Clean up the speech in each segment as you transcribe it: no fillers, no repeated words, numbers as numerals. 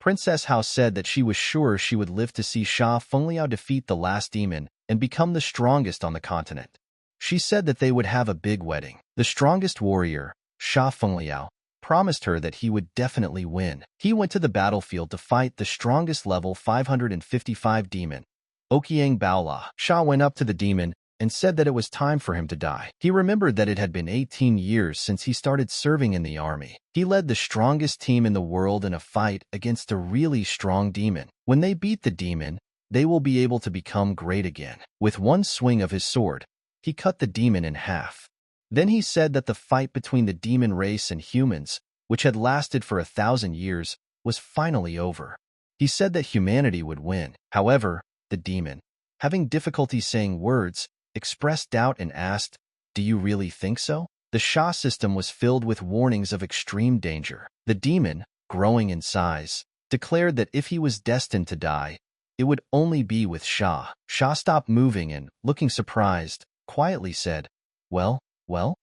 Princess Hao said that she was sure she would live to see Sha Fengliao defeat the last demon and become the strongest on the continent. She said that they would have a big wedding. The strongest warrior, Sha Fengliao, promised her that he would definitely win. He went to the battlefield to fight the strongest level 555 demon, Okiang Baola. Sha went up to the demon and said that it was time for him to die. He remembered that it had been 18 years since he started serving in the army. He led the strongest team in the world in a fight against a really strong demon. When they beat the demon, they will be able to become great again. With one swing of his sword, he cut the demon in half. Then he said that the fight between the demon race and humans, which had lasted for 1,000 years, was finally over. He said that humanity would win. However, the demon, having difficulty saying words, expressed doubt and asked, "Do you really think so?" The Sha system was filled with warnings of extreme danger. The demon, growing in size, declared that if he was destined to die, it would only be with Sha. Sha stopped moving and, looking surprised, quietly said, Well,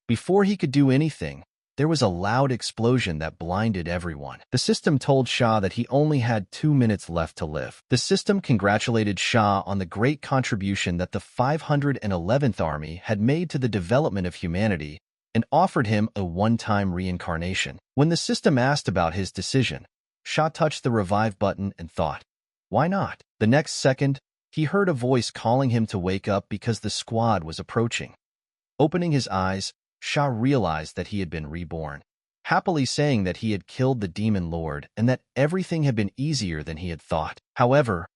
before he could do anything, there was a loud explosion that blinded everyone. The system told Sha that he only had 2 minutes left to live. The system congratulated Sha on the great contribution that the 511th Army had made to the development of humanity and offered him a one-time reincarnation. When the system asked about his decision, Sha touched the revive button and thought, why not? The next second, he heard a voice calling him to wake up because the squad was approaching. Opening his eyes, Sha realized that he had been reborn, happily saying that he had killed the demon lord and that everything had been easier than he had thought. However,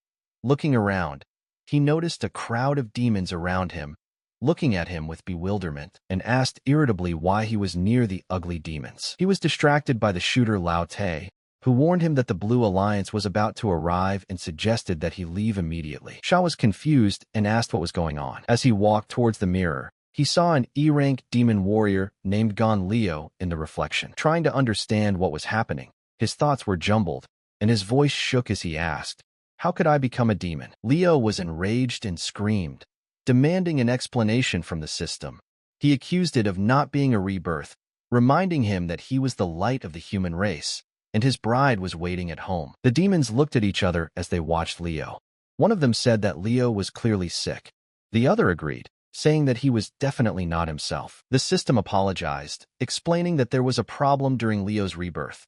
looking around, he noticed a crowd of demons around him, looking at him with bewilderment, and asked irritably why he was near the ugly demons. He was distracted by the shooter Lao Te, who warned him that the Blue Alliance was about to arrive and suggested that he leave immediately. Sha was confused and asked what was going on. As he walked towards the mirror, he saw an E-rank demon warrior named Gon Leo in the reflection. Trying to understand what was happening, his thoughts were jumbled, and his voice shook as he asked, "How could I become a demon?" Leo was enraged and screamed, demanding an explanation from the system. He accused it of not being a rebirth, reminding him that he was the light of the human race, and his bride was waiting at home. The demons looked at each other as they watched Leo. One of them said that Leo was clearly sick. The other agreed, saying that he was definitely not himself. The system apologized, explaining that there was a problem during Leo's rebirth.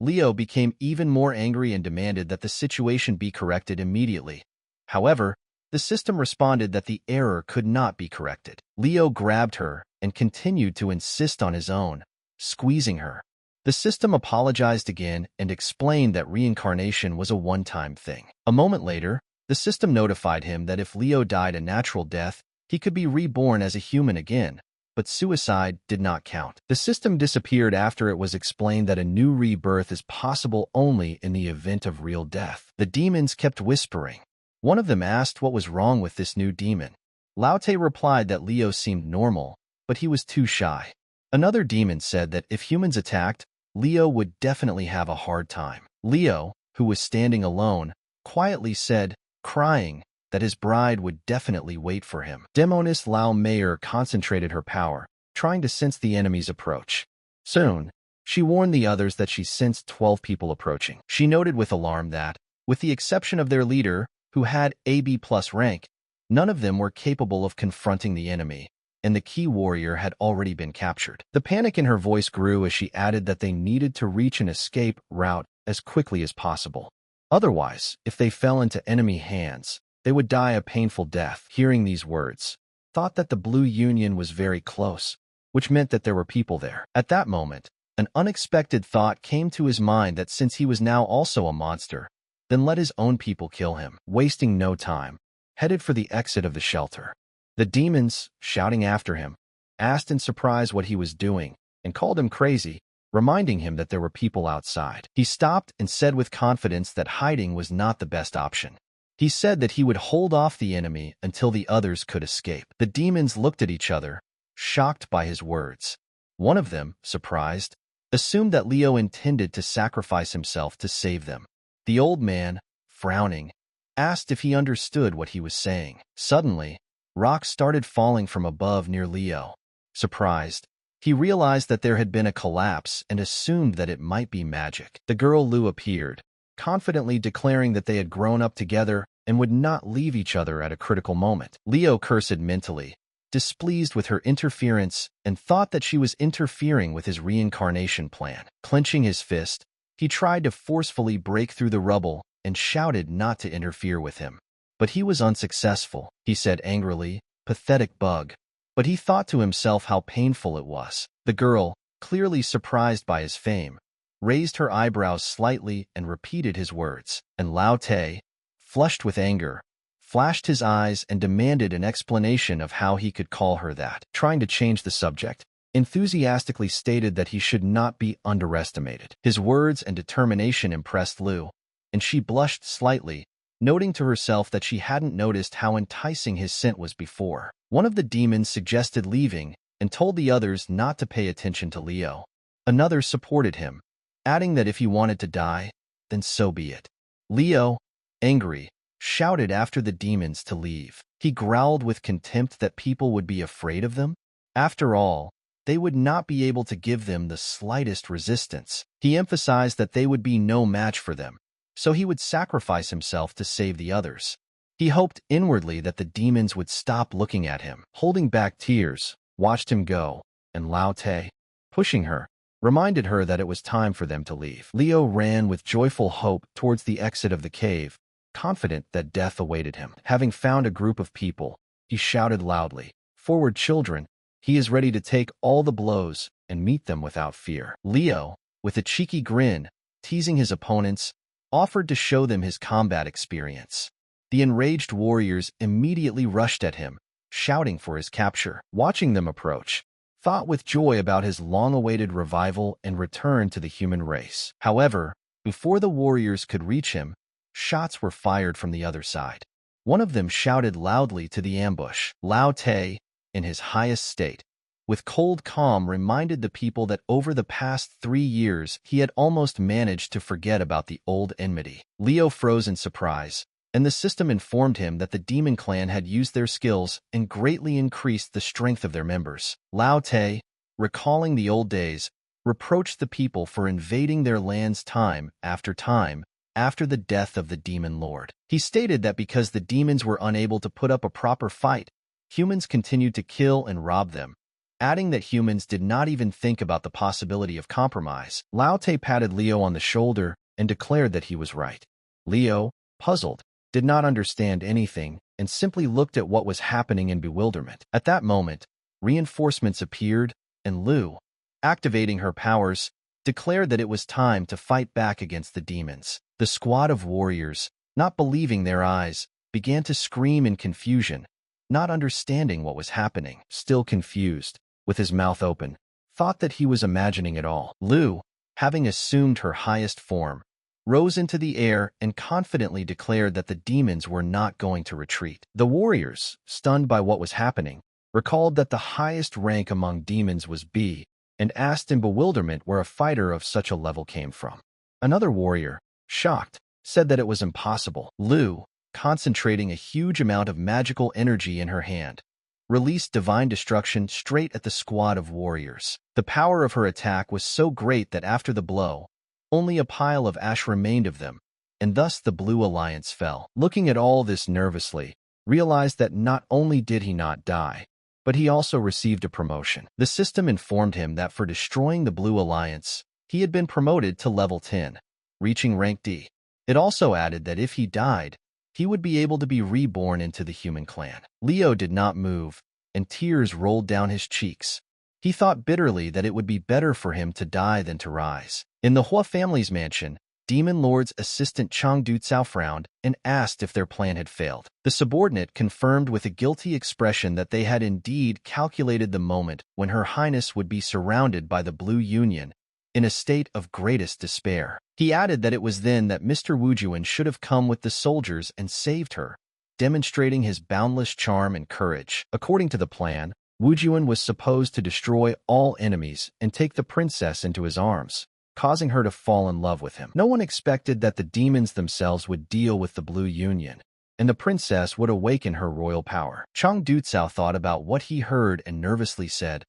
Leo became even more angry and demanded that the situation be corrected immediately. However, the system responded that the error could not be corrected. Leo grabbed her and continued to insist on his own, squeezing her. The system apologized again and explained that reincarnation was a one-time thing. A moment later, the system notified him that if Leo died a natural death, he could be reborn as a human again, but suicide did not count. The system disappeared after it was explained that a new rebirth is possible only in the event of real death. The demons kept whispering. One of them asked what was wrong with this new demon. Lao Te replied that Leo seemed normal, but he was too shy. Another demon said that if humans attacked, Leo would definitely have a hard time. Leo, who was standing alone, quietly said, crying, that his bride would definitely wait for him. Demoness Lao Mayer concentrated her power, trying to sense the enemy's approach. Soon, she warned the others that she sensed 12 people approaching. She noted with alarm that, with the exception of their leader, who had AB+ rank, none of them were capable of confronting the enemy, and the key warrior had already been captured. The panic in her voice grew as she added that they needed to reach an escape route as quickly as possible. Otherwise, if they fell into enemy hands, they would die a painful death. Hearing these words, thought that the Blue Union was very close, which meant that there were people there. At that moment, an unexpected thought came to his mind that since he was now also a monster, then let his own people kill him. Wasting no time, headed for the exit of the shelter. The demons, shouting after him, asked in surprise what he was doing and called him crazy, reminding him that there were people outside. He stopped and said with confidence that hiding was not the best option. He said that he would hold off the enemy until the others could escape. The demons looked at each other, shocked by his words. One of them, surprised, assumed that Leo intended to sacrifice himself to save them. The old man, frowning, asked if he understood what he was saying. Suddenly, rocks started falling from above near Leo. Surprised, he realized that there had been a collapse and assumed that it might be magic. The girl Lu appeared, confidently declaring that they had grown up together and would not leave each other at a critical moment. Leo cursed mentally, displeased with her interference, and thought that she was interfering with his reincarnation plan. Clenching his fist, he tried to forcefully break through the rubble and shouted not to interfere with him. But he was unsuccessful, he said angrily. Pathetic bug. But he thought to himself how painful it was. The girl, clearly surprised by his fame, raised her eyebrows slightly and repeated his words. And Lao Te, flushed with anger, flashed his eyes and demanded an explanation of how he could call her that. Trying to change the subject, enthusiastically stated that he should not be underestimated. His words and determination impressed Lu, and she blushed slightly, noting to herself that she hadn't noticed how enticing his scent was before. One of the demons suggested leaving and told the others not to pay attention to Leo. Another supported him, adding that if he wanted to die, then so be it. Leo, angry, shouted after the demons to leave. He growled with contempt that people would be afraid of them. After all, they would not be able to give them the slightest resistance. He emphasized that they would be no match for them, so he would sacrifice himself to save the others. He hoped inwardly that the demons would stop looking at him. Holding back tears, watched him go, and Lao Te, pushing her, reminded her that it was time for them to leave. Leo ran with joyful hope towards the exit of the cave, confident that death awaited him. Having found a group of people, he shouted loudly, "Forward, children! He is ready to take all the blows and meet them without fear." Leo, with a cheeky grin, teasing his opponents, offered to show them his combat experience. The enraged warriors immediately rushed at him, shouting for his capture. Watching them approach, thought with joy about his long-awaited revival and return to the human race. However, before the warriors could reach him, shots were fired from the other side. One of them shouted loudly to the ambush. Lao Te, in his highest state, with cold calm reminded the people that over the past 3 years he had almost managed to forget about the old enmity. Leo froze in surprise, and the system informed him that the demon clan had used their skills and greatly increased the strength of their members. Lao Te, recalling the old days, reproached the people for invading their lands time after the death of the demon lord. He stated that because the demons were unable to put up a proper fight, humans continued to kill and rob them, adding that humans did not even think about the possibility of compromise. Lao Te patted Leo on the shoulder and declared that he was right. Leo, puzzled, did not understand anything and simply looked at what was happening in bewilderment. At that moment, reinforcements appeared, and Lu, activating her powers, declared that it was time to fight back against the demons. The squad of warriors, not believing their eyes, began to scream in confusion, not understanding what was happening. Still confused, with his mouth open, thought that he was imagining it all. Lu, having assumed her highest form, rose into the air and confidently declared that the demons were not going to retreat. The warriors, stunned by what was happening, recalled that the highest rank among demons was B, and asked in bewilderment where a fighter of such a level came from. Another warrior, shocked, said that it was impossible. Lu, concentrating a huge amount of magical energy in her hand, released divine destruction straight at the squad of warriors. The power of her attack was so great that after the blow, only a pile of ash remained of them, and thus the Blue Alliance fell. Looking at all this nervously, realized that not only did he not die, but he also received a promotion. The system informed him that for destroying the Blue Alliance, he had been promoted to level 10, reaching rank D. It also added that if he died, he would be able to be reborn into the human clan. Leo did not move, and tears rolled down his cheeks. He thought bitterly that it would be better for him to die than to rise. In the Hua family's mansion, Demon Lord's assistant Chang Ducao frowned and asked if their plan had failed. The subordinate confirmed with a guilty expression that they had indeed calculated the moment when Her Highness would be surrounded by the Blue Union, in a state of greatest despair. He added that it was then that Mr. Wujuan should have come with the soldiers and saved her, demonstrating his boundless charm and courage. According to the plan, Wujuan was supposed to destroy all enemies and take the princess into his arms, causing her to fall in love with him. No one expected that the demons themselves would deal with the Blue Union, and the princess would awaken her royal power. Chang Ducao thought about what he heard and nervously said,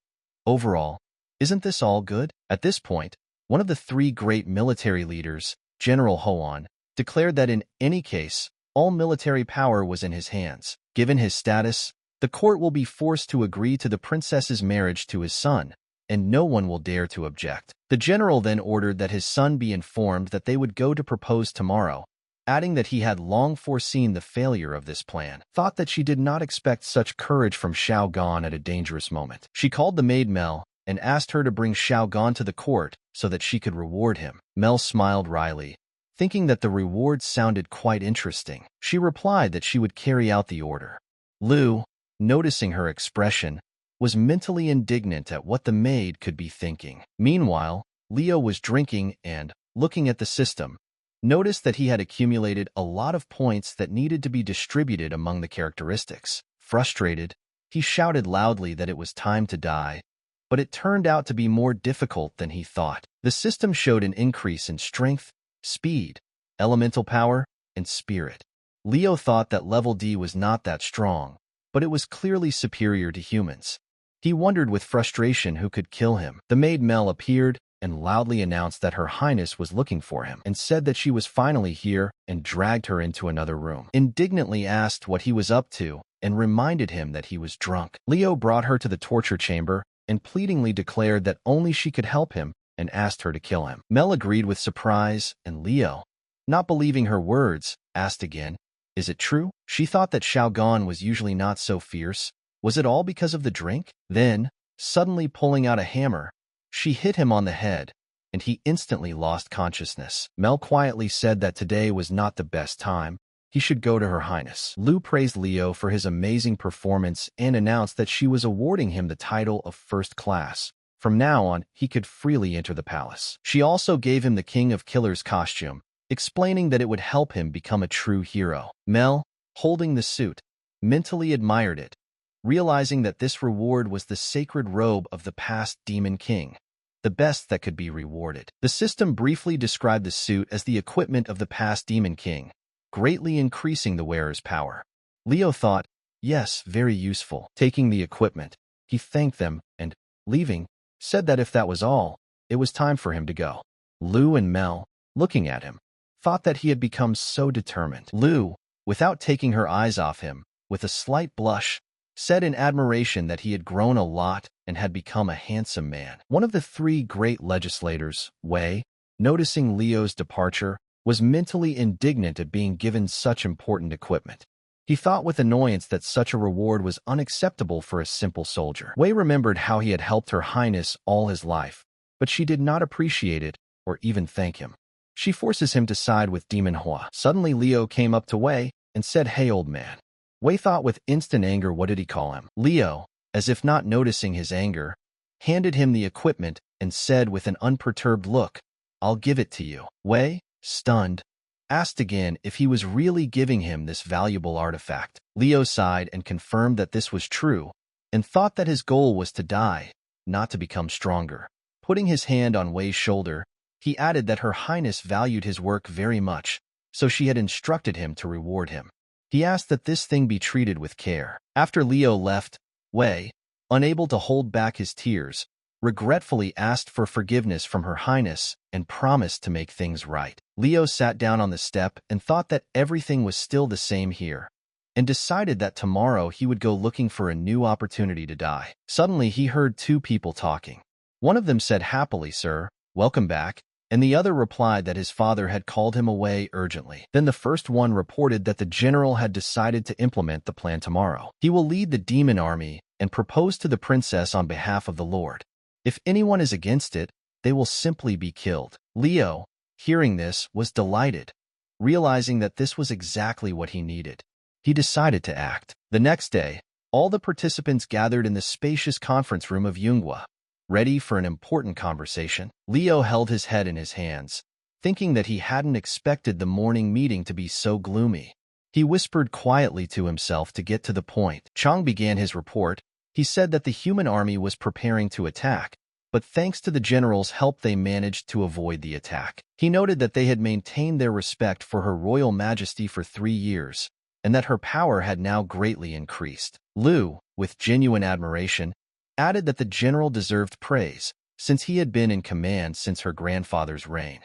"Overall, isn't this all good?" At this point, one of the 3 great military leaders, General Hoan, declared that in any case, all military power was in his hands. Given his status, the court will be forced to agree to the princess's marriage to his son, and no one will dare to object. The general then ordered that his son be informed that they would go to propose tomorrow, adding that he had long foreseen the failure of this plan. Thought that she did not expect such courage from Xiao Gan at a dangerous moment. She called the maid Mel and asked her to bring Xiao Gan to the court so that she could reward him. Mel smiled wryly, thinking that the reward sounded quite interesting. She replied that she would carry out the order. Lu, noticing her expression, was mentally indignant at what the maid could be thinking. Meanwhile, Leo was drinking and, looking at the system, noticed that he had accumulated a lot of points that needed to be distributed among the characteristics. Frustrated, he shouted loudly that it was time to die, but it turned out to be more difficult than he thought. The system showed an increase in strength, speed, elemental power, and spirit. Leo thought that level D was not that strong, but it was clearly superior to humans. He wondered with frustration who could kill him. The maid Mel appeared and loudly announced that Her Highness was looking for him, and said that she was finally here, and dragged her into another room. Indignantly asked what he was up to and reminded him that he was drunk. Leo brought her to the torture chamber and pleadingly declared that only she could help him and asked her to kill him. Mel agreed with surprise, and Leo, not believing her words, asked again, "Is it true?" She thought that Xiao Gan was usually not so fierce. Was it all because of the drink? Then, suddenly pulling out a hammer, she hit him on the head, and he instantly lost consciousness. Mel quietly said that today was not the best time. He should go to Her Highness. Lu praised Leo for his amazing performance and announced that she was awarding him the title of first class. From now on, he could freely enter the palace. She also gave him the King of Killers costume, explaining that it would help him become a true hero. Mel, holding the suit, mentally admired it, realizing that this reward was the sacred robe of the past Demon King, the best that could be rewarded. The system briefly described the suit as the equipment of the past Demon King, greatly increasing the wearer's power. Leo thought, yes, very useful. Taking the equipment, he thanked them and, leaving, said that if that was all, it was time for him to go. Lu and Mel, looking at him, thought that he had become so determined. Lu, without taking her eyes off him, with a slight blush, said in admiration that he had grown a lot and had become a handsome man. One of the three great legislators, Wei, noticing Leo's departure, was mentally indignant at being given such important equipment. He thought with annoyance that such a reward was unacceptable for a simple soldier. Wei remembered how he had helped Her Highness all his life, but she did not appreciate it or even thank him. She forces him to side with Demon Hua. Suddenly Leo came up to Wei and said, "Hey, old man." Wei thought with instant anger, what did he call him? Leo, as if not noticing his anger, handed him the equipment and said with an unperturbed look, "I'll give it to you." Wei, stunned, asked again if he was really giving him this valuable artifact. Leo sighed and confirmed that this was true, and thought that his goal was to die, not to become stronger. Putting his hand on Wei's shoulder, he added that Her Highness valued his work very much, so she had instructed him to reward him. He asked that this thing be treated with care. After Leo left, Wei, unable to hold back his tears, regretfully asked for forgiveness from Her Highness and promised to make things right. Leo sat down on the step and thought that everything was still the same here, and decided that tomorrow he would go looking for a new opportunity to die. Suddenly he heard two people talking. One of them said happily, "Sir, welcome back," and the other replied that his father had called him away urgently. Then the first one reported that the general had decided to implement the plan tomorrow. He will lead the demon army and propose to the princess on behalf of the Lord. If anyone is against it, they will simply be killed. Leo, hearing this, was delighted, realizing that this was exactly what he needed. He decided to act. The next day, all the participants gathered in the spacious conference room of Yunghua, ready for an important conversation. Leo held his head in his hands, thinking that he hadn't expected the morning meeting to be so gloomy. He whispered quietly to himself to get to the point. Chang began his report. He said that the human army was preparing to attack, but thanks to the general's help they managed to avoid the attack. He noted that they had maintained their respect for Her Royal Majesty for 3 years, and that her power had now greatly increased. Lu, with genuine admiration, added that the general deserved praise, since he had been in command since her grandfather's reign.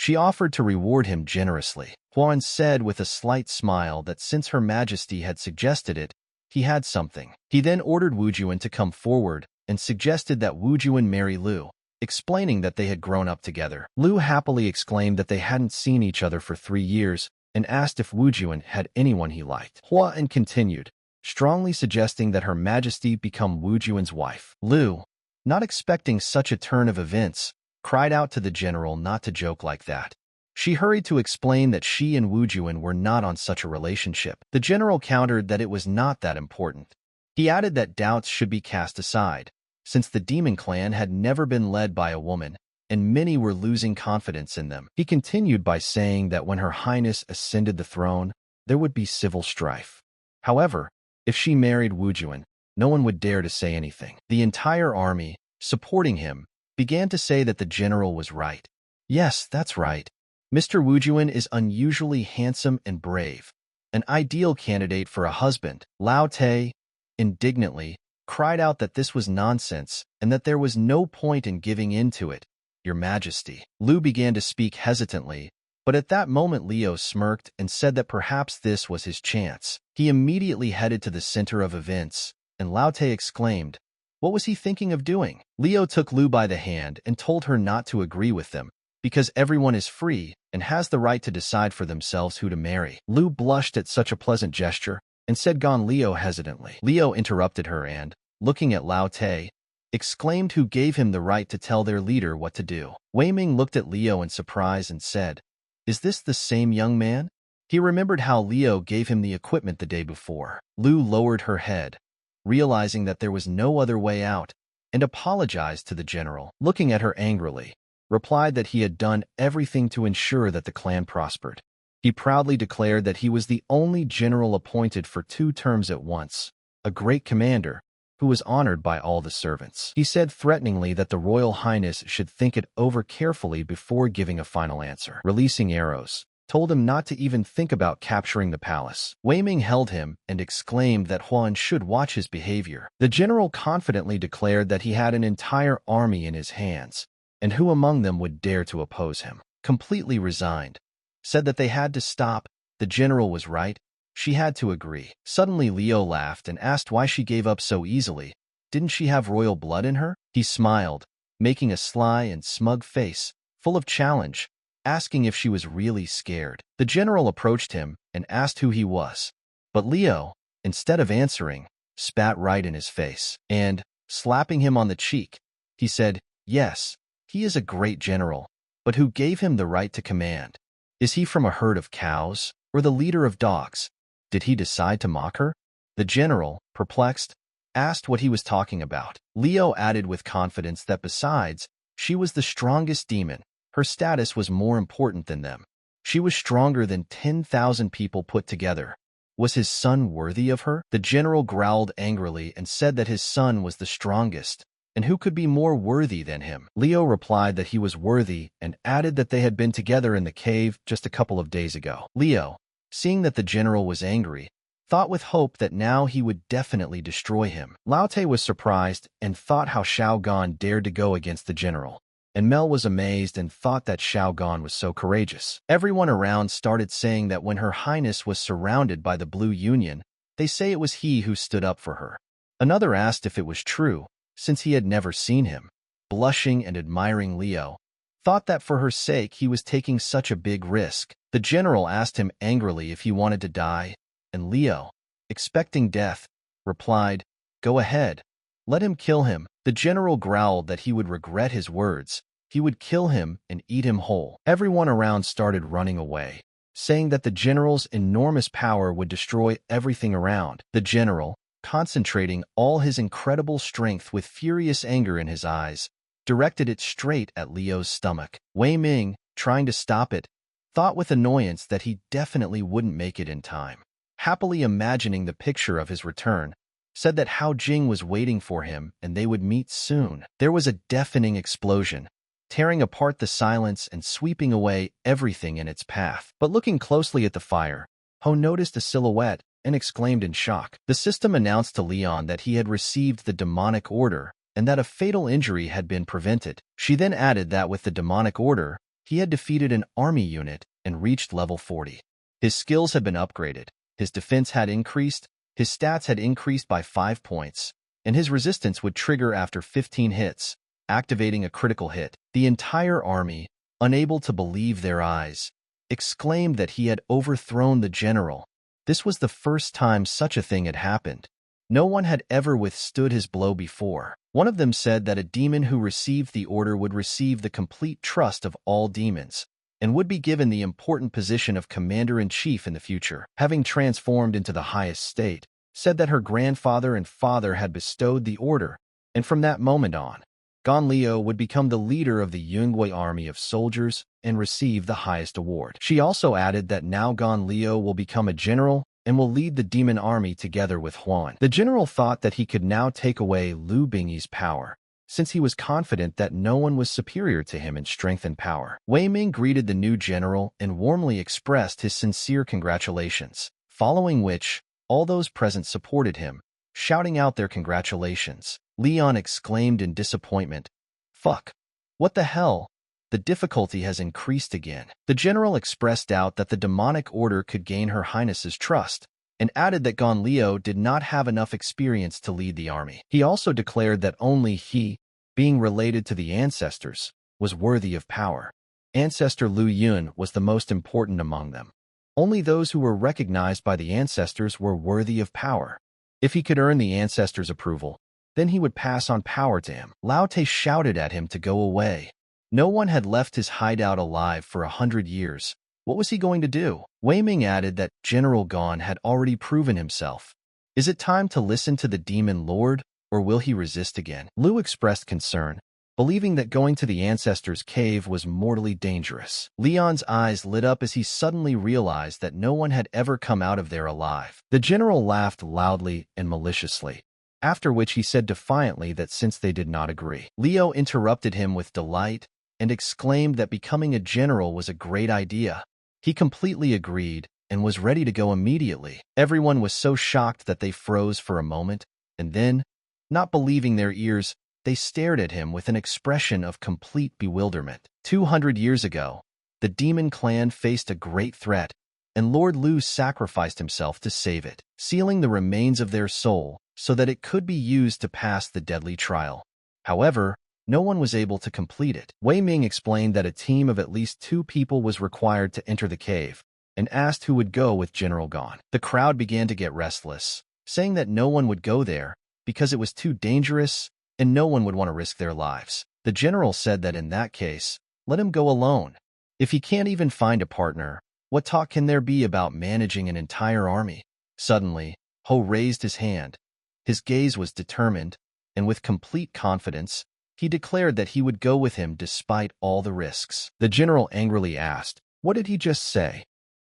She offered to reward him generously. Huan said with a slight smile that since Her Majesty had suggested it, he had something. He then ordered Wu Juan to come forward and suggested that Wu Juan marry Lu, explaining that they had grown up together. Lu happily exclaimed that they hadn't seen each other for 3 years and asked if Wu Juan had anyone he liked. Huan continued, strongly suggesting that Her Majesty become Wu Juan's wife. Lu, not expecting such a turn of events, cried out to the general not to joke like that. She hurried to explain that she and Wu Juan were not on such a relationship. The general countered that it was not that important. He added that doubts should be cast aside, since the demon clan had never been led by a woman, and many were losing confidence in them. He continued by saying that when Her Highness ascended the throne, there would be civil strife. However, if she married Wu Juan, no one would dare to say anything. The entire army, supporting him, began to say that the general was right. Yes, that's right. Mr. Wu Juan is unusually handsome and brave, an ideal candidate for a husband. Lao Te, indignantly, cried out that this was nonsense and that there was no point in giving in to it, Your Majesty. Lu began to speak hesitantly, but at that moment Leo smirked and said that perhaps this was his chance. He immediately headed to the center of events, and Lao Te exclaimed, what was he thinking of doing? Leo took Lu by the hand and told her not to agree with them, because everyone is free and has the right to decide for themselves who to marry. Lu blushed at such a pleasant gesture and said gone Leo hesitantly. Leo interrupted her and, looking at Lao Te, exclaimed who gave him the right to tell their leader what to do. Wei Ming looked at Leo in surprise and said, is this the same young man? He remembered how Leo gave him the equipment the day before. Lu lowered her head, realizing that there was no other way out, and apologized to the general. Looking at her angrily, replied that he had done everything to ensure that the clan prospered. He proudly declared that he was the only general appointed for 2 terms at once, a great commander, who was honored by all the servants. He said threateningly that the Royal Highness should think it over carefully before giving a final answer. Releasing arrows, told him not to even think about capturing the palace. Wei Ming held him and exclaimed that Huan should watch his behavior. The general confidently declared that he had an entire army in his hands, and who among them would dare to oppose him? Completely resigned, said that they had to stop. The general was right. She had to agree. Suddenly Leo laughed and asked why she gave up so easily. Didn't she have royal blood in her? He smiled, making a sly and smug face, full of challenge, asking if she was really scared. The general approached him and asked who he was. But Leo, instead of answering, spat right in his face. And, slapping him on the cheek, he said, yes, he is a great general, but who gave him the right to command? Is he from a herd of cows, or the leader of dogs? Did he decide to mock her? The general, perplexed, asked what he was talking about. Leo added with confidence that besides, she was the strongest demon. Her status was more important than them. She was stronger than 10,000 people put together. Was his son worthy of her? The general growled angrily and said that his son was the strongest, and who could be more worthy than him? Leo replied that he was worthy and added that they had been together in the cave just a couple of days ago. Leo, seeing that the general was angry, thought with hope that now he would definitely destroy him. Lao Te was surprised and thought how Shao Gan dared to go against the general. And Mel was amazed and thought that Shao Gan was so courageous. Everyone around started saying that when Her Highness was surrounded by the Blue Union, they say it was he who stood up for her. Another asked if it was true, since he had never seen him. Blushing and admiring Leo, thought that for her sake he was taking such a big risk. The general asked him angrily if he wanted to die, and Leo, expecting death, replied, go ahead, let him kill him. The general growled that he would regret his words. He would kill him and eat him whole. Everyone around started running away, saying that the general's enormous power would destroy everything around. The general, concentrating all his incredible strength with furious anger in his eyes, directed it straight at Leo's stomach. Wei Ming, trying to stop it, thought with annoyance that he definitely wouldn't make it in time. Happily imagining the picture of his return, said that Hao Jing was waiting for him and they would meet soon. There was a deafening explosion, tearing apart the silence and sweeping away everything in its path. But looking closely at the fire, Ho noticed a silhouette and exclaimed in shock. The system announced to Leon that he had received the demonic order and that a fatal injury had been prevented. She then added that with the demonic order, he had defeated an army unit and reached level 40. His skills had been upgraded, his defense had increased, his stats had increased by 5 points, and his resistance would trigger after 15 hits, activating a critical hit. The entire army, unable to believe their eyes, exclaimed that he had overthrown the general. This was the first time such a thing had happened. No one had ever withstood his blow before. One of them said that a demon who received the order would receive the complete trust of all demons, and would be given the important position of commander-in-chief in the future. Having transformed into the highest state, said that her grandfather and father had bestowed the order, and from that moment on, Gon Leo would become the leader of the Yunggui army of soldiers and receive the highest award. She also added that now Gon Leo will become a general and will lead the demon army together with Huan. The general thought that he could now take away Lu Bingyi's power, since he was confident that no one was superior to him in strength and power. Wei Ming greeted the new general and warmly expressed his sincere congratulations, following which all those present supported him, shouting out their congratulations. Leon exclaimed in disappointment, "Fuck! What the hell? The difficulty has increased again." The general expressed doubt that the demonic order could gain Her Highness's trust, and added that Gon Leo did not have enough experience to lead the army. He also declared that only he, being related to the ancestors, was worthy of power. Ancestor Lu Yun was the most important among them. Only those who were recognized by the ancestors were worthy of power. If he could earn the ancestors' approval, then he would pass on power to him. Lao Te shouted at him to go away. No one had left his hideout alive for 100 years. What was he going to do? Wei Ming added that General Gon had already proven himself. Is it time to listen to the demon lord, or will he resist again? Lu expressed concern, believing that going to the ancestors' cave was mortally dangerous. Leon's eyes lit up as he suddenly realized that no one had ever come out of there alive. The general laughed loudly and maliciously, after which he said defiantly that since they did not agree. Leo interrupted him with delight and exclaimed that becoming a general was a great idea. He completely agreed and was ready to go immediately. Everyone was so shocked that they froze for a moment, and then, not believing their ears, they stared at him with an expression of complete bewilderment. 200 years ago, the demon clan faced a great threat, and Lord Lu sacrificed himself to save it, sealing the remains of their soul so that it could be used to pass the deadly trial. However, no one was able to complete it. Wei Ming explained that a team of at least 2 people was required to enter the cave, and asked who would go with General Gon. The crowd began to get restless, saying that no one would go there because it was too dangerous and no one would want to risk their lives. The general said that in that case, let him go alone. If he can't even find a partner, what talk can there be about managing an entire army? Suddenly, Ho raised his hand. His gaze was determined, and with complete confidence, he declared that he would go with him despite all the risks. The general angrily asked, "What did he just say?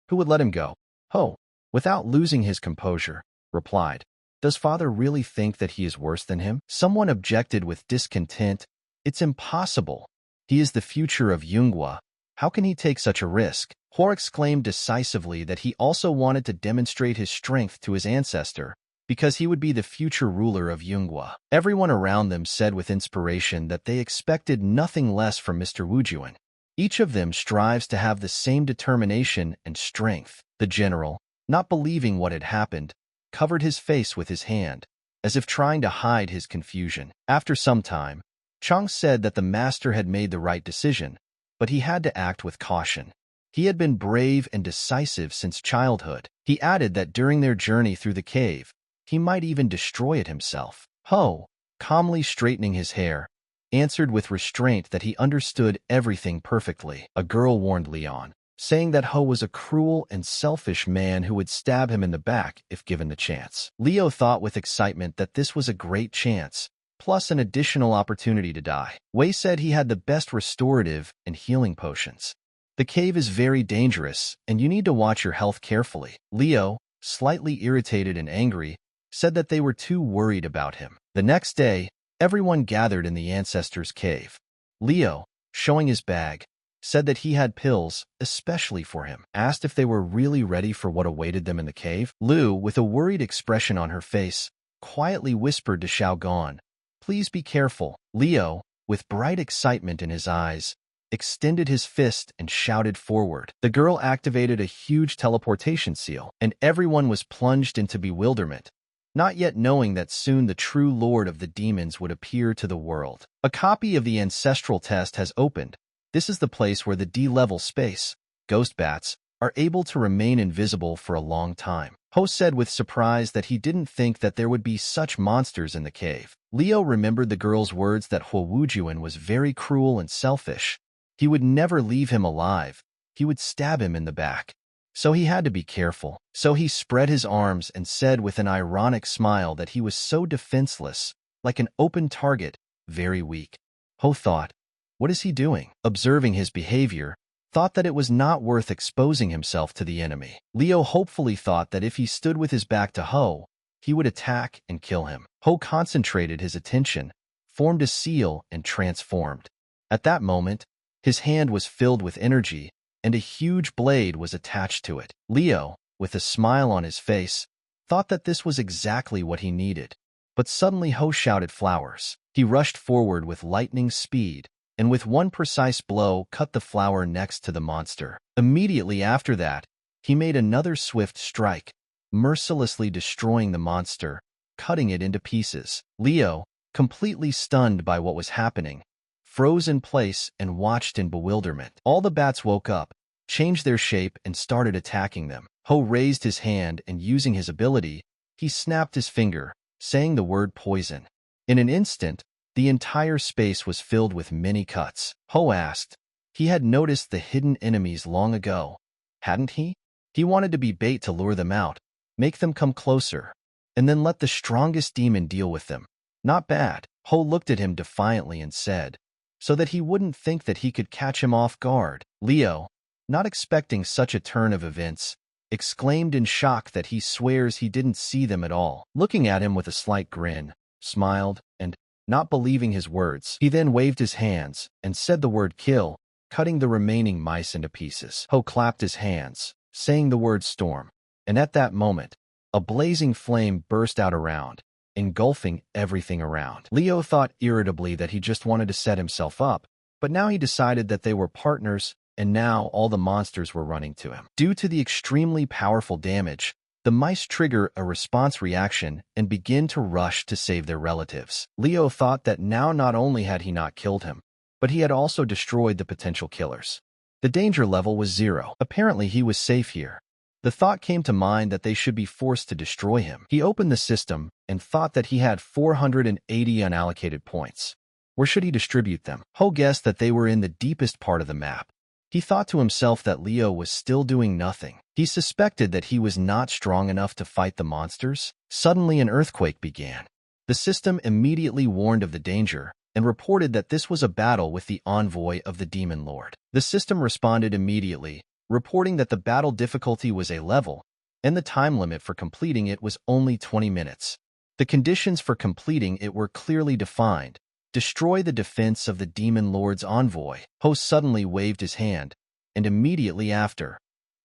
Who would let him go?" Ho, without losing his composure, replied, "Does father really think that he is worse than him?" Someone objected with discontent, "It's impossible. He is the future of Yunggui. How can he take such a risk?" Ho exclaimed decisively that he also wanted to demonstrate his strength to his ancestor, because he would be the future ruler of Yunggui. Everyone around them said with inspiration that they expected nothing less from Mr. Wujuan. Each of them strives to have the same determination and strength. The general, not believing what had happened, covered his face with his hand, as if trying to hide his confusion. After some time, Chang said that the master had made the right decision, but he had to act with caution. He had been brave and decisive since childhood. He added that during their journey through the cave, he might even destroy it himself. Ho, calmly straightening his hair, answered with restraint that he understood everything perfectly. A girl warned Leon, saying that Ho was a cruel and selfish man who would stab him in the back if given the chance. Leo thought with excitement that this was a great chance, plus an additional opportunity to die. Wei said he had the best restorative and healing potions. The cave is very dangerous, and you need to watch your health carefully. Leo, slightly irritated and angry, said that they were too worried about him. The next day, everyone gathered in the ancestors' cave. Leo, showing his bag, said that he had pills, especially for him. Asked if they were really ready for what awaited them in the cave. Lu, with a worried expression on her face, quietly whispered to Xiao Gon, "Please be careful." Leo, with bright excitement in his eyes, extended his fist and shouted forward. The girl activated a huge teleportation seal, and everyone was plunged into bewilderment, not yet knowing that soon the true lord of the demons would appear to the world. A copy of the ancestral test has opened. This is the place where the D-level space, ghost bats, are able to remain invisible for a long time. Ho said with surprise that he didn't think that there would be such monsters in the cave. Leo remembered the girl's words that Huo Wujuan was very cruel and selfish. He would never leave him alive. He would stab him in the back. So he had to be careful. So he spread his arms and said with an ironic smile that he was so defenseless, like an open target, very weak. Ho thought, what is he doing? Observing his behavior, thought that it was not worth exposing himself to the enemy. Leo hopefully thought that if he stood with his back to Ho, he would attack and kill him. Ho concentrated his attention, formed a seal, and transformed. At that moment, his hand was filled with energy, and a huge blade was attached to it. Leo, with a smile on his face, thought that this was exactly what he needed. But suddenly Ho shouted flowers. He rushed forward with lightning speed, and with one precise blow cut the flower next to the monster. Immediately after that, he made another swift strike, mercilessly destroying the monster, cutting it into pieces. Leo, completely stunned by what was happening, froze in place and watched in bewilderment. All the bats woke up, changed their shape, and started attacking them. Ho raised his hand and using his ability, he snapped his finger, saying the word poison. In an instant, the entire space was filled with many cuts. Ho asked. He had noticed the hidden enemies long ago, hadn't he? He wanted to be bait to lure them out, make them come closer, and then let the strongest demon deal with them. Not bad. Ho looked at him defiantly and said, so that he wouldn't think that he could catch him off guard. Leo, not expecting such a turn of events, exclaimed in shock that he swears he didn't see them at all. Looking at him with a slight grin, smiled, and, not believing his words, he then waved his hands and said the word kill, cutting the remaining mice into pieces. Ho clapped his hands, saying the word storm, and at that moment, a blazing flame burst out around, engulfing everything around. Leo thought irritably that he just wanted to set himself up, but now he decided that they were partners, and now all the monsters were running to him. Due to the extremely powerful damage, the mice trigger a response reaction and begin to rush to save their relatives. Leo thought that now not only had he not killed him, but he had also destroyed the potential killers. The danger level was 0. Apparently he was safe here. The thought came to mind that they should be forced to destroy him. He opened the system and thought that he had 480 unallocated points. Where should he distribute them? Ho guessed that they were in the deepest part of the map. He thought to himself that Leo was still doing nothing. He suspected that he was not strong enough to fight the monsters. Suddenly an earthquake began. The system immediately warned of the danger and reported that this was a battle with the envoy of the Demon Lord. The system responded immediately, reporting that the battle difficulty was a level, and the time limit for completing it was only 20 minutes. The conditions for completing it were clearly defined. Destroy the defense of the Demon Lord's envoy. Ho suddenly waved his hand, and immediately after,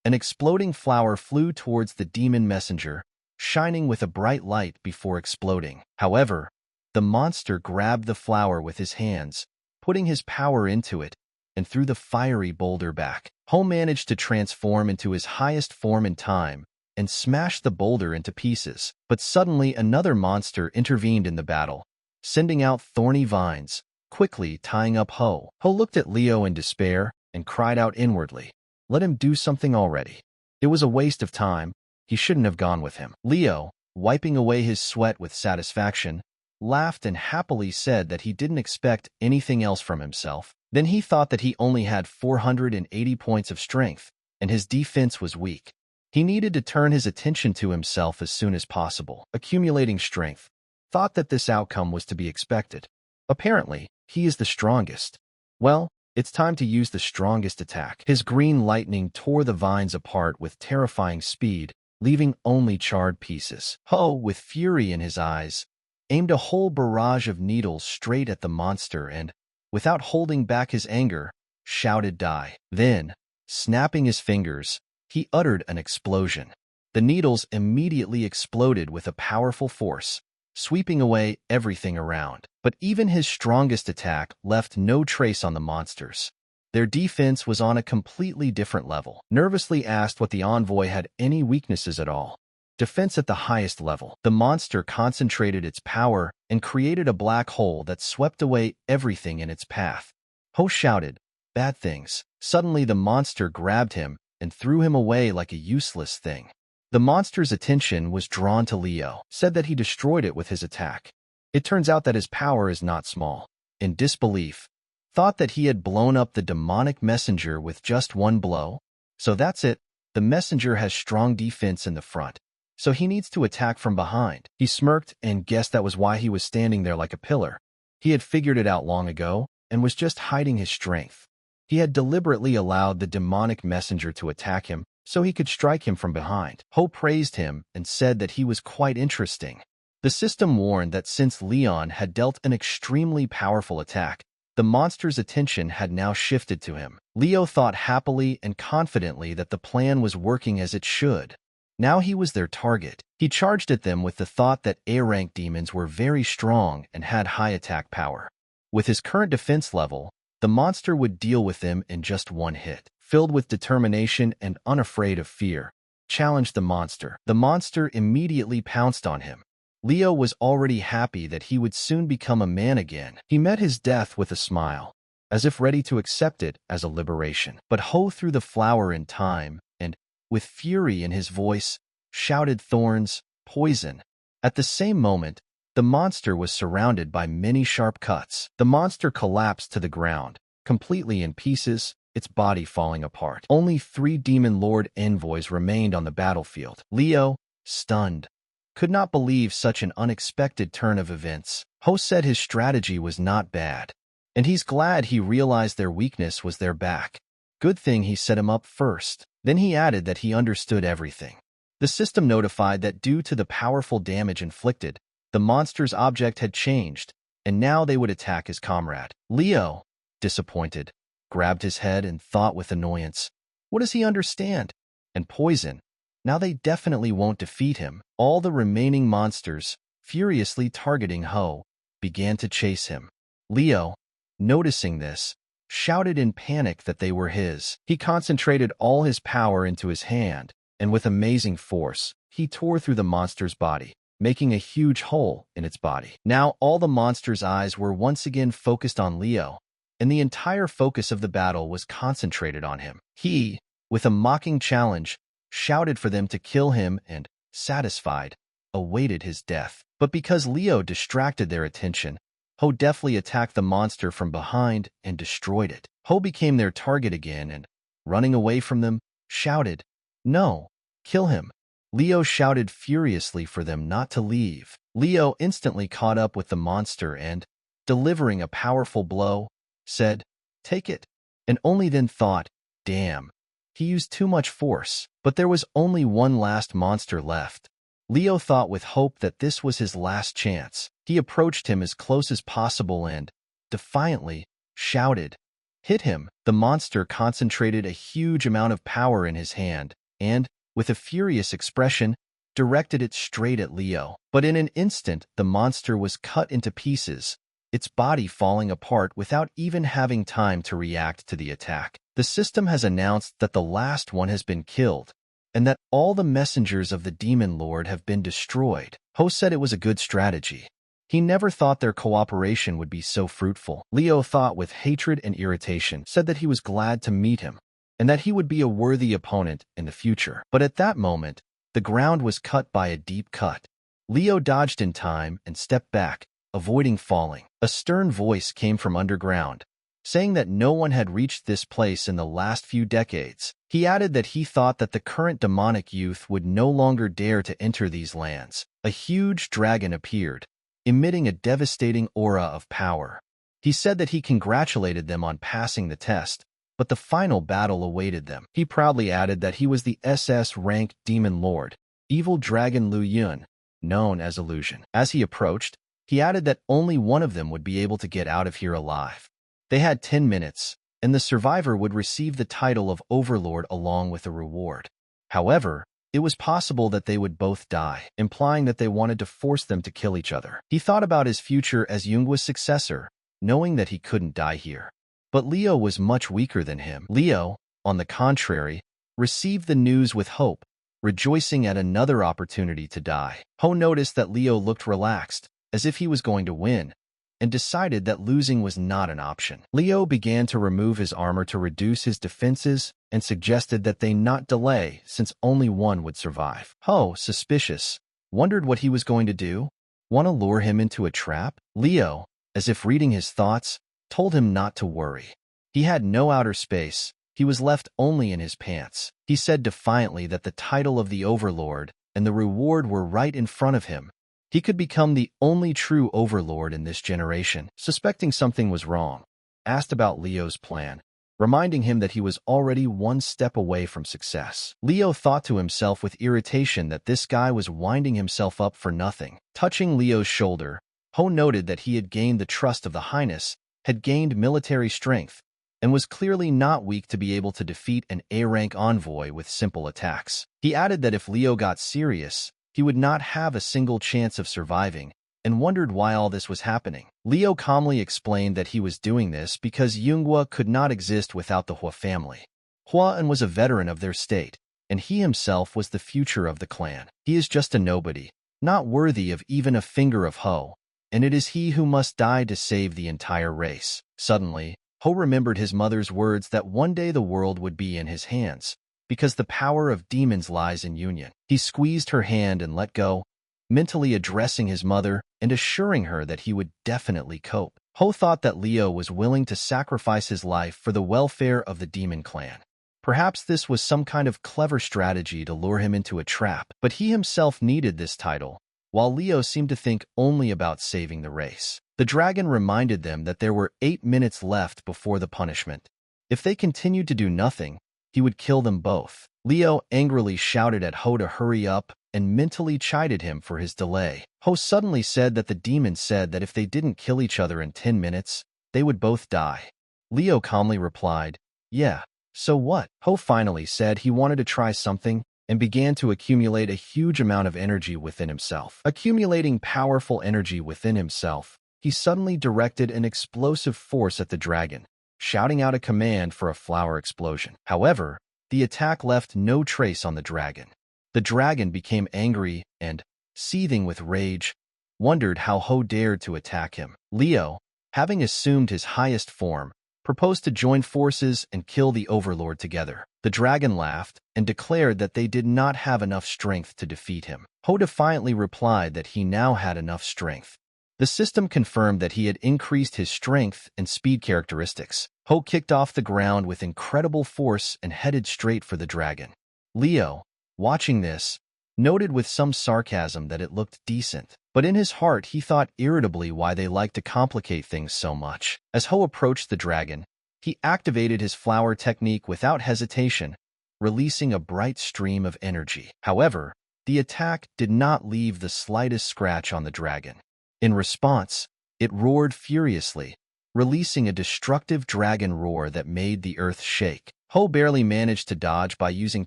an exploding flower flew towards the demon messenger, shining with a bright light before exploding. However, the monster grabbed the flower with his hands, putting his power into it, and threw the fiery boulder back. Ho managed to transform into his highest form in time and smashed the boulder into pieces. But suddenly another monster intervened in the battle, sending out thorny vines, quickly tying up Ho. Ho looked at Leo in despair and cried out inwardly, "Let him do something already." It was a waste of time. He shouldn't have gone with him. Leo, wiping away his sweat with satisfaction, laughed and happily said that he didn't expect anything else from himself. Then he thought that he only had 480 points of strength, and his defense was weak. He needed to turn his attention to himself as soon as possible. Accumulating strength, thought that this outcome was to be expected. Apparently, he is the strongest. Well, it's time to use the strongest attack. His green lightning tore the vines apart with terrifying speed, leaving only charred pieces. Ho, with fury in his eyes, aimed a whole barrage of needles straight at the monster and, without holding back his anger, shouted die. Then, snapping his fingers, he uttered an explosion. The needles immediately exploded with a powerful force, sweeping away everything around. But even his strongest attack left no trace on the monsters. Their defense was on a completely different level. Nervously asked what the envoy had any weaknesses at all. Defense at the highest level. The monster concentrated its power and created a black hole that swept away everything in its path. Ho shouted, "Bad things." Suddenly the monster grabbed him and threw him away like a useless thing. The monster's attention was drawn to Leo, said that he destroyed it with his attack. It turns out that his power is not small. In disbelief, thought that he had blown up the demonic messenger with just one blow. So that's it. The messenger has strong defense in the front, so he needs to attack from behind. He smirked and guessed that was why he was standing there like a pillar. He had figured it out long ago and was just hiding his strength. He had deliberately allowed the demonic messenger to attack him so he could strike him from behind. Ho praised him and said that he was quite interesting. The system warned that since Leon had dealt an extremely powerful attack, the monster's attention had now shifted to him. Leo thought happily and confidently that the plan was working as it should. Now he was their target. He charged at them with the thought that A-rank demons were very strong and had high attack power. With his current defense level, the monster would deal with them in just one hit. Filled with determination and unafraid of fear, challenged the monster. The monster immediately pounced on him. Leo was already happy that he would soon become a man again. He met his death with a smile, as if ready to accept it as a liberation. But Ho threw the flower in time and, with fury in his voice, shouted thorns, poison. At the same moment, the monster was surrounded by many sharp cuts. The monster collapsed to the ground, completely in pieces, its body falling apart. Only 3 demon lord envoys remained on the battlefield. Leo, stunned, could not believe such an unexpected turn of events. Ho said his strategy was not bad, and he's glad he realized their weakness was their back. Good thing he set him up first. Then he added that he understood everything. The system notified that due to the powerful damage inflicted, the monster's object had changed, and now they would attack his comrade. Leo, disappointed, grabbed his head and thought with annoyance, what does he understand? And poison. Now they definitely won't defeat him. All the remaining monsters, furiously targeting Ho, began to chase him. Leo, noticing this, shouted in panic that they were his. He concentrated all his power into his hand, and with amazing force, he tore through the monster's body, making a huge hole in its body. Now all the monster's eyes were once again focused on Leo, and the entire focus of the battle was concentrated on him. He, with a mocking challenge, shouted for them to kill him and, satisfied, awaited his death. But because Leo distracted their attention, Ho deftly attacked the monster from behind and destroyed it. Ho became their target again and, running away from them, shouted, "No, kill him." Leo shouted furiously for them not to leave. Leo instantly caught up with the monster and, delivering a powerful blow, said, "Take it," and only then thought, damn, he used too much force. But there was only one last monster left. Leo thought with hope that this was his last chance. He approached him as close as possible and, defiantly, shouted, "Hit him." The monster concentrated a huge amount of power in his hand and, with a furious expression, directed it straight at Leo. But in an instant, the monster was cut into pieces, its body falling apart without even having time to react to the attack. The system has announced that the last one has been killed, and that all the messengers of the Demon Lord have been destroyed. Ho said it was a good strategy. He never thought their cooperation would be so fruitful. Leo thought with hatred and irritation, said that he was glad to meet him, and that he would be a worthy opponent in the future. But at that moment, the ground was cut by a deep cut. Leo dodged in time and stepped back, avoiding falling. A stern voice came from underground, saying that no one had reached this place in the last few decades. He added that he thought that the current demonic youth would no longer dare to enter these lands. A huge dragon appeared, emitting a devastating aura of power. He said that he congratulated them on passing the test, but the final battle awaited them. He proudly added that he was the SS-ranked Demon Lord, Evil Dragon Lu Yun, known as Illusion. As he approached, he added that only one of them would be able to get out of here alive. They had 10 minutes, and the survivor would receive the title of Overlord along with a reward. However, it was possible that they would both die, implying that they wanted to force them to kill each other. He thought about his future as Yungua's successor, knowing that he couldn't die here. But Leo was much weaker than him. Leo, on the contrary, received the news with hope, rejoicing at another opportunity to die. Ho noticed that Leo looked relaxed, as if he was going to win, and decided that losing was not an option. Leo began to remove his armor to reduce his defenses and suggested that they not delay since only one would survive. Ho, suspicious, wondered what he was going to do. Want to lure him into a trap? Leo, as if reading his thoughts, told him not to worry. He had no outer space. He was left only in his pants. He said defiantly that the title of the overlord and the reward were right in front of him. He could become the only true overlord in this generation. Suspecting something was wrong, asked about Leo's plan, reminding him that he was already one step away from success. Leo thought to himself with irritation that this guy was winding himself up for nothing. Touching Leo's shoulder, Ho noted that he had gained the trust of the Highness, had gained military strength, and was clearly not weak to be able to defeat an A-rank envoy with simple attacks. He added that if Leo got serious, he would not have a single chance of surviving, and wondered why all this was happening. Leo calmly explained that he was doing this because Yunghua could not exist without the Hua family. Huan was a veteran of their state, and he himself was the future of the clan. He is just a nobody, not worthy of even a finger of Ho, and it is he who must die to save the entire race. Suddenly, Ho remembered his mother's words that one day the world would be in his hands, because the power of demons lies in union. He squeezed her hand and let go, mentally addressing his mother and assuring her that he would definitely cope. Ho thought that Leo was willing to sacrifice his life for the welfare of the demon clan. Perhaps this was some kind of clever strategy to lure him into a trap, but he himself needed this title, while Leo seemed to think only about saving the race. The dragon reminded them that there were 8 minutes left before the punishment. If they continued to do nothing, he would kill them both. Leo angrily shouted at Ho to hurry up and mentally chided him for his delay. Ho suddenly said that the demon said that if they didn't kill each other in 10 minutes, they would both die. Leo calmly replied, "Yeah, so what?" Ho finally said he wanted to try something and began to accumulate a huge amount of energy within himself. Accumulating powerful energy within himself, he suddenly directed an explosive force at the dragon, shouting out a command for a flower explosion. However, the attack left no trace on the dragon. The dragon became angry and, seething with rage, wondered how Ho dared to attack him. Leo, having assumed his highest form, proposed to join forces and kill the overlord together. The dragon laughed and declared that they did not have enough strength to defeat him. Ho defiantly replied that he now had enough strength. The system confirmed that he had increased his strength and speed characteristics. Ho kicked off the ground with incredible force and headed straight for the dragon. Leo, watching this, noted with some sarcasm that it looked decent, but in his heart he thought irritably why they liked to complicate things so much. As Ho approached the dragon, he activated his flower technique without hesitation, releasing a bright stream of energy. However, the attack did not leave the slightest scratch on the dragon. In response, it roared furiously, releasing a destructive dragon roar that made the earth shake. Ho barely managed to dodge by using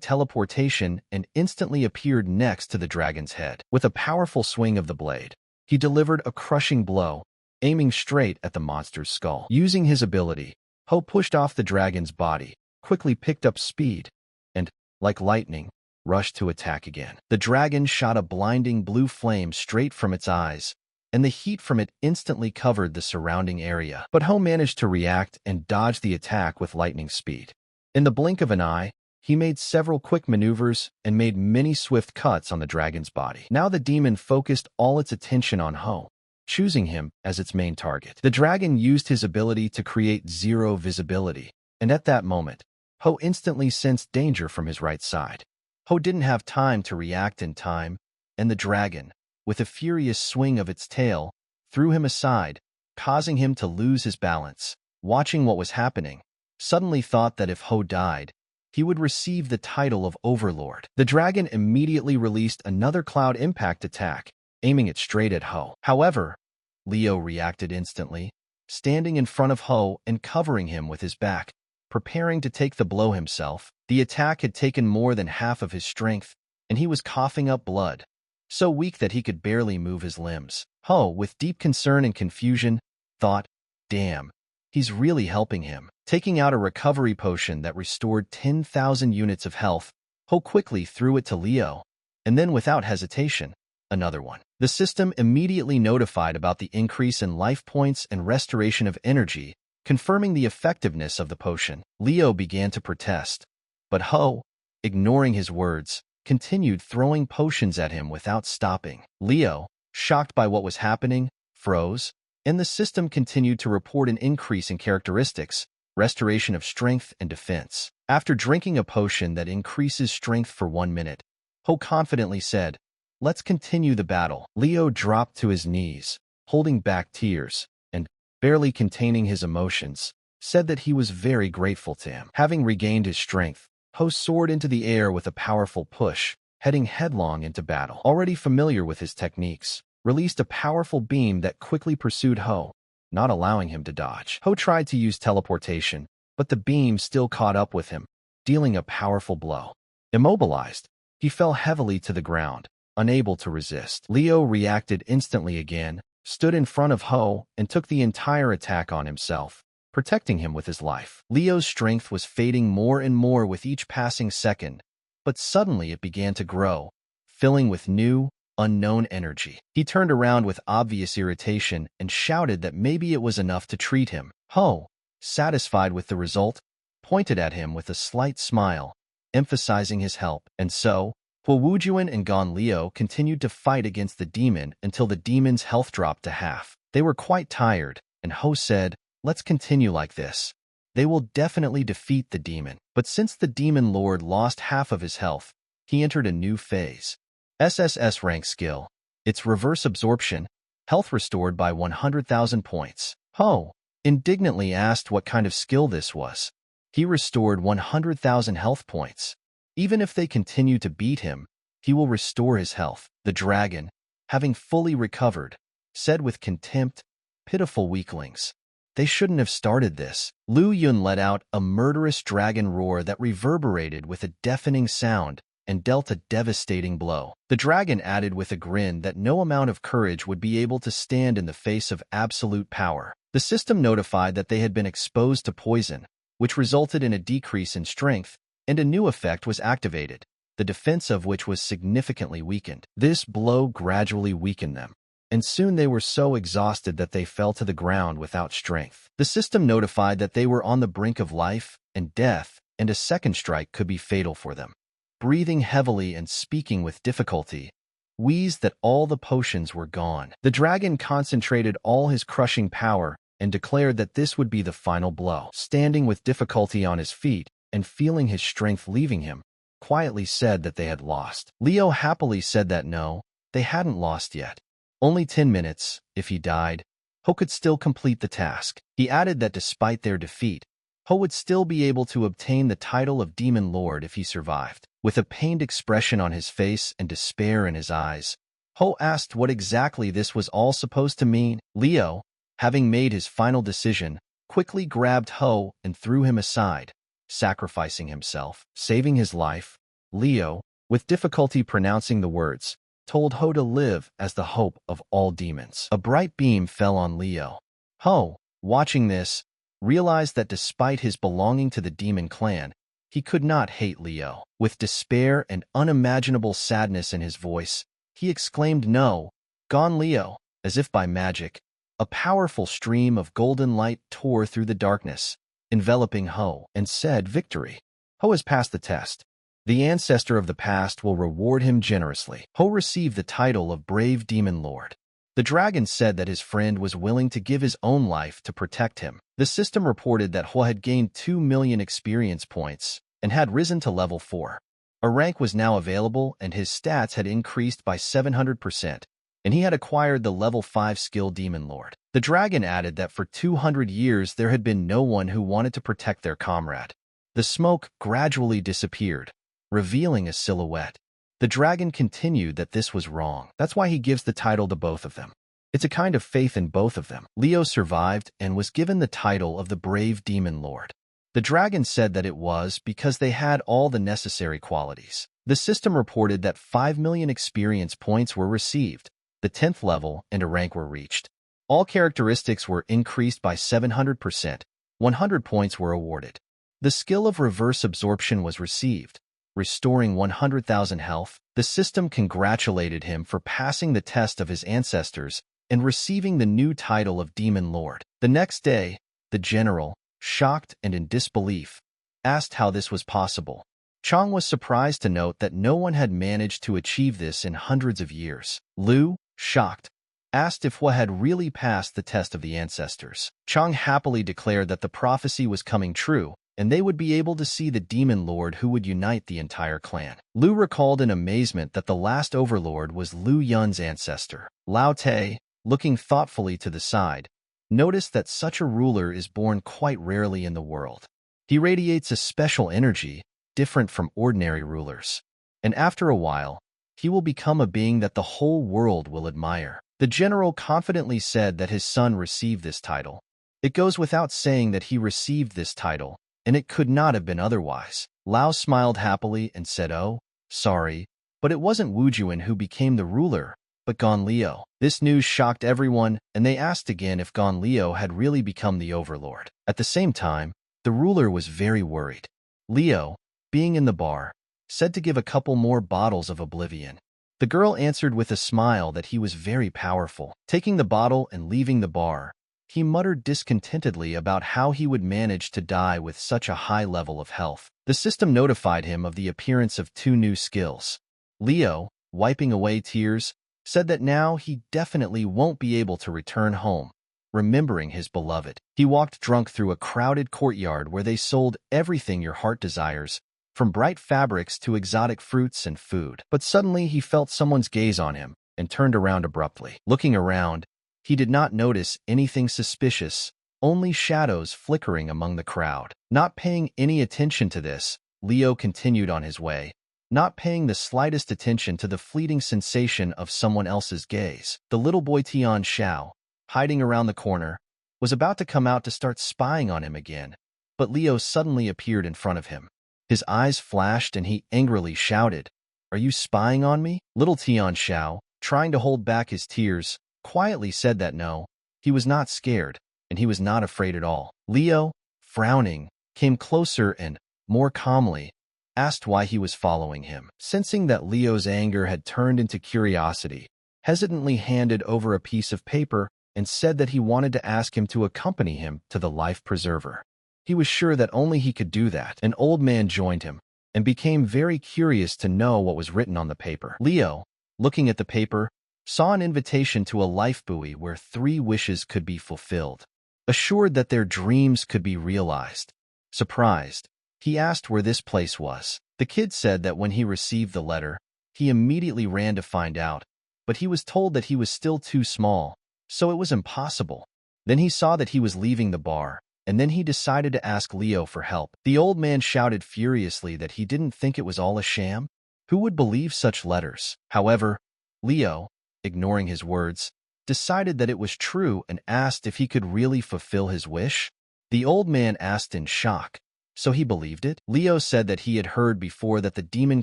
teleportation and instantly appeared next to the dragon's head. With a powerful swing of the blade, he delivered a crushing blow, aiming straight at the monster's skull. Using his ability, Ho pushed off the dragon's body, quickly picked up speed, and, like lightning, rushed to attack again. The dragon shot a blinding blue flame straight from its eyes, and the heat from it instantly covered the surrounding area. But Ho managed to react and dodge the attack with lightning speed. In the blink of an eye, he made several quick maneuvers and made many swift cuts on the dragon's body. Now the demon focused all its attention on Ho, choosing him as its main target. The dragon used his ability to create zero visibility, and at that moment, Ho instantly sensed danger from his right side. Ho didn't have time to react in time, and the dragon, with a furious swing of its tail, threw him aside, causing him to lose his balance. Watching what was happening, suddenly thought that if Ho died, he would receive the title of Overlord. The dragon immediately released another cloud impact attack, aiming it straight at Ho. However, Leo reacted instantly, standing in front of Ho and covering him with his back, preparing to take the blow himself. The attack had taken more than half of his strength, and he was coughing up blood, so weak that he could barely move his limbs. Ho, with deep concern and confusion, thought, "Damn, he's really helping him. Taking out a recovery potion that restored 10,000 units of health, Ho quickly threw it to Leo, and then without hesitation, another one. The system immediately notified about the increase in life points and restoration of energy, confirming the effectiveness of the potion. Leo began to protest, but Ho, ignoring his words, continued throwing potions at him without stopping. Leo, shocked by what was happening, froze, and the system continued to report an increase in characteristics, restoration of strength and defense. After drinking a potion that increases strength for 1 minute, Ho confidently said, "Let's continue the battle." Leo dropped to his knees, holding back tears, and, barely containing his emotions, said that he was very grateful to him. Having regained his strength, Ho soared into the air with a powerful push, heading headlong into battle. Already familiar with his techniques, released a powerful beam that quickly pursued Ho, not allowing him to dodge. Ho tried to use teleportation, but the beam still caught up with him, dealing a powerful blow. Immobilized, he fell heavily to the ground, unable to resist. Leo reacted instantly again, stood in front of Ho, and took the entire attack on himself, protecting him with his life. Leo's strength was fading more and more with each passing second, but suddenly it began to grow, filling with new, unknown energy. He turned around with obvious irritation and shouted that maybe it was enough to treat him. Ho, satisfied with the result, pointed at him with a slight smile, emphasizing his help. And so, Wujuan and Gon Leo continued to fight against the demon until the demon's health dropped to half. They were quite tired, and Ho said, "Let's continue like this. They will definitely defeat the demon." But since the demon lord lost half of his health, he entered a new phase. SSS rank skill. Its reverse absorption, health restored by 100,000 points. Ho indignantly asked what kind of skill this was. He restored 100,000 health points. Even if they continue to beat him, he will restore his health. The dragon, having fully recovered, said with contempt, "Pitiful weaklings. They shouldn't have started this." Lu Yun let out a murderous dragon roar that reverberated with a deafening sound and dealt a devastating blow. The dragon added with a grin that no amount of courage would be able to stand in the face of absolute power. The system notified that they had been exposed to poison, which resulted in a decrease in strength, and a new effect was activated, the defense of which was significantly weakened. This blow gradually weakened them, and soon they were so exhausted that they fell to the ground without strength. The system notified that they were on the brink of life and death, and a second strike could be fatal for them. Breathing heavily and speaking with difficulty, wheezed that all the potions were gone. The dragon concentrated all his crushing power and declared that this would be the final blow. Standing with difficulty on his feet and feeling his strength leaving him, quietly said that they had lost. Leo happily said that no, they hadn't lost yet. Only 10 minutes, if he died, Ho could still complete the task. He added that despite their defeat, Ho would still be able to obtain the title of Demon Lord if he survived. With a pained expression on his face and despair in his eyes, Ho asked what exactly this was all supposed to mean. Leo, having made his final decision, quickly grabbed Ho and threw him aside, sacrificing himself. Saving his life, Leo, with difficulty pronouncing the words, told Ho to live as the hope of all demons. A bright beam fell on Leo. Ho, watching this, realized that despite his belonging to the demon clan, he could not hate Leo. With despair and unimaginable sadness in his voice, he exclaimed, "No, gone Leo." As if by magic, a powerful stream of golden light tore through the darkness, enveloping Ho, and said, "Victory. Ho has passed the test. The ancestor of the past will reward him generously." Ho received the title of Brave Demon Lord. The dragon said that his friend was willing to give his own life to protect him. The system reported that Ho had gained 2 million experience points and had risen to level 4. A rank was now available and his stats had increased by 700%, and he had acquired the level 5 skill Demon Lord. The dragon added that for 200 years there had been no one who wanted to protect their comrade. The smoke gradually disappeared, revealing a silhouette. The dragon continued that this was wrong. That's why he gives the title to both of them. It's a kind of faith in both of them. Leo survived and was given the title of the Brave Demon Lord. The dragon said that it was because they had all the necessary qualities. The system reported that 5 million experience points were received, the 10th level and a rank were reached. All characteristics were increased by 700%. 100 points were awarded. The skill of reverse absorption was received, restoring 100,000 health. The system congratulated him for passing the test of his ancestors and receiving the new title of Demon Lord. The next day, the general, shocked and in disbelief, asked how this was possible. Chang was surprised to note that no one had managed to achieve this in hundreds of years. Liu, shocked, asked if Hua had really passed the test of the ancestors. Chang happily declared that the prophecy was coming true, and they would be able to see the demon lord who would unite the entire clan. Liu recalled in amazement that the last overlord was Liu Yun's ancestor. Lao Te, looking thoughtfully to the side, noticed that such a ruler is born quite rarely in the world. He radiates a special energy, different from ordinary rulers, and after a while, he will become a being that the whole world will admire. The general confidently said that his son received this title. It goes without saying that he received this title, and it could not have been otherwise. Lao smiled happily and said, "Oh, sorry, but it wasn't Wu Juan who became the ruler, but Gon Liu." This news shocked everyone, and they asked again if Gon Liu had really become the overlord. At the same time, the ruler was very worried. Liu, being in the bar, said to give a couple more bottles of oblivion. The girl answered with a smile that he was very powerful. Taking the bottle and leaving the bar, he muttered discontentedly about how he would manage to die with such a high level of health. The system notified him of the appearance of 2 new skills. Liu, wiping away tears, said that now he definitely won't be able to return home, remembering his beloved. He walked drunk through a crowded courtyard where they sold everything your heart desires, from bright fabrics to exotic fruits and food. But suddenly he felt someone's gaze on him and turned around abruptly. Looking around, he did not notice anything suspicious, only shadows flickering among the crowd. Not paying any attention to this, Liu continued on his way, not paying the slightest attention to the fleeting sensation of someone else's gaze. The little boy Tian Xiao, hiding around the corner, was about to come out to start spying on him again, but Liu suddenly appeared in front of him. His eyes flashed and he angrily shouted, "Are you spying on me?" Little Tian Xiao, trying to hold back his tears, quietly said that no, he was not scared, and he was not afraid at all. Liu, frowning, came closer and, more calmly, asked why he was following him. Sensing that Liu's anger had turned into curiosity, hesitantly handed over a piece of paper and said that he wanted to ask him to accompany him to the life preserver. He was sure that only he could do that. An old man joined him and became very curious to know what was written on the paper. Liu, looking at the paper, saw an invitation to a life buoy where 3 wishes could be fulfilled. Assured that their dreams could be realized, surprised, he asked where this place was. The kid said that when he received the letter, he immediately ran to find out, but he was told that he was still too small, so it was impossible. Then he saw that he was leaving the bar, and then he decided to ask Liu for help. The old man shouted furiously that he didn't think it was all a sham. Who would believe such letters? However, Liu, ignoring his words, decided that it was true and asked if he could really fulfill his wish. The old man asked in shock, so he believed it? Liu said that he had heard before that the demon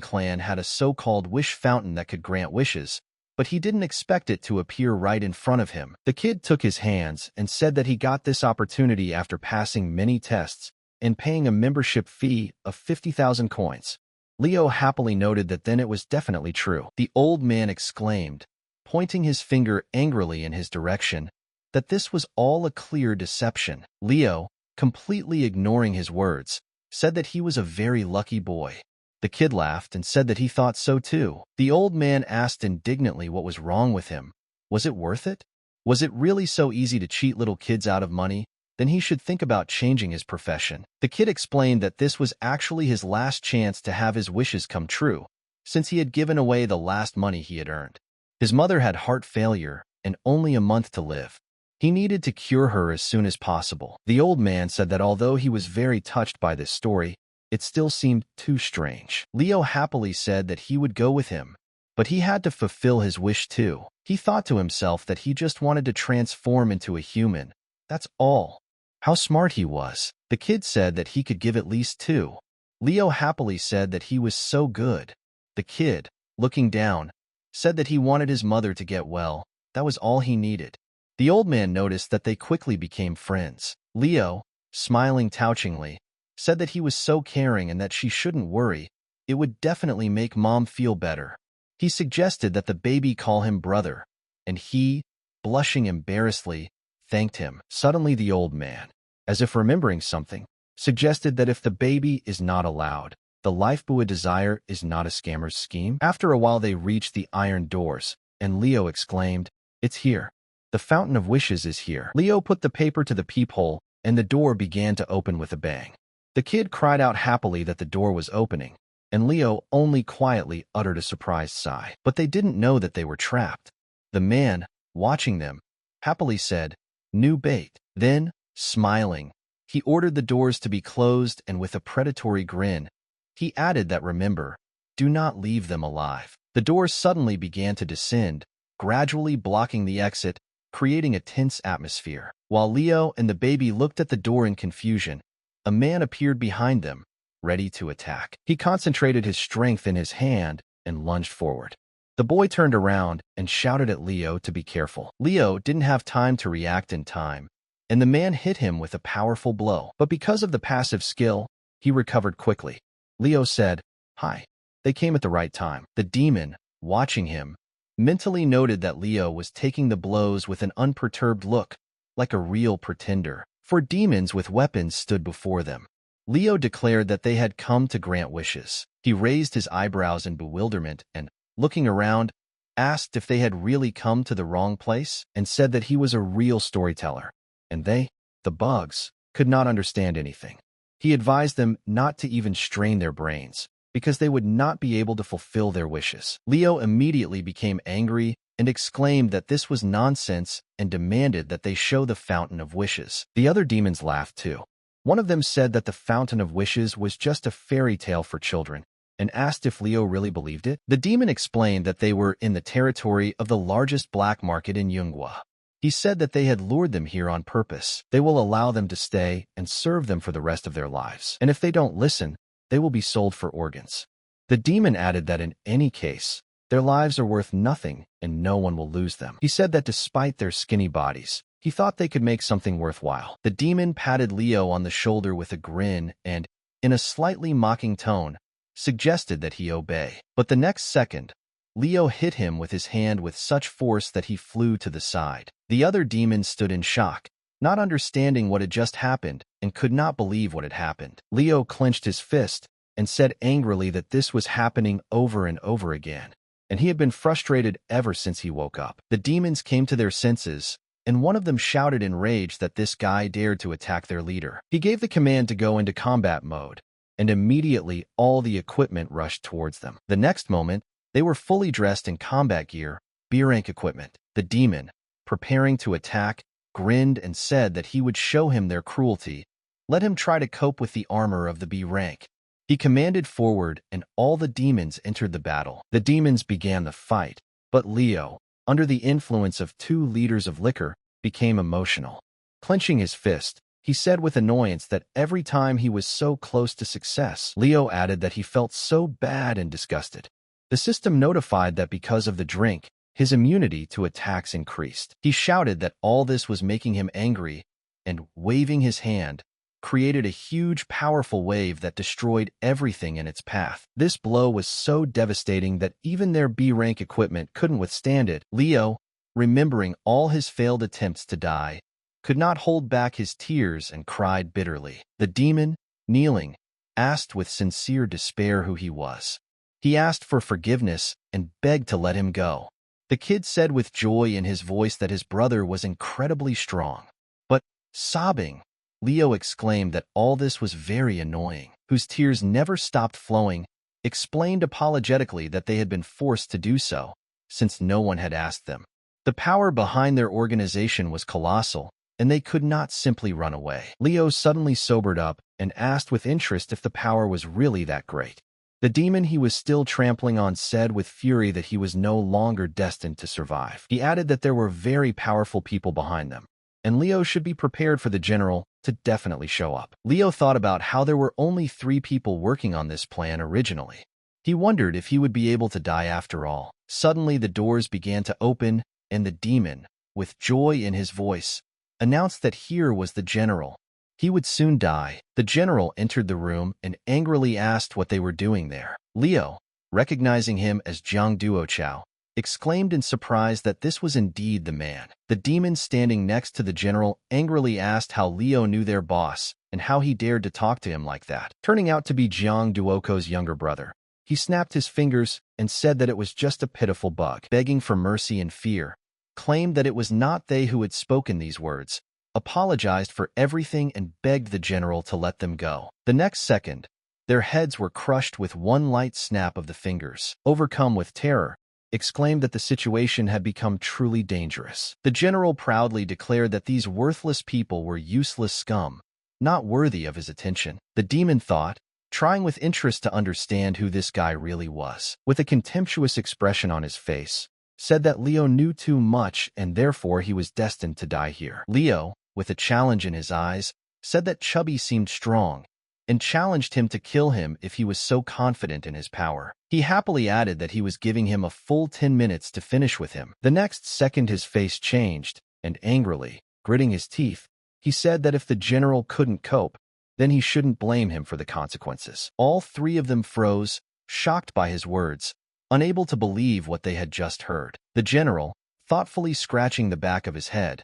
clan had a so-called wish fountain that could grant wishes, but he didn't expect it to appear right in front of him. The kid took his hands and said that he got this opportunity after passing many tests and paying a membership fee of 50,000 coins. Liu happily noted that then it was definitely true. The old man exclaimed, pointing his finger angrily in his direction, that this was all a clear deception. Liu, completely ignoring his words, said that he was a very lucky boy. The kid laughed and said that he thought so too. The old man asked indignantly what was wrong with him. Was it worth it? Was it really so easy to cheat little kids out of money? Then he should think about changing his profession. The kid explained that this was actually his last chance to have his wishes come true, since he had given away the last money he had earned. His mother had heart failure and only a month to live. He needed to cure her as soon as possible. The old man said that although he was very touched by this story, it still seemed too strange. Liu happily said that he would go with him, but he had to fulfill his wish too. He thought to himself that he just wanted to transform into a human. That's all. How smart he was. The kid said that he could give at least 2. Liu happily said that he was so good. The kid, looking down, said that he wanted his mother to get well. That was all he needed. The old man noticed that they quickly became friends. Leo, smiling touchingly, said that he was so caring and that she shouldn't worry. It would definitely make Mom feel better. He suggested that the baby call him brother, and he, blushing embarrassedly, thanked him. Suddenly the old man, as if remembering something, suggested that if the baby is not allowed, the lifebua desire is not a scammer's scheme. After a while they reached the iron doors, and Leo exclaimed, "It's here. The fountain of wishes is here." Leo put the paper to the peephole, and the door began to open with a bang. The kid cried out happily that the door was opening, and Leo only quietly uttered a surprised sigh. But they didn't know that they were trapped. The man, watching them, happily said, "New bait." Then, smiling, he ordered the doors to be closed, and with a predatory grin, he added that remember, do not leave them alive. The doors suddenly began to descend, gradually blocking the exit, creating a tense atmosphere. While Leo and the baby looked at the door in confusion, a man appeared behind them, ready to attack. He concentrated his strength in his hand and lunged forward. The boy turned around and shouted at Leo to be careful. Leo didn't have time to react in time, and the man hit him with a powerful blow. But because of the passive skill, he recovered quickly. Leo said, "Hi." They came at the right time. The demon, watching him, mentally noted that Leo was taking the blows with an unperturbed look, like a real pretender. For demons with weapons stood before them. Leo declared that they had come to grant wishes. He raised his eyebrows in bewilderment and, looking around, asked if they had really come to the wrong place, and said that he was a real storyteller, and they, the bugs, could not understand anything. He advised them not to even strain their brains, because they would not be able to fulfill their wishes. Leo immediately became angry and exclaimed that this was nonsense and demanded that they show the Fountain of Wishes. The other demons laughed too. One of them said that the Fountain of Wishes was just a fairy tale for children, and asked if Leo really believed it. The demon explained that they were in the territory of the largest black market in Yunghua. He said that they had lured them here on purpose. They will allow them to stay and serve them for the rest of their lives. And if they don't listen, they will be sold for organs. The demon added that in any case, their lives are worth nothing and no one will lose them. He said that despite their skinny bodies, he thought they could make something worthwhile. The demon patted Leo on the shoulder with a grin and, in a slightly mocking tone, suggested that he obey. But the next second, Leo hit him with his hand with such force that he flew to the side. The other demons stood in shock, not understanding what had just happened, and could not believe what had happened. Leo clenched his fist and said angrily that this was happening over and over again, and he had been frustrated ever since he woke up. The demons came to their senses, and one of them shouted in rage that this guy dared to attack their leader. He gave the command to go into combat mode, and immediately all the equipment rushed towards them. The next moment, they were fully dressed in combat gear, B-rank equipment. The demon, preparing to attack, grinned and said that he would show him their cruelty. Let him try to cope with the armor of the B rank. He commanded forward, and all the demons entered the battle. The demons began the fight, but Leo, under the influence of 2 liters of liquor, became emotional. Clenching his fist, he said with annoyance that every time he was so close to success. Leo added that he felt so bad and disgusted. The system notified that because of the drink, his immunity to attacks increased. He shouted that all this was making him angry, and, waving his hand, created a huge, powerful wave that destroyed everything in its path. This blow was so devastating that even their B-rank equipment couldn't withstand it. Leo, remembering all his failed attempts to die, could not hold back his tears and cried bitterly. The demon, kneeling, asked with sincere despair who he was. He asked for forgiveness and begged to let him go. The kid said with joy in his voice that his brother was incredibly strong. But, sobbing, Leo exclaimed that all this was very annoying. Whose tears never stopped flowing, explained apologetically that they had been forced to do so, since no one had asked them. The power behind their organization was colossal, and they could not simply run away. Leo suddenly sobered up and asked with interest if the power was really that great. The demon he was still trampling on said with fury that he was no longer destined to survive. He added that there were very powerful people behind them, and Leo should be prepared for the general to definitely show up. Leo thought about how there were only 3 people working on this plan originally. He wondered if he would be able to die after all. Suddenly the doors began to open, and the demon, with joy in his voice, announced that here was the general. He would soon die. The general entered the room and angrily asked what they were doing there. Leo, recognizing him as Jiang Duochao, exclaimed in surprise that this was indeed the man. The demon standing next to the general angrily asked how Leo knew their boss and how he dared to talk to him like that. Turning out to be Jiang Duoko's younger brother, he snapped his fingers and said that it was just a pitiful bug. Begging for mercy and fear, claimed that it was not they who had spoken these words, apologized for everything and begged the general to let them go. The next second, their heads were crushed with one light snap of the fingers. Overcome with terror, exclaimed that the situation had become truly dangerous. The general proudly declared that these worthless people were useless scum, not worthy of his attention. The demon thought, trying with interest to understand who this guy really was. With a contemptuous expression on his face, said that Leo knew too much and therefore he was destined to die here. Leo, with a challenge in his eyes, said that Chubby seemed strong, and challenged him to kill him if he was so confident in his power. He happily added that he was giving him a full 10 minutes to finish with him. The next second his face changed, and angrily, gritting his teeth, he said that if the general couldn't cope, then he shouldn't blame him for the consequences. All three of them froze, shocked by his words, unable to believe what they had just heard. The general, thoughtfully scratching the back of his head,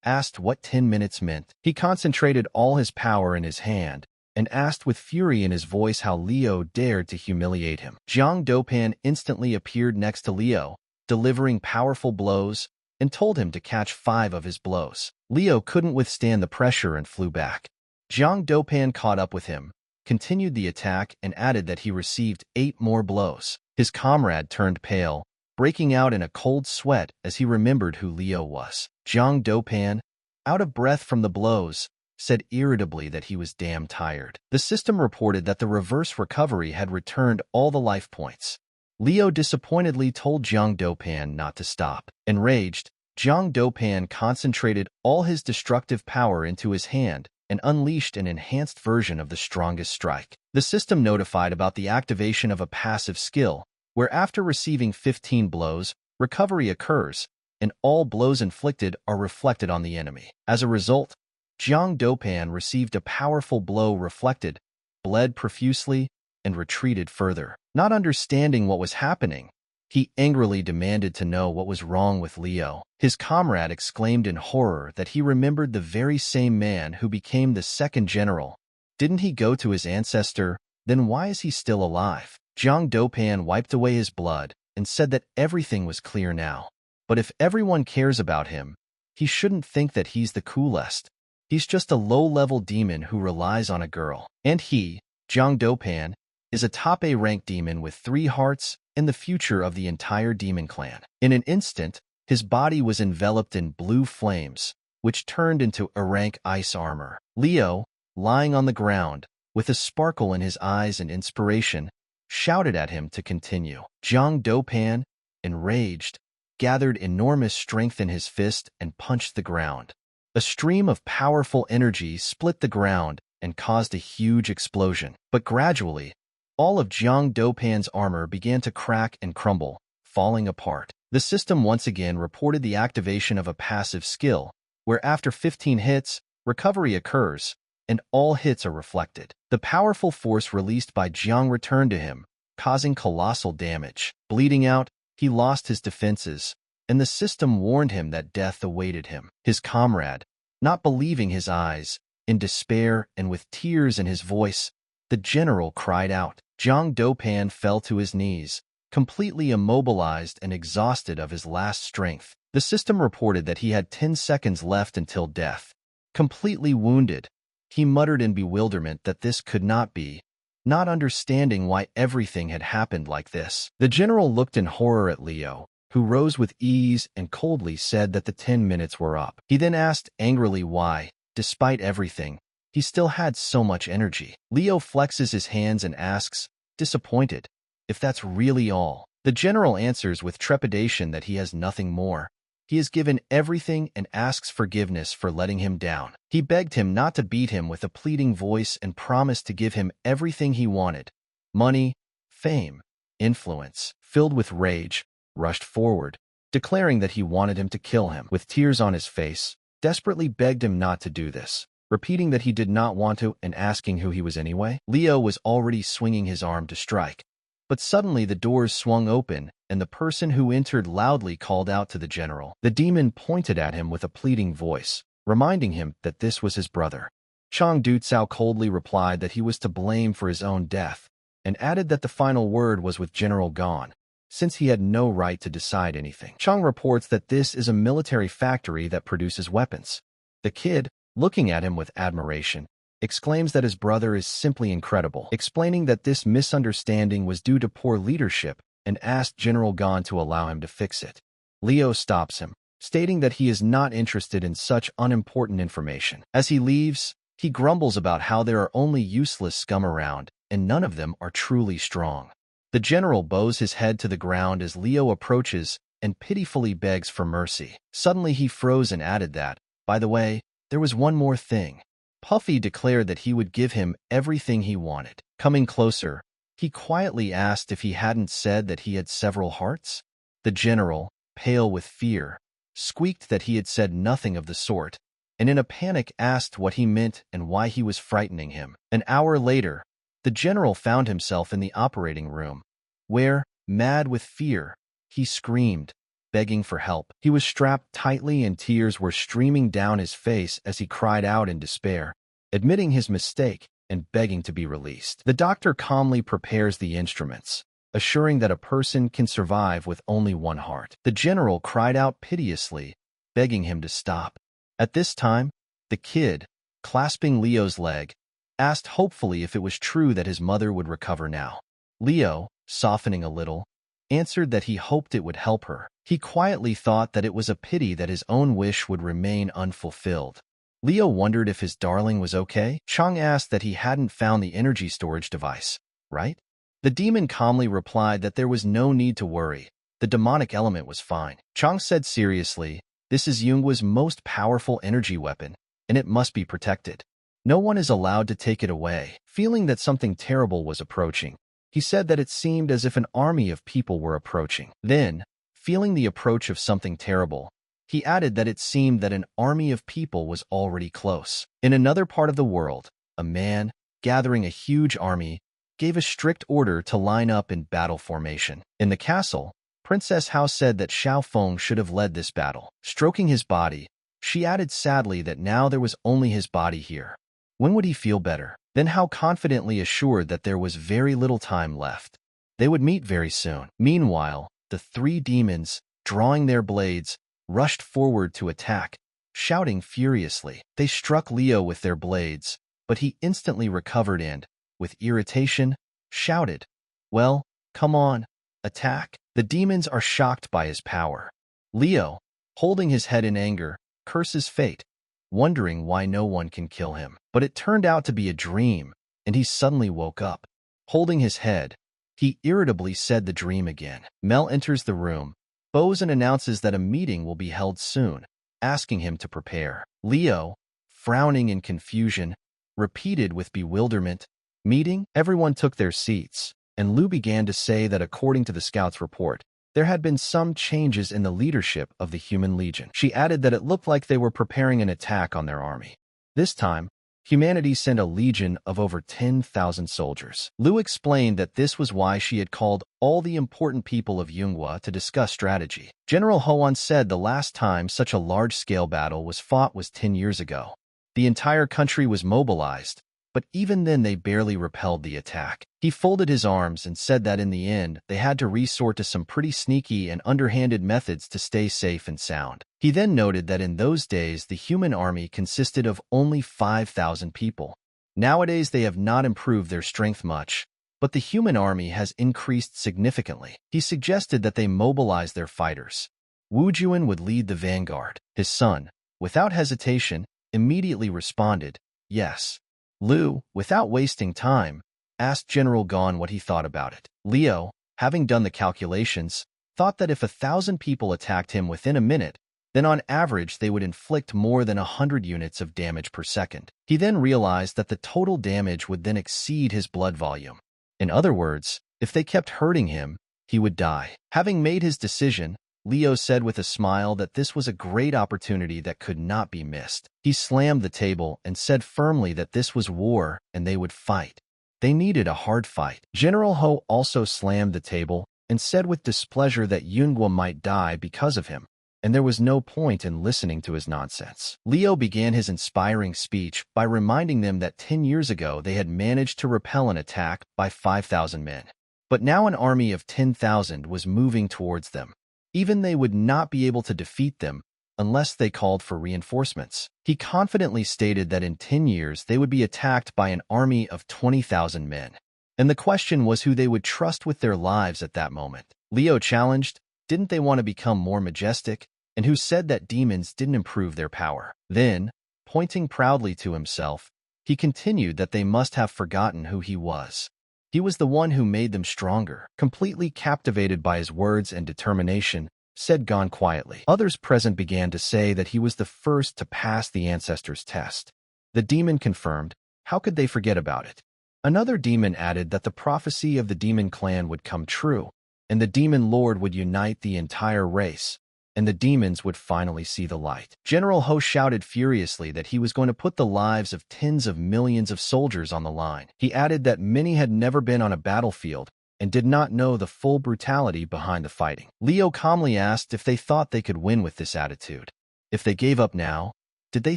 asked what 10 minutes meant. He concentrated all his power in his hand, and asked with fury in his voice how Leo dared to humiliate him. Jiang Dopan instantly appeared next to Leo, delivering powerful blows, and told him to catch 5 of his blows. Leo couldn't withstand the pressure and flew back. Jiang Dopan caught up with him, continued the attack, and added that he received 8 more blows. His comrade turned pale, breaking out in a cold sweat as he remembered who Leo was. Jiang Dopan, out of breath from the blows, said irritably that he was damn tired. The system reported that the reverse recovery had returned all the life points. Leo disappointedly told Jiang Dopan not to stop. Enraged, Jiang Dopan concentrated all his destructive power into his hand and unleashed an enhanced version of the strongest strike. The system notified about the activation of a passive skill, where after receiving 15 blows, recovery occurs, and all blows inflicted are reflected on the enemy. As a result, Jiang Dopan received a powerful blow reflected, bled profusely, and retreated further. Not understanding what was happening, he angrily demanded to know what was wrong with Leo. His comrade exclaimed in horror that he remembered the very same man who became the second general. Didn't he go to his ancestor? Then why is he still alive? Jiang Dopan wiped away his blood and said that everything was clear now. But if everyone cares about him, he shouldn't think that he's the coolest. He's just a low-level demon who relies on a girl. And he, Jiang Dopan, is a top A-rank demon with 3 hearts and the future of the entire demon clan. In an instant, his body was enveloped in blue flames, which turned into A-rank ice armor. Leo, lying on the ground, with a sparkle in his eyes and inspiration, shouted at him to continue. Jiang Dopan, enraged, gathered enormous strength in his fist and punched the ground. A stream of powerful energy split the ground and caused a huge explosion. But gradually, all of Jiang Dopan's armor began to crack and crumble, falling apart. The system once again reported the activation of a passive skill, where after 15 hits, recovery occurs, and all hits are reflected. The powerful force released by Jiang returned to him, causing colossal damage. Bleeding out, he lost his defenses, and the system warned him that death awaited him. His comrade, not believing his eyes, in despair and with tears in his voice, the general cried out. Jiang Dopan fell to his knees, completely immobilized and exhausted of his last strength. The system reported that he had 10 seconds left until death. Completely wounded, he muttered in bewilderment that this could not be, not understanding why everything had happened like this. The general looked in horror at Leo, who rose with ease and coldly said that the 10 minutes were up. He then asked angrily why, despite everything, he still had so much energy. Leo flexes his hands and asks, disappointed, if that's really all. The general answers with trepidation that he has nothing more. He has given everything and asks forgiveness for letting him down. He begged him not to beat him with a pleading voice and promised to give him everything he wanted. Money, fame, influence. Filled with rage, rushed forward, declaring that he wanted him to kill him. With tears on his face, desperately begged him not to do this, repeating that he did not want to and asking who he was anyway. Leo was already swinging his arm to strike, but suddenly the doors swung open and the person who entered loudly called out to the general. The demon pointed at him with a pleading voice, reminding him that this was his brother. Chang Ducao coldly replied that he was to blame for his own death, and added that the final word was with General Gon, since he had no right to decide anything. Chang reports that this is a military factory that produces weapons. The kid, looking at him with admiration, exclaims that his brother is simply incredible, explaining that this misunderstanding was due to poor leadership and asked General Gon to allow him to fix it. Leo stops him, stating that he is not interested in such unimportant information. As he leaves, he grumbles about how there are only useless scum around, and none of them are truly strong. The general bows his head to the ground as Leo approaches and pitifully begs for mercy. Suddenly he froze and added that, by the way, there was one more thing. Puffy declared that he would give him everything he wanted. Coming closer, he quietly asked if he hadn't said that he had several hearts. The general, pale with fear, squeaked that he had said nothing of the sort, and in a panic asked what he meant and why he was frightening him. An hour later, the general found himself in the operating room, where, mad with fear, he screamed, begging for help. He was strapped tightly and tears were streaming down his face as he cried out in despair, admitting his mistake and begging to be released. The doctor calmly prepares the instruments, assuring that a person can survive with only one heart. The general cried out piteously, begging him to stop. At this time, the kid, clasping Leo's leg, asked hopefully if it was true that his mother would recover now. Leo, softening a little, answered that he hoped it would help her. He quietly thought that it was a pity that his own wish would remain unfulfilled. Leo wondered if his darling was okay. Chang asked that he hadn't found the energy storage device, right? The demon calmly replied that there was no need to worry. The demonic element was fine. Chang said seriously, this is Yungua's most powerful energy weapon, and it must be protected. No one is allowed to take it away. Feeling that something terrible was approaching, he said that it seemed as if an army of people were approaching. Then, feeling the approach of something terrible, he added that it seemed that an army of people was already close. In another part of the world, a man, gathering a huge army, gave a strict order to line up in battle formation. In the castle, Princess Hao said that Xiao Feng should have led this battle. Stroking his body, she added sadly that now there was only his body here. When would he feel better? Then Hao confidently assured that there was very little time left. They would meet very soon. Meanwhile, the three demons, drawing their blades, rushed forward to attack, shouting furiously. They struck Leo with their blades, but he instantly recovered and, with irritation, shouted, "Well, come on, attack." The demons are shocked by his power. Leo, holding his head in anger, curses fate, wondering why no one can kill him. But it turned out to be a dream, and he suddenly woke up. Holding his head, he irritably said the dream again. Mel enters the room, bows and announces that a meeting will be held soon, asking him to prepare. Leo, frowning in confusion, repeated with bewilderment, "Meeting?" Everyone took their seats, and Lu began to say that according to the scout's report, there had been some changes in the leadership of the Human Legion. She added that it looked like they were preparing an attack on their army. This time, humanity sent a legion of over 10,000 soldiers. Lu explained that this was why she had called all the important people of Yunghua to discuss strategy. General Hoan said the last time such a large-scale battle was fought was 10 years ago. The entire country was mobilized, but even then they barely repelled the attack. He folded his arms and said that in the end, they had to resort to some pretty sneaky and underhanded methods to stay safe and sound. He then noted that in those days, the human army consisted of only 5,000 people. Nowadays, they have not improved their strength much, but the human army has increased significantly. He suggested that they mobilize their fighters. Wu Juan would lead the vanguard. His son, without hesitation, immediately responded, "Yes." Lu, without wasting time, asked General Gon what he thought about it. Leo, having done the calculations, thought that if 1,000 people attacked him within a minute, then on average they would inflict more than 100 units of damage per second. He then realized that the total damage would then exceed his blood volume. In other words, if they kept hurting him, he would die. Having made his decision, Leo said with a smile that this was a great opportunity that could not be missed. He slammed the table and said firmly that this was war and they would fight. They needed a hard fight. General Ho also slammed the table and said with displeasure that Yunguo might die because of him, and there was no point in listening to his nonsense. Leo began his inspiring speech by reminding them that 10 years ago they had managed to repel an attack by 5,000 men. But now an army of 10,000 was moving towards them. Even they would not be able to defeat them unless they called for reinforcements. He confidently stated that in 10 years they would be attacked by an army of 20,000 men. And the question was who they would trust with their lives at that moment. Leo challenged, didn't they want to become more majestic? And who said that demons didn't improve their power? Then, pointing proudly to himself, he continued that they must have forgotten who he was. He was the one who made them stronger. Completely captivated by his words and determination, said Gon quietly. Others present began to say that he was the first to pass the ancestors' test. The demon confirmed, how could they forget about it? Another demon added that the prophecy of the demon clan would come true, and the demon lord would unite the entire race, and the demons would finally see the light. General Ho shouted furiously that he was going to put the lives of tens of millions of soldiers on the line. He added that many had never been on a battlefield and did not know the full brutality behind the fighting. Leo calmly asked if they thought they could win with this attitude. If they gave up now, did they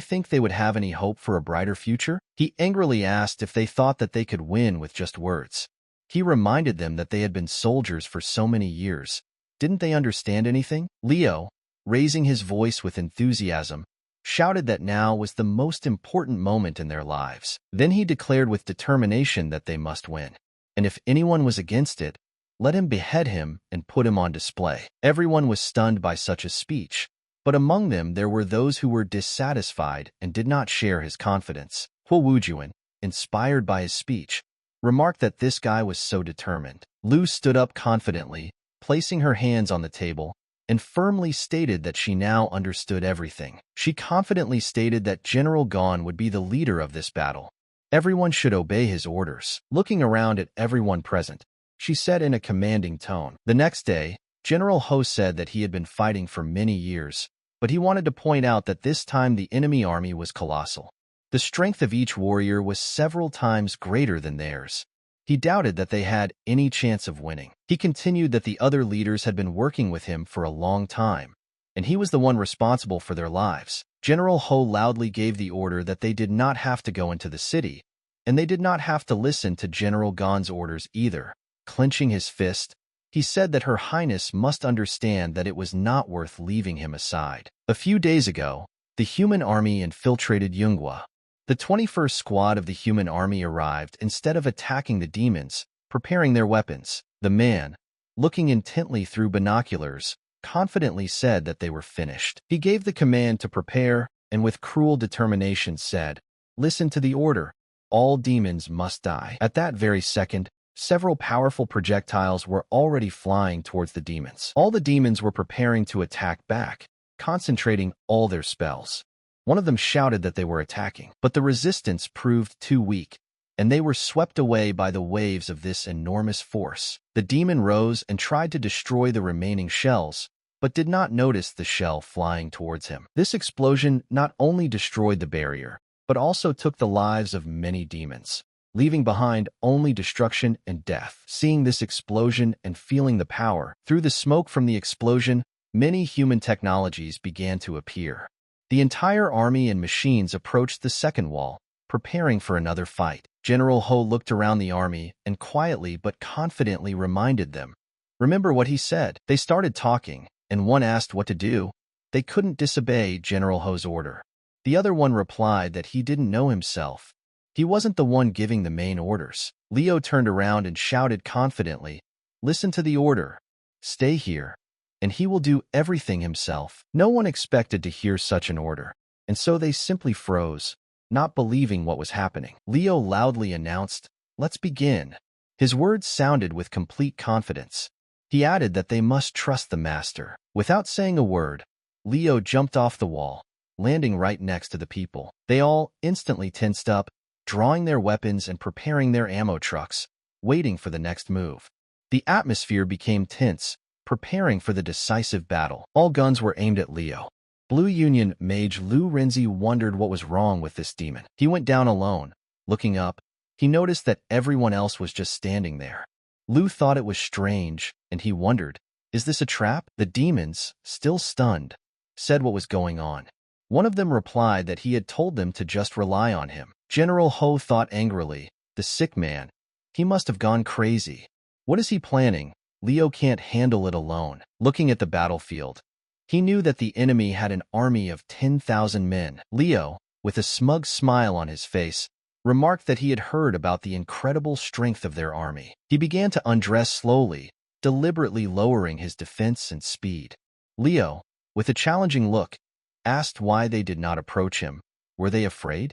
think they would have any hope for a brighter future? He angrily asked if they thought that they could win with just words. He reminded them that they had been soldiers for so many years. Didn't they understand anything? Leo, raising his voice with enthusiasm, shouted that now was the most important moment in their lives. Then he declared with determination that they must win. And if anyone was against it, let him behead him and put him on display. Everyone was stunned by such a speech, but among them there were those who were dissatisfied and did not share his confidence. Huo Wujuan, inspired by his speech, remarked that this guy was so determined. Lu stood up confidently, placing her hands on the table, and firmly stated that she now understood everything. She confidently stated that General Gon would be the leader of this battle. Everyone should obey his orders. Looking around at everyone present, she said in a commanding tone. The next day, General Ho said that he had been fighting for many years, but he wanted to point out that this time the enemy army was colossal. The strength of each warrior was several times greater than theirs. He doubted that they had any chance of winning. He continued that the other leaders had been working with him for a long time, and he was the one responsible for their lives. General Ho loudly gave the order that they did not have to go into the city, and they did not have to listen to General Gon's orders either. Clenching his fist, he said that Her Highness must understand that it was not worth leaving him aside. A few days ago, the human army infiltrated Yunguo. The 21st Squad of the human army arrived instead of attacking the demons, preparing their weapons. The man, looking intently through binoculars, confidently said that they were finished. He gave the command to prepare and with cruel determination said, "Listen to the order. All demons must die." At that very second, several powerful projectiles were already flying towards the demons. All the demons were preparing to attack back, concentrating all their spells. One of them shouted that they were attacking, but the resistance proved too weak, and they were swept away by the waves of this enormous force. The demon rose and tried to destroy the remaining shells, but did not notice the shell flying towards him. This explosion not only destroyed the barrier, but also took the lives of many demons, leaving behind only destruction and death. Seeing this explosion and feeling the power, through the smoke from the explosion, many human technologies began to appear. The entire army and machines approached the second wall, preparing for another fight. General Ho looked around the army and quietly but confidently reminded them. Remember what he said. They started talking, and one asked what to do. They couldn't disobey General Ho's order. The other one replied that he didn't know himself. He wasn't the one giving the main orders. Leo turned around and shouted confidently, "Listen to the order. Stay here, and he will do everything himself." No one expected to hear such an order, and so they simply froze, not believing what was happening. Leo loudly announced, "Let's begin." His words sounded with complete confidence. He added that they must trust the master. Without saying a word, Leo jumped off the wall, landing right next to the people. They all instantly tensed up, drawing their weapons and preparing their ammo trucks, waiting for the next move. The atmosphere became tense, preparing for the decisive battle. All guns were aimed at Leo. Blue Union Mage Lu Renzi wondered what was wrong with this demon. He went down alone. Looking up, he noticed that everyone else was just standing there. Lu thought it was strange, and he wondered, is this a trap? The demons, still stunned, said what was going on. One of them replied that he had told them to just rely on him. General Ho thought angrily, the sick man. He must have gone crazy. What is he planning? Leo can't handle it alone. Looking at the battlefield, he knew that the enemy had an army of 10,000 men. Leo, with a smug smile on his face, remarked that he had heard about the incredible strength of their army. He began to undress slowly, deliberately lowering his defense and speed. Leo, with a challenging look, asked why they did not approach him. Were they afraid?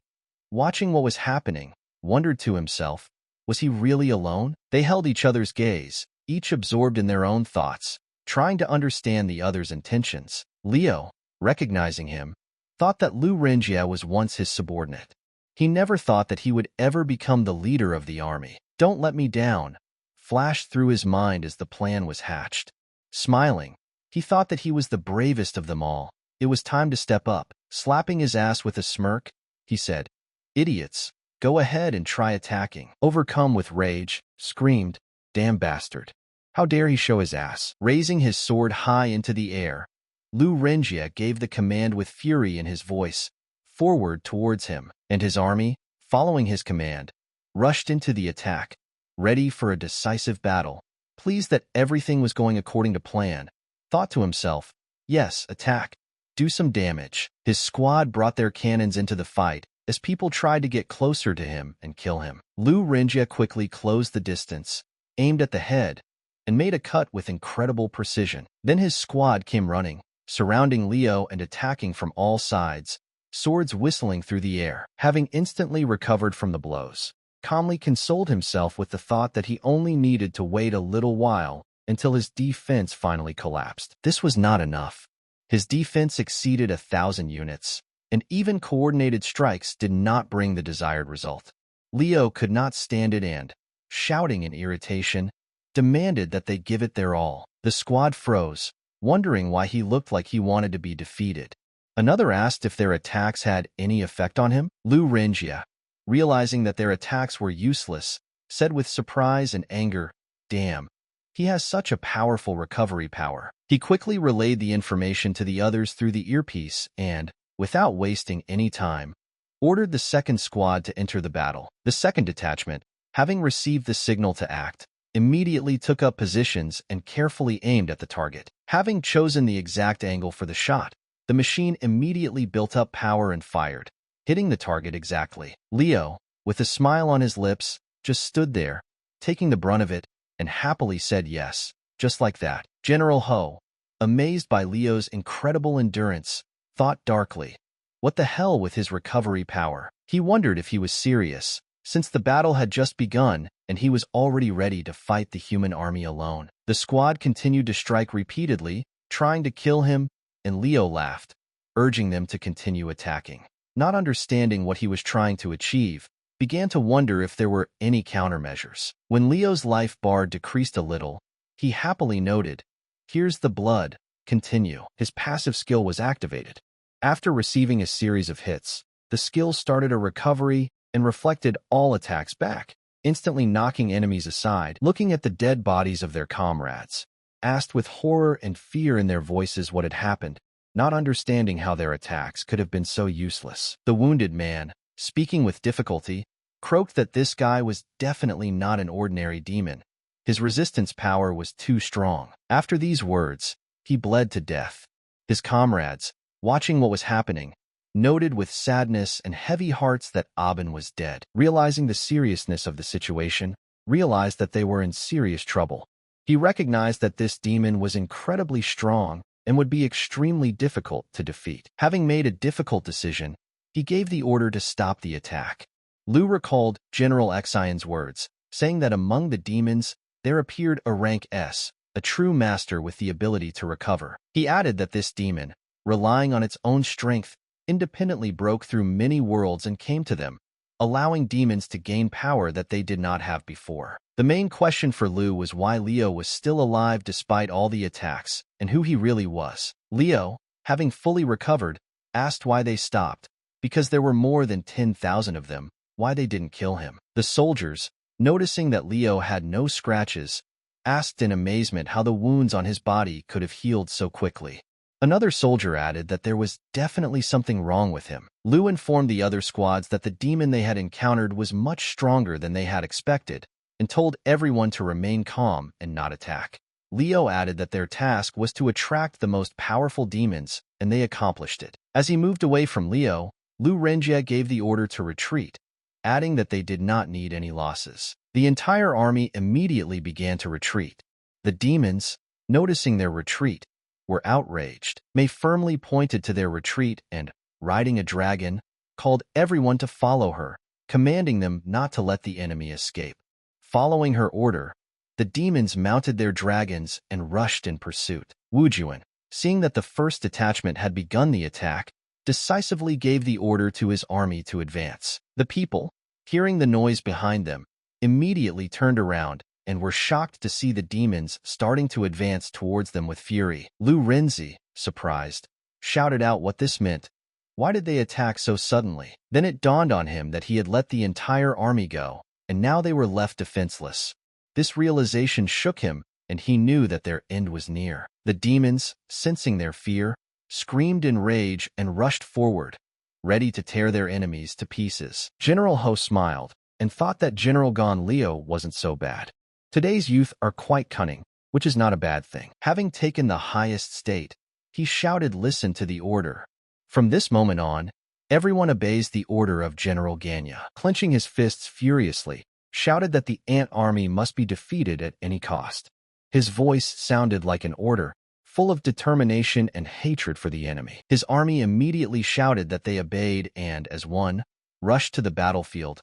Watching what was happening, wondered to himself, was he really alone? They held each other's gaze, each absorbed in their own thoughts, trying to understand the other's intentions. Leo, recognizing him, thought that Lu Renjie was once his subordinate. He never thought that he would ever become the leader of the army. Don't let me down, flashed through his mind as the plan was hatched. Smiling, he thought that he was the bravest of them all. It was time to step up. Slapping his ass with a smirk, he said, idiots, go ahead and try attacking. Overcome with rage, screamed, damn bastard. How dare he show his ass? Raising his sword high into the air, Lu Renjie gave the command with fury in his voice, forward towards him, and his army, following his command, rushed into the attack, ready for a decisive battle. Pleased that everything was going according to plan, thought to himself, yes, attack, do some damage. His squad brought their cannons into the fight as people tried to get closer to him and kill him. Lu Renjie quickly closed the distance, aimed at the head, and made a cut with incredible precision. Then his squad came running, surrounding Leo and attacking from all sides, swords whistling through the air. Having instantly recovered from the blows, calmly consoled himself with the thought that he only needed to wait a little while until his defense finally collapsed. This was not enough. His defense exceeded 1,000 units, and even coordinated strikes did not bring the desired result. Leo could not stand it and, shouting in irritation, demanded that they give it their all. The squad froze, wondering why he looked like he wanted to be defeated. Another asked if their attacks had any effect on him. Lu Renjie, realizing that their attacks were useless, said with surprise and anger, damn, he has such a powerful recovery power. He quickly relayed the information to the others through the earpiece and, without wasting any time, ordered the second squad to enter the battle. The second detachment, having received the signal to act, immediately took up positions and carefully aimed at the target. Having chosen the exact angle for the shot, the machine immediately built up power and fired, hitting the target exactly. Leo, with a smile on his lips, just stood there, taking the brunt of it, and happily said yes, just like that. General Ho, amazed by Leo's incredible endurance, thought darkly, what the hell with his recovery power? He wondered if he was serious, since the battle had just begun and he was already ready to fight the human army alone. The squad continued to strike repeatedly, trying to kill him, and Leo laughed, urging them to continue attacking. Not understanding what he was trying to achieve, began to wonder if there were any countermeasures. When Leo's life bar decreased a little, he happily noted, here's the blood, continue. His passive skill was activated. After receiving a series of hits, the skill started a recovery and reflected all attacks back, instantly knocking enemies aside. Looking at the dead bodies of their comrades, asked with horror and fear in their voices what had happened, not understanding how their attacks could have been so useless. The wounded man, speaking with difficulty, croaked that this guy was definitely not an ordinary demon. His resistance power was too strong. After these words, he bled to death. His comrades, watching what was happening, noted with sadness and heavy hearts that Aben was dead. Realizing the seriousness of the situation, realized that they were in serious trouble. He recognized that this demon was incredibly strong and would be extremely difficult to defeat. Having made a difficult decision, he gave the order to stop the attack. Lu recalled General Xian's words, saying that among the demons, there appeared a rank S, a true master with the ability to recover. He added that this demon, relying on its own strength, independently broke through many worlds and came to them, allowing demons to gain power that they did not have before. The main question for Liu was why Leo was still alive despite all the attacks, and who he really was. Leo, having fully recovered, asked why they stopped, because there were more than 10,000 of them, why they didn't kill him. The soldiers, noticing that Leo had no scratches, asked in amazement how the wounds on his body could have healed so quickly. Another soldier added that there was definitely something wrong with him. Liu informed the other squads that the demon they had encountered was much stronger than they had expected, and told everyone to remain calm and not attack. Leo added that their task was to attract the most powerful demons, and they accomplished it. As he moved away from Leo, Lu Renjie gave the order to retreat, adding that they did not need any losses. The entire army immediately began to retreat. The demons, noticing their retreat, were outraged. Mei firmly pointed to their retreat and, riding a dragon, called everyone to follow her, commanding them not to let the enemy escape. Following her order, the demons mounted their dragons and rushed in pursuit. Wu Juan, seeing that the first detachment had begun the attack, decisively gave the order to his army to advance. The people, hearing the noise behind them, immediately turned around and were shocked to see the demons starting to advance towards them with fury. Lu Renzi, surprised, shouted out what this meant. Why did they attack so suddenly? Then it dawned on him that he had let the entire army go, and now they were left defenseless. This realization shook him, and he knew that their end was near. The demons, sensing their fear, screamed in rage and rushed forward, ready to tear their enemies to pieces. General Ho smiled and thought that General Gon Leo wasn't so bad. Today's youth are quite cunning, which is not a bad thing. Having taken the highest state, he shouted, "Listen to the order." From this moment on, everyone obeys the order of General Ganya. Clenching his fists furiously, shouted that the ant army must be defeated at any cost. His voice sounded like an order, full of determination and hatred for the enemy. His army immediately shouted that they obeyed and, as one, rushed to the battlefield,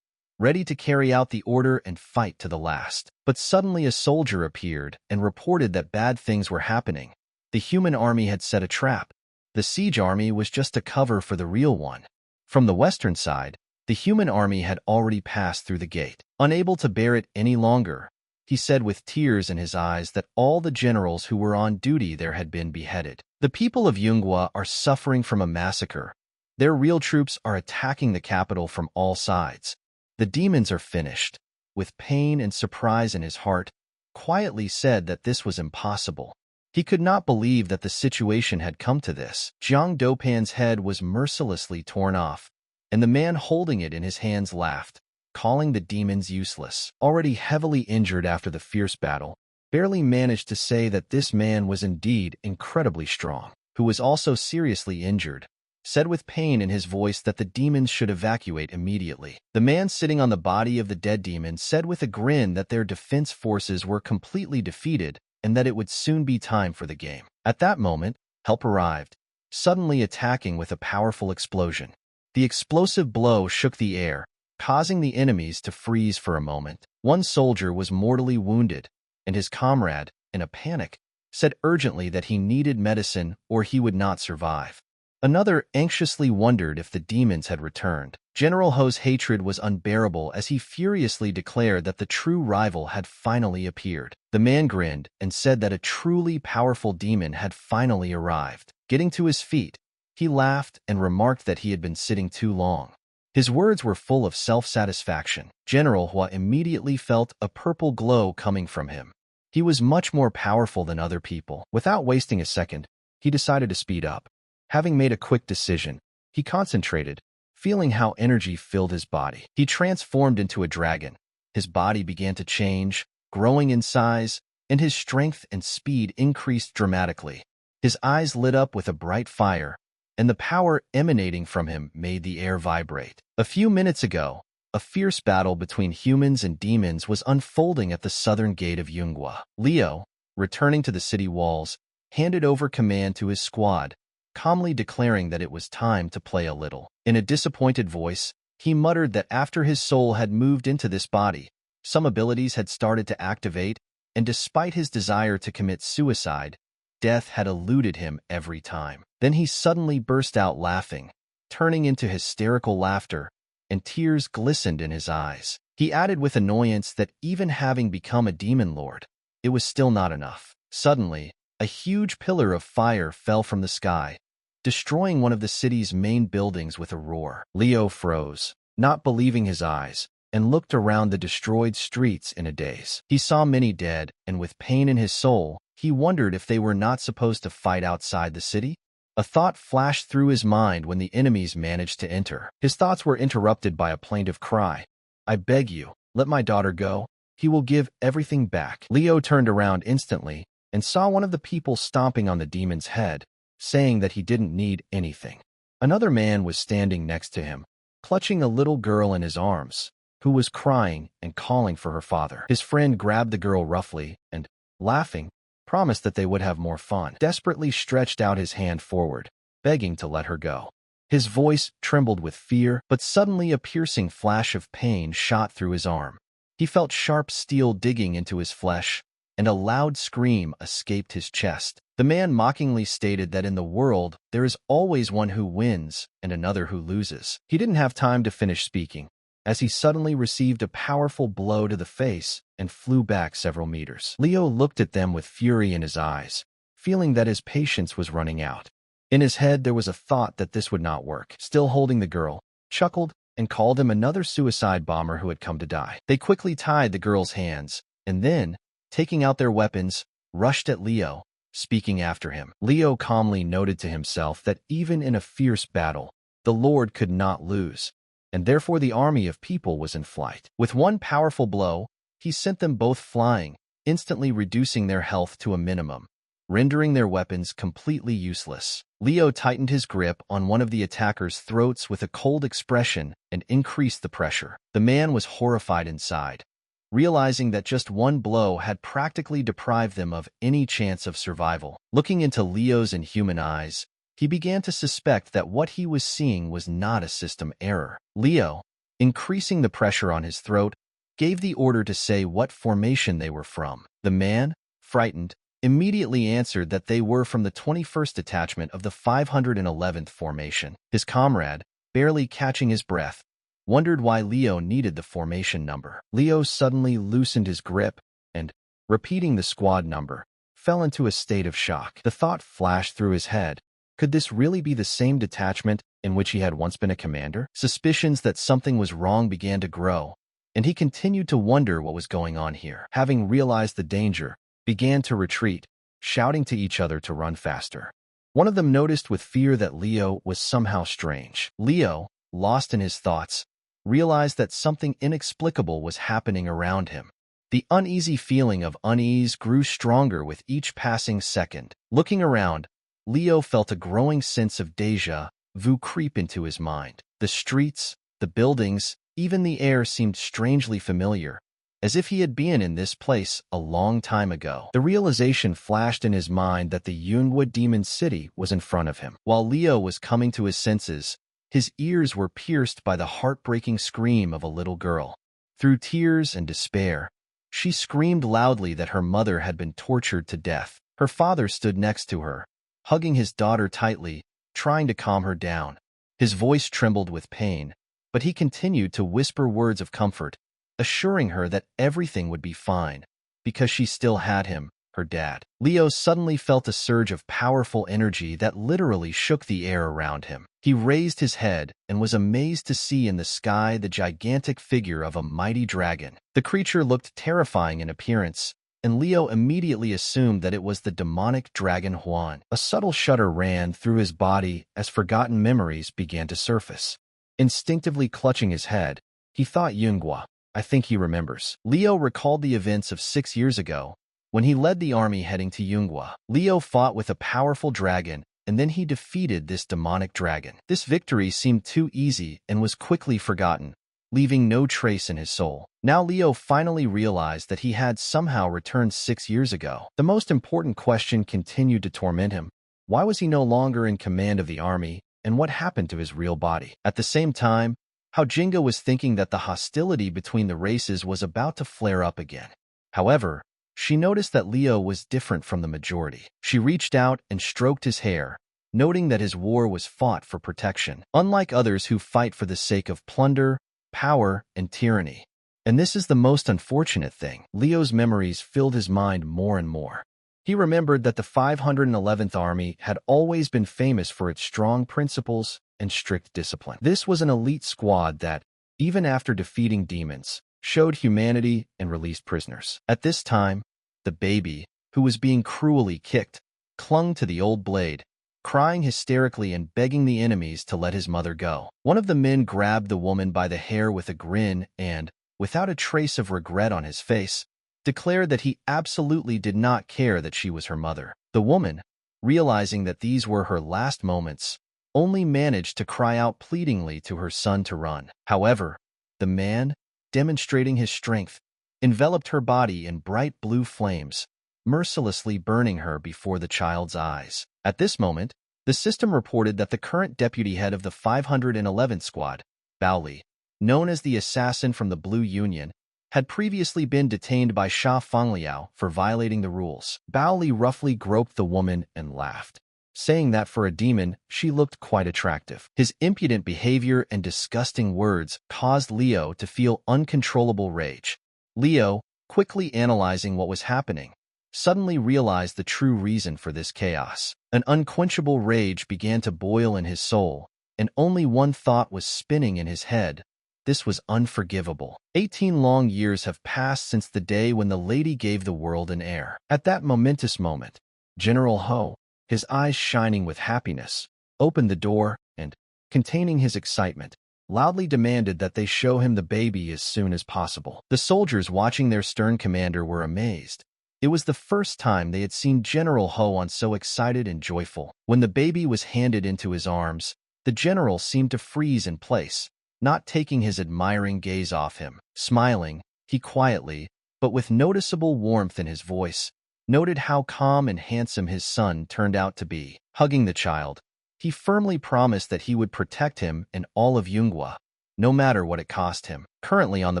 ready to carry out the order and fight to the last. But suddenly a soldier appeared and reported that bad things were happening. The human army had set a trap. The siege army was just a cover for the real one. From the western side, the human army had already passed through the gate. Unable to bear it any longer, he said with tears in his eyes that all the generals who were on duty there had been beheaded. The people of Yunghua are suffering from a massacre. Their real troops are attacking the capital from all sides. The demons are finished. With pain and surprise in his heart, quietly said that this was impossible. He could not believe that the situation had come to this. Jiang Doupan's head was mercilessly torn off, and the man holding it in his hands laughed, calling the demons useless. Already heavily injured after the fierce battle, barely managed to say that this man was indeed incredibly strong, who was also seriously injured, said with pain in his voice that the demons should evacuate immediately. The man sitting on the body of the dead demon said with a grin that their defense forces were completely defeated and that it would soon be time for the game. At that moment, help arrived, suddenly attacking with a powerful explosion. The explosive blow shook the air, causing the enemies to freeze for a moment. One soldier was mortally wounded, and his comrade, in a panic, said urgently that he needed medicine or he would not survive. Another anxiously wondered if the demons had returned. General Ho's hatred was unbearable as he furiously declared that the true rival had finally appeared. The man grinned and said that a truly powerful demon had finally arrived. Getting to his feet, he laughed and remarked that he had been sitting too long. His words were full of self-satisfaction. General Hua immediately felt a purple glow coming from him. He was much more powerful than other people. Without wasting a second, he decided to speed up. Having made a quick decision, he concentrated, feeling how energy filled his body. He transformed into a dragon. His body began to change, growing in size, and his strength and speed increased dramatically. His eyes lit up with a bright fire, and the power emanating from him made the air vibrate. A few minutes ago, a fierce battle between humans and demons was unfolding at the southern gate of Yunghua. Leo, returning to the city walls, handed over command to his squad, calmly declaring that it was time to play a little. In a disappointed voice, he muttered that after his soul had moved into this body, some abilities had started to activate, and despite his desire to commit suicide, death had eluded him every time. Then he suddenly burst out laughing, turning into hysterical laughter, and tears glistened in his eyes. He added with annoyance that even having become a demon lord, it was still not enough. Suddenly, a huge pillar of fire fell from the sky, destroying one of the city's main buildings with a roar. Leo froze, not believing his eyes, and looked around the destroyed streets in a daze. He saw many dead, and with pain in his soul, he wondered if they were not supposed to fight outside the city. A thought flashed through his mind when the enemies managed to enter. His thoughts were interrupted by a plaintive cry. "I beg you, let my daughter go. He will give everything back." Leo turned around instantly and saw one of the people stomping on the demon's head, saying that he didn't need anything. Another man was standing next to him, clutching a little girl in his arms, who was crying and calling for her father. His friend grabbed the girl roughly and, laughing, promised that they would have more fun. Desperately stretched out his hand forward, begging to let her go. His voice trembled with fear, but suddenly a piercing flash of pain shot through his arm. He felt sharp steel digging into his flesh, and a loud scream escaped his chest. The man mockingly stated that in the world there is always one who wins and another who loses. He didn't have time to finish speaking, as he suddenly received a powerful blow to the face and flew back several meters. Leo looked at them with fury in his eyes, feeling that his patience was running out. In his head there was a thought that this would not work. Still holding the girl, chuckled and called him another suicide bomber who had come to die. They quickly tied the girl's hands, and then, taking out their weapons, rushed at Leo, speaking after him. Leo calmly noted to himself that even in a fierce battle, the Lord could not lose, and therefore the army of people was in flight. With one powerful blow, he sent them both flying, instantly reducing their health to a minimum, rendering their weapons completely useless. Leo tightened his grip on one of the attackers' throats with a cold expression and increased the pressure. The man was horrified inside, realizing that just one blow had practically deprived them of any chance of survival. Looking into Leo's inhuman eyes, he began to suspect that what he was seeing was not a system error. Leo, increasing the pressure on his throat, gave the order to say what formation they were from. The man, frightened, immediately answered that they were from the 21st detachment of the 511th formation. His comrade, barely catching his breath, wondered why Leo needed the formation number. Leo suddenly loosened his grip and, repeating the squad number, fell into a state of shock. The thought flashed through his head. Could this really be the same detachment in which he had once been a commander? Suspicions that something was wrong began to grow, and he continued to wonder what was going on here. Having realized the danger, began to retreat, shouting to each other to run faster. One of them noticed with fear that Leo was somehow strange. Leo, lost in his thoughts, realized that something inexplicable was happening around him. The uneasy feeling of unease grew stronger with each passing second. Looking around, Leo felt a growing sense of déjà vu creep into his mind. The streets, the buildings, even the air seemed strangely familiar, as if he had been in this place a long time ago. The realization flashed in his mind that the Yunhua Demon City was in front of him. While Leo was coming to his senses, his ears were pierced by the heartbreaking scream of a little girl. Through tears and despair, she screamed loudly that her mother had been tortured to death. Her father stood next to her, hugging his daughter tightly, trying to calm her down. His voice trembled with pain, but he continued to whisper words of comfort, assuring her that everything would be fine, because she still had him, her dad. Leo suddenly felt a surge of powerful energy that literally shook the air around him. He raised his head and was amazed to see in the sky the gigantic figure of a mighty dragon. The creature looked terrifying in appearance, and Leo immediately assumed that it was the demonic dragon Huan. A subtle shudder ran through his body as forgotten memories began to surface. Instinctively clutching his head, he thought Yunhua. I think he remembers. Leo recalled the events of 6 years ago, when he led the army heading to Yunhua. Leo fought with a powerful dragon, and then he defeated this demonic dragon. This victory seemed too easy and was quickly forgotten, leaving no trace in his soul. Now Leo finally realized that he had somehow returned 6 years ago. The most important question continued to torment him. Why was he no longer in command of the army, and what happened to his real body? At the same time, Hao Jinga was thinking that the hostility between the races was about to flare up again. However, she noticed that Leo was different from the majority. She reached out and stroked his hair, noting that his war was fought for protection, unlike others who fight for the sake of plunder, power, and tyranny. And this is the most unfortunate thing. Leo's memories filled his mind more and more. He remembered that the 511th Army had always been famous for its strong principles and strict discipline. This was an elite squad that, even after defeating demons, showed humanity and released prisoners. At this time, the baby, who was being cruelly kicked, clung to the old blade, crying hysterically and begging the enemies to let his mother go. One of the men grabbed the woman by the hair with a grin and, without a trace of regret on his face, declared that he absolutely did not care that she was her mother. The woman, realizing that these were her last moments, only managed to cry out pleadingly to her son to run. However, the man, demonstrating his strength, enveloped her body in bright blue flames, mercilessly burning her before the child's eyes. At this moment, the system reported that the current deputy head of the 511th Squad, Baoli, known as the assassin from the Blue Union, had previously been detained by Sha Fengliao for violating the rules. Baoli roughly groped the woman and laughed, saying that for a demon, she looked quite attractive. His impudent behavior and disgusting words caused Leo to feel uncontrollable rage. Leo, quickly analyzing what was happening, suddenly realized the true reason for this chaos. An unquenchable rage began to boil in his soul, and only one thought was spinning in his head. This was unforgivable. 18 long years have passed since the day when the lady gave the world an heir. At that momentous moment, General Ho, his eyes shining with happiness, opened the door and, containing his excitement, loudly demanded that they show him the baby as soon as possible. The soldiers watching their stern commander were amazed. It was the first time they had seen General Ho on so excited and joyful. When the baby was handed into his arms, the general seemed to freeze in place, not taking his admiring gaze off him. Smiling, he quietly, but with noticeable warmth in his voice, noted how calm and handsome his son turned out to be. Hugging the child, he firmly promised that he would protect him and all of Yunghua, no matter what it cost him. Currently on the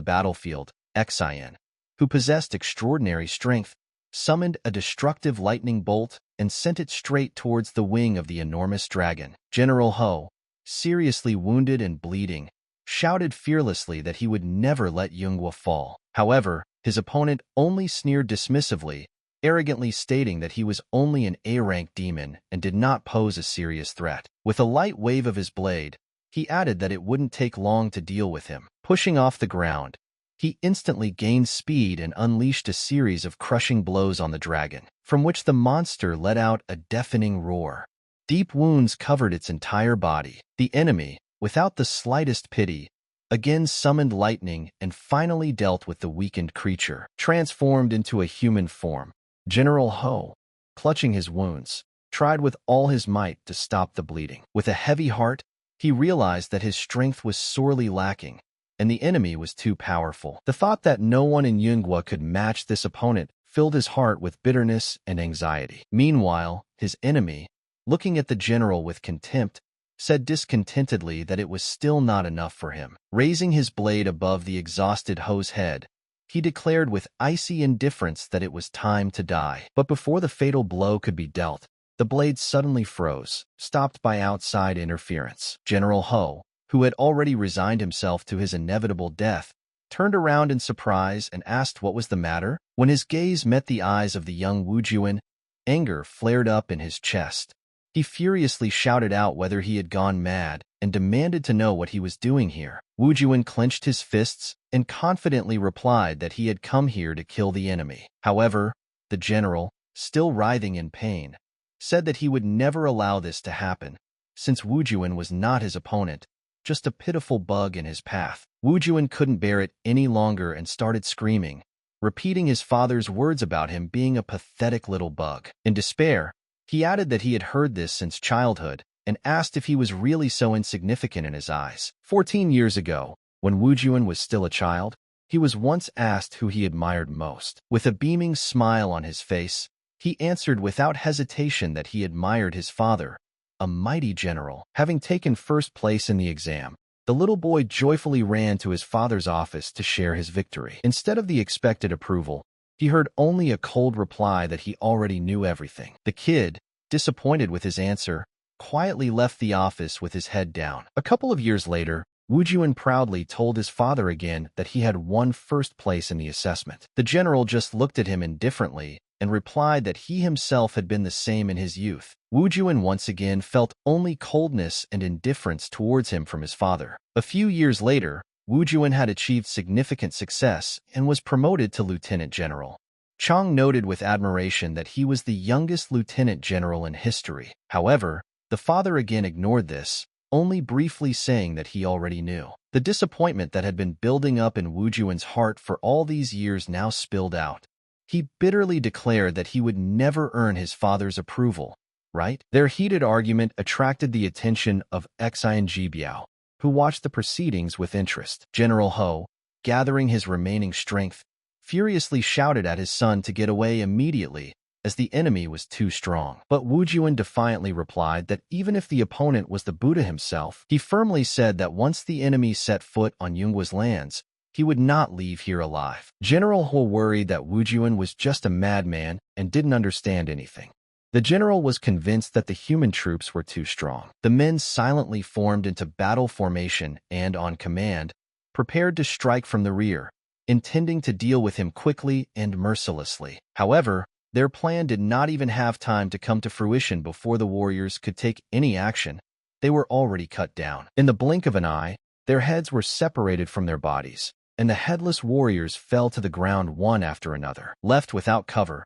battlefield, Xian, who possessed extraordinary strength, summoned a destructive lightning bolt and sent it straight towards the wing of the enormous dragon. General Ho, seriously wounded and bleeding, shouted fearlessly that he would never let Yunghua fall. However, his opponent only sneered dismissively, arrogantly stating that he was only an A-rank demon and did not pose a serious threat. With a light wave of his blade, he added that it wouldn't take long to deal with him. Pushing off the ground, he instantly gained speed and unleashed a series of crushing blows on the dragon, from which the monster let out a deafening roar. Deep wounds covered its entire body. The enemy, without the slightest pity, again summoned lightning and finally dealt with the weakened creature. Transformed into a human form, General Ho, clutching his wounds, tried with all his might to stop the bleeding. With a heavy heart, he realized that his strength was sorely lacking, and the enemy was too powerful. The thought that no one in Yunghua could match this opponent filled his heart with bitterness and anxiety. Meanwhile, his enemy, looking at the general with contempt, said discontentedly that it was still not enough for him. Raising his blade above the exhausted Ho's head, he declared with icy indifference that it was time to die. But before the fatal blow could be dealt, the blade suddenly froze, stopped by outside interference. General Ho, who had already resigned himself to his inevitable death, turned around in surprise and asked what was the matter. When his gaze met the eyes of the young Wu Juan, anger flared up in his chest. He furiously shouted out whether he had gone mad and demanded to know what he was doing here. Wu Juan clenched his fists and confidently replied that he had come here to kill the enemy. However, the general, still writhing in pain, said that he would never allow this to happen, since Wu Juan was not his opponent, just a pitiful bug in his path. Wu Juan couldn't bear it any longer and started screaming, repeating his father's words about him being a pathetic little bug. In despair, he added that he had heard this since childhood and asked if he was really so insignificant in his eyes. 14 years ago, when Wu Juan was still a child, he was once asked who he admired most. With a beaming smile on his face, he answered without hesitation that he admired his father, a mighty general. Having taken first place in the exam, the little boy joyfully ran to his father's office to share his victory. Instead of the expected approval, he heard only a cold reply that he already knew everything. The kid, disappointed with his answer, quietly left the office with his head down. A couple of years later, Wu Juan proudly told his father again that he had won first place in the assessment. The general just looked at him indifferently and replied that he himself had been the same in his youth. Wu Juan once again felt only coldness and indifference towards him from his father. A few years later, Wu Juan had achieved significant success and was promoted to lieutenant general. Chang noted with admiration that he was the youngest lieutenant general in history. However, the father again ignored this, only briefly saying that he already knew. The disappointment that had been building up in Wu Juan's heart for all these years now spilled out. He bitterly declared that he would never earn his father's approval, right? Their heated argument attracted the attention of Xian Biao, who watched the proceedings with interest. General Ho, gathering his remaining strength, furiously shouted at his son to get away immediately, as the enemy was too strong. But Wu Juan defiantly replied that even if the opponent was the Buddha himself, he firmly said that once the enemy set foot on Yongguo's lands, he would not leave here alive. General Ho worried that Wu Juan was just a madman and didn't understand anything. The general was convinced that the human troops were too strong. The men silently formed into battle formation and, on command, prepared to strike from the rear, intending to deal with him quickly and mercilessly. However, their plan did not even have time to come to fruition before the warriors could take any action. They were already cut down. In the blink of an eye, their heads were separated from their bodies, and the headless warriors fell to the ground one after another. Left without cover,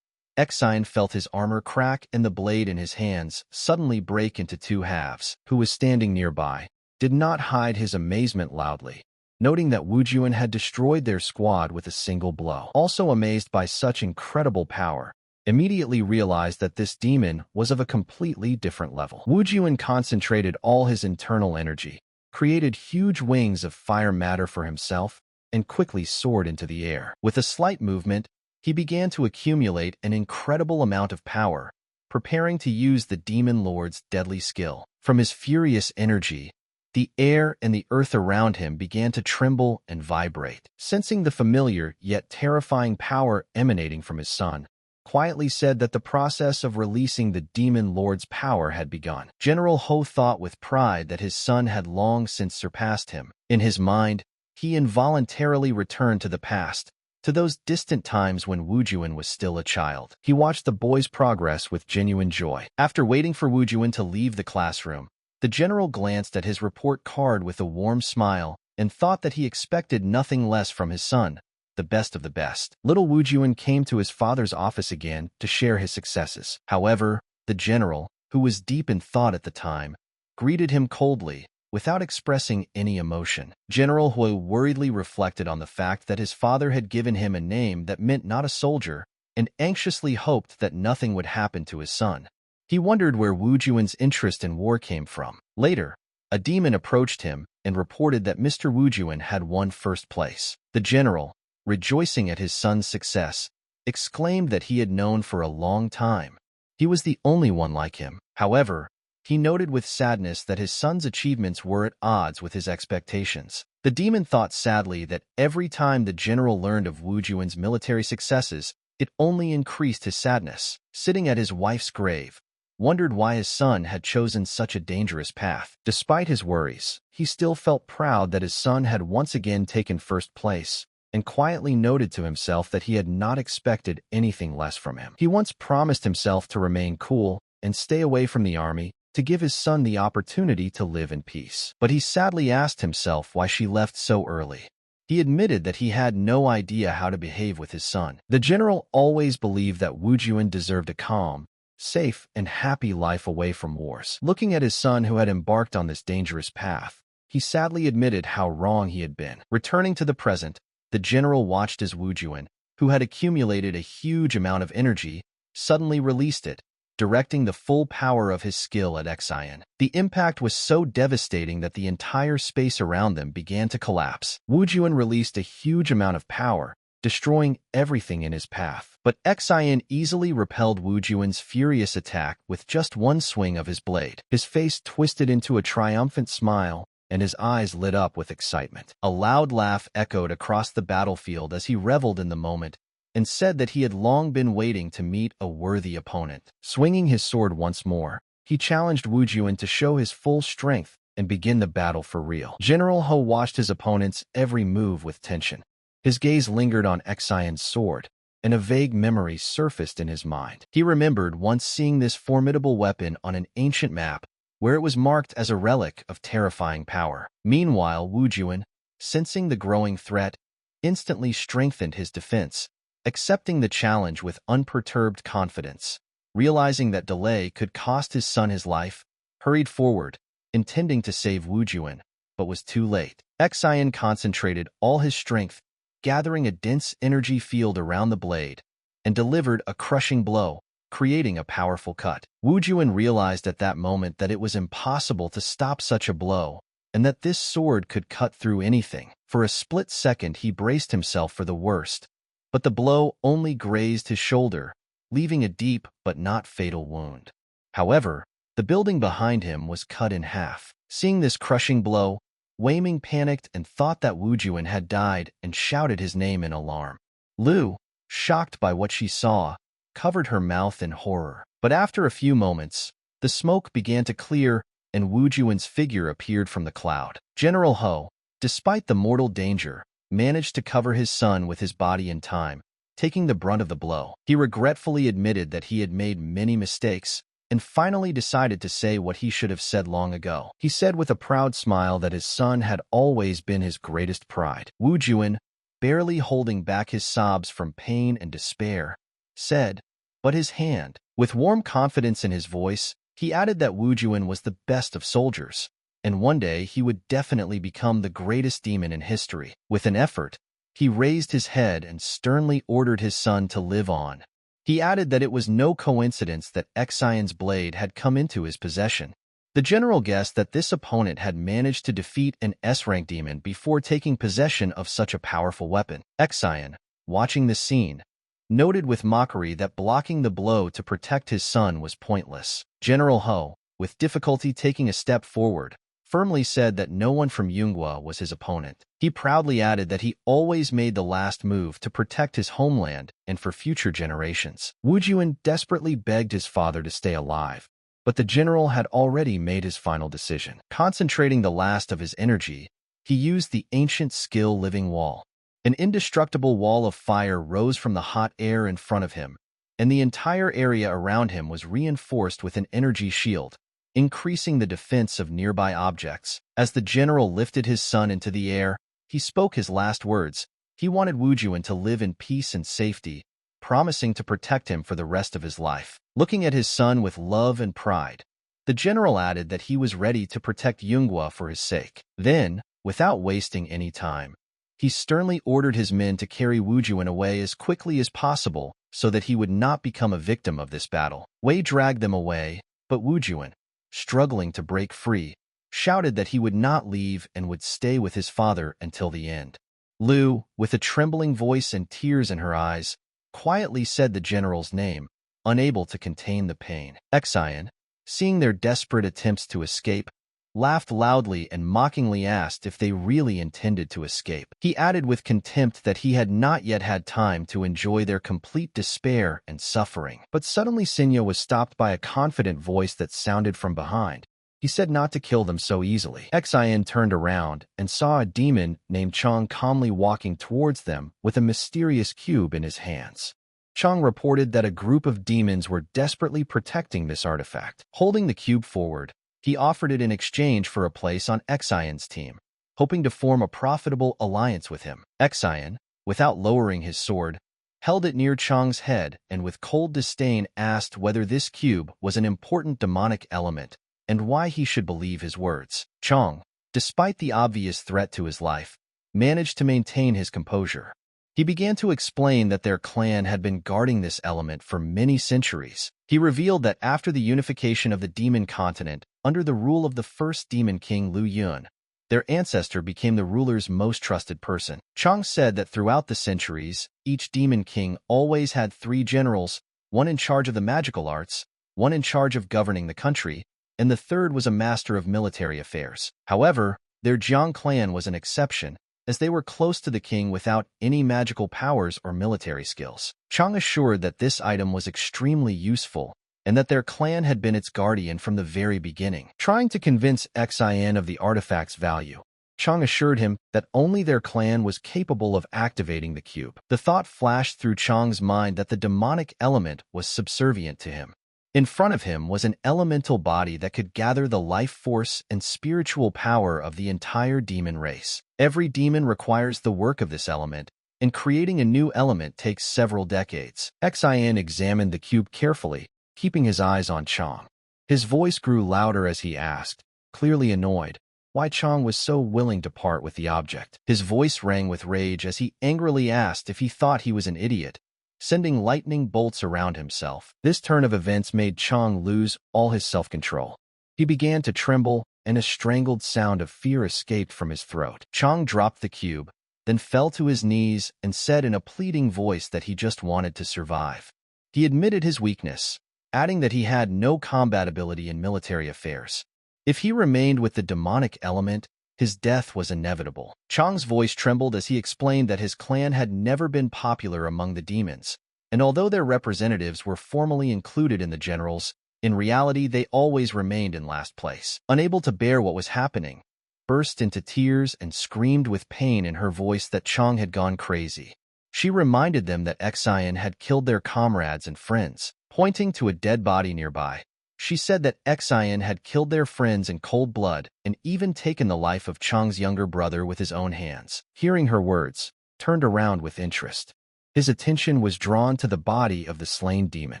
Xian felt his armor crack and the blade in his hands suddenly break into two halves. Who was standing nearby did not hide his amazement loudly, noting that Wu Juan had destroyed their squad with a single blow. Also amazed by such incredible power, immediately realized that this demon was of a completely different level. Wu Juan concentrated all his internal energy, created huge wings of fire matter for himself, and quickly soared into the air. With a slight movement, he began to accumulate an incredible amount of power, preparing to use the demon lord's deadly skill. From his furious energy, the air and the earth around him began to tremble and vibrate. Sensing the familiar yet terrifying power emanating from his son, quietly said that the process of releasing the demon lord's power had begun. General Ho thought with pride that his son had long since surpassed him. In his mind, he involuntarily returned to the past, to those distant times when Wu Juan was still a child. He watched the boy's progress with genuine joy. After waiting for Wu Juan to leave the classroom, the general glanced at his report card with a warm smile and thought that he expected nothing less from his son, the best of the best. Little Wu Juan came to his father's office again to share his successes. However, the general, who was deep in thought at the time, greeted him coldly, without expressing any emotion. General Hui worriedly reflected on the fact that his father had given him a name that meant not a soldier, and anxiously hoped that nothing would happen to his son. He wondered where Wu Juan's interest in war came from. Later, a demon approached him and reported that Mr. Wu Juan had won first place. The general, rejoicing at his son's success, exclaimed that he had known for a long time he was the only one like him. However, he noted with sadness that his son's achievements were at odds with his expectations. The demon thought sadly that every time the general learned of Wu Juan's military successes, it only increased his sadness. Sitting at his wife's grave, wondered why his son had chosen such a dangerous path. Despite his worries, he still felt proud that his son had once again taken first place, and quietly noted to himself that he had not expected anything less from him. He once promised himself to remain cool and stay away from the army, to give his son the opportunity to live in peace. But he sadly asked himself why she left so early. He admitted that he had no idea how to behave with his son. The general always believed that Wu Juan deserved a calm, safe, and happy life away from wars. Looking at his son who had embarked on this dangerous path, he sadly admitted how wrong he had been. Returning to the present, the general watched as Wu Juan, who had accumulated a huge amount of energy, suddenly released it, directing the full power of his skill at Xian. The impact was so devastating that the entire space around them began to collapse. Wu Juan released a huge amount of power, destroying everything in his path. But Xian easily repelled Wu Juan's furious attack with just one swing of his blade. His face twisted into a triumphant smile, and his eyes lit up with excitement. A loud laugh echoed across the battlefield as he reveled in the moment, and said that he had long been waiting to meet a worthy opponent. Swinging his sword once more, he challenged Wu Juan to show his full strength and begin the battle for real. General Ho watched his opponent's every move with tension. His gaze lingered on Xian's sword, and a vague memory surfaced in his mind. He remembered once seeing this formidable weapon on an ancient map where it was marked as a relic of terrifying power. Meanwhile, Wu Juan, sensing the growing threat, instantly strengthened his defense, accepting the challenge with unperturbed confidence. Realizing that delay could cost his son his life, hurried forward, intending to save Wu Juan, but was too late. Xian concentrated all his strength, gathering a dense energy field around the blade, and delivered a crushing blow, creating a powerful cut. Wu Juan realized at that moment that it was impossible to stop such a blow, and that this sword could cut through anything. For a split second he braced himself for the worst, but the blow only grazed his shoulder, leaving a deep but not fatal wound. However, the building behind him was cut in half. Seeing this crushing blow, Wei Ming panicked and thought that Wu Juan had died and shouted his name in alarm. Lu, shocked by what she saw, covered her mouth in horror. But after a few moments, the smoke began to clear and Wu Juan's figure appeared from the cloud. General Ho, despite the mortal danger, managed to cover his son with his body in time, taking the brunt of the blow. He regretfully admitted that he had made many mistakes and finally decided to say what he should have said long ago. He said with a proud smile that his son had always been his greatest pride. Wu Juan, barely holding back his sobs from pain and despair, said, "But his hand." With warm confidence in his voice, he added that Wu Juan was the best of soldiers, and one day he would definitely become the greatest demon in history. With an effort, he raised his head and sternly ordered his son to live on. He added that it was no coincidence that Xian's blade had come into his possession. The general guessed that this opponent had managed to defeat an S-rank demon before taking possession of such a powerful weapon. Xian, watching the scene, noted with mockery that blocking the blow to protect his son was pointless. General Ho, with difficulty taking a step forward, firmly said that no one from Yunghua was his opponent. He proudly added that he always made the last move to protect his homeland and for future generations. Wu Juan desperately begged his father to stay alive, but the general had already made his final decision. Concentrating the last of his energy, he used the ancient skill Living Wall. An indestructible wall of fire rose from the hot air in front of him, and the entire area around him was reinforced with an energy shield, increasing the defense of nearby objects. As the general lifted his son into the air, he spoke his last words. He wanted Wu Juan to live in peace and safety, promising to protect him for the rest of his life. Looking at his son with love and pride, the general added that he was ready to protect Yunghua for his sake. Then, without wasting any time, he sternly ordered his men to carry Wu Juan away as quickly as possible so that he would not become a victim of this battle. Wei dragged them away, but Wu Juan, struggling to break free, shouted that he would not leave and would stay with his father until the end. Lu, with a trembling voice and tears in her eyes, quietly said the general's name, unable to contain the pain. Xian, seeing their desperate attempts to escape, laughed loudly and mockingly asked if they really intended to escape. He added with contempt that he had not yet had time to enjoy their complete despair and suffering. But suddenly Xinyo was stopped by a confident voice that sounded from behind. He said not to kill them so easily. Xian turned around and saw a demon named Chong calmly walking towards them with a mysterious cube in his hands. Chong reported that a group of demons were desperately protecting this artifact. Holding the cube forward, he offered it in exchange for a place on Xian's team, hoping to form a profitable alliance with him. Xian, without lowering his sword, held it near Chong's head and with cold disdain asked whether this cube was an important demonic element and why he should believe his words. Chong, despite the obvious threat to his life, managed to maintain his composure. He began to explain that their clan had been guarding this element for many centuries. He revealed that after the unification of the demon continent under the rule of the first demon king Lu Yun, their ancestor became the ruler's most trusted person. Chong said that throughout the centuries, each demon king always had 3 generals, one in charge of the magical arts, one in charge of governing the country, and the third was a master of military affairs. However, their Jiang clan was an exception, as they were close to the king without any magical powers or military skills. Chong assured that this item was extremely useful, and that their clan had been its guardian from the very beginning. Trying to convince Xin of the artifact's value, Chang assured him that only their clan was capable of activating the cube. The thought flashed through Chang's mind that the demonic element was subservient to him. In front of him was an elemental body that could gather the life force and spiritual power of the entire demon race. Every demon requires the work of this element, and creating a new element takes several decades. Xin examined the cube carefully, keeping his eyes on Chang. His voice grew louder as he asked, clearly annoyed, why Chang was so willing to part with the object. His voice rang with rage as he angrily asked if he thought he was an idiot, sending lightning bolts around himself. This turn of events made Chang lose all his self-control. He began to tremble, and a strangled sound of fear escaped from his throat. Chang dropped the cube, then fell to his knees and said in a pleading voice that he just wanted to survive. He admitted his weakness, adding that he had no combat ability in military affairs. If he remained with the demonic element, his death was inevitable. Chang's voice trembled as he explained that his clan had never been popular among the demons, and although their representatives were formally included in the generals, in reality they always remained in last place. Unable to bear what was happening, burst into tears and screamed with pain in her voice that Chang had gone crazy. She reminded them that Xin had killed their comrades and friends, pointing to a dead body nearby. She said that Xin had killed their friends in cold blood and even taken the life of Chang's younger brother with his own hands. Hearing her words, turned around with interest. His attention was drawn to the body of the slain demon.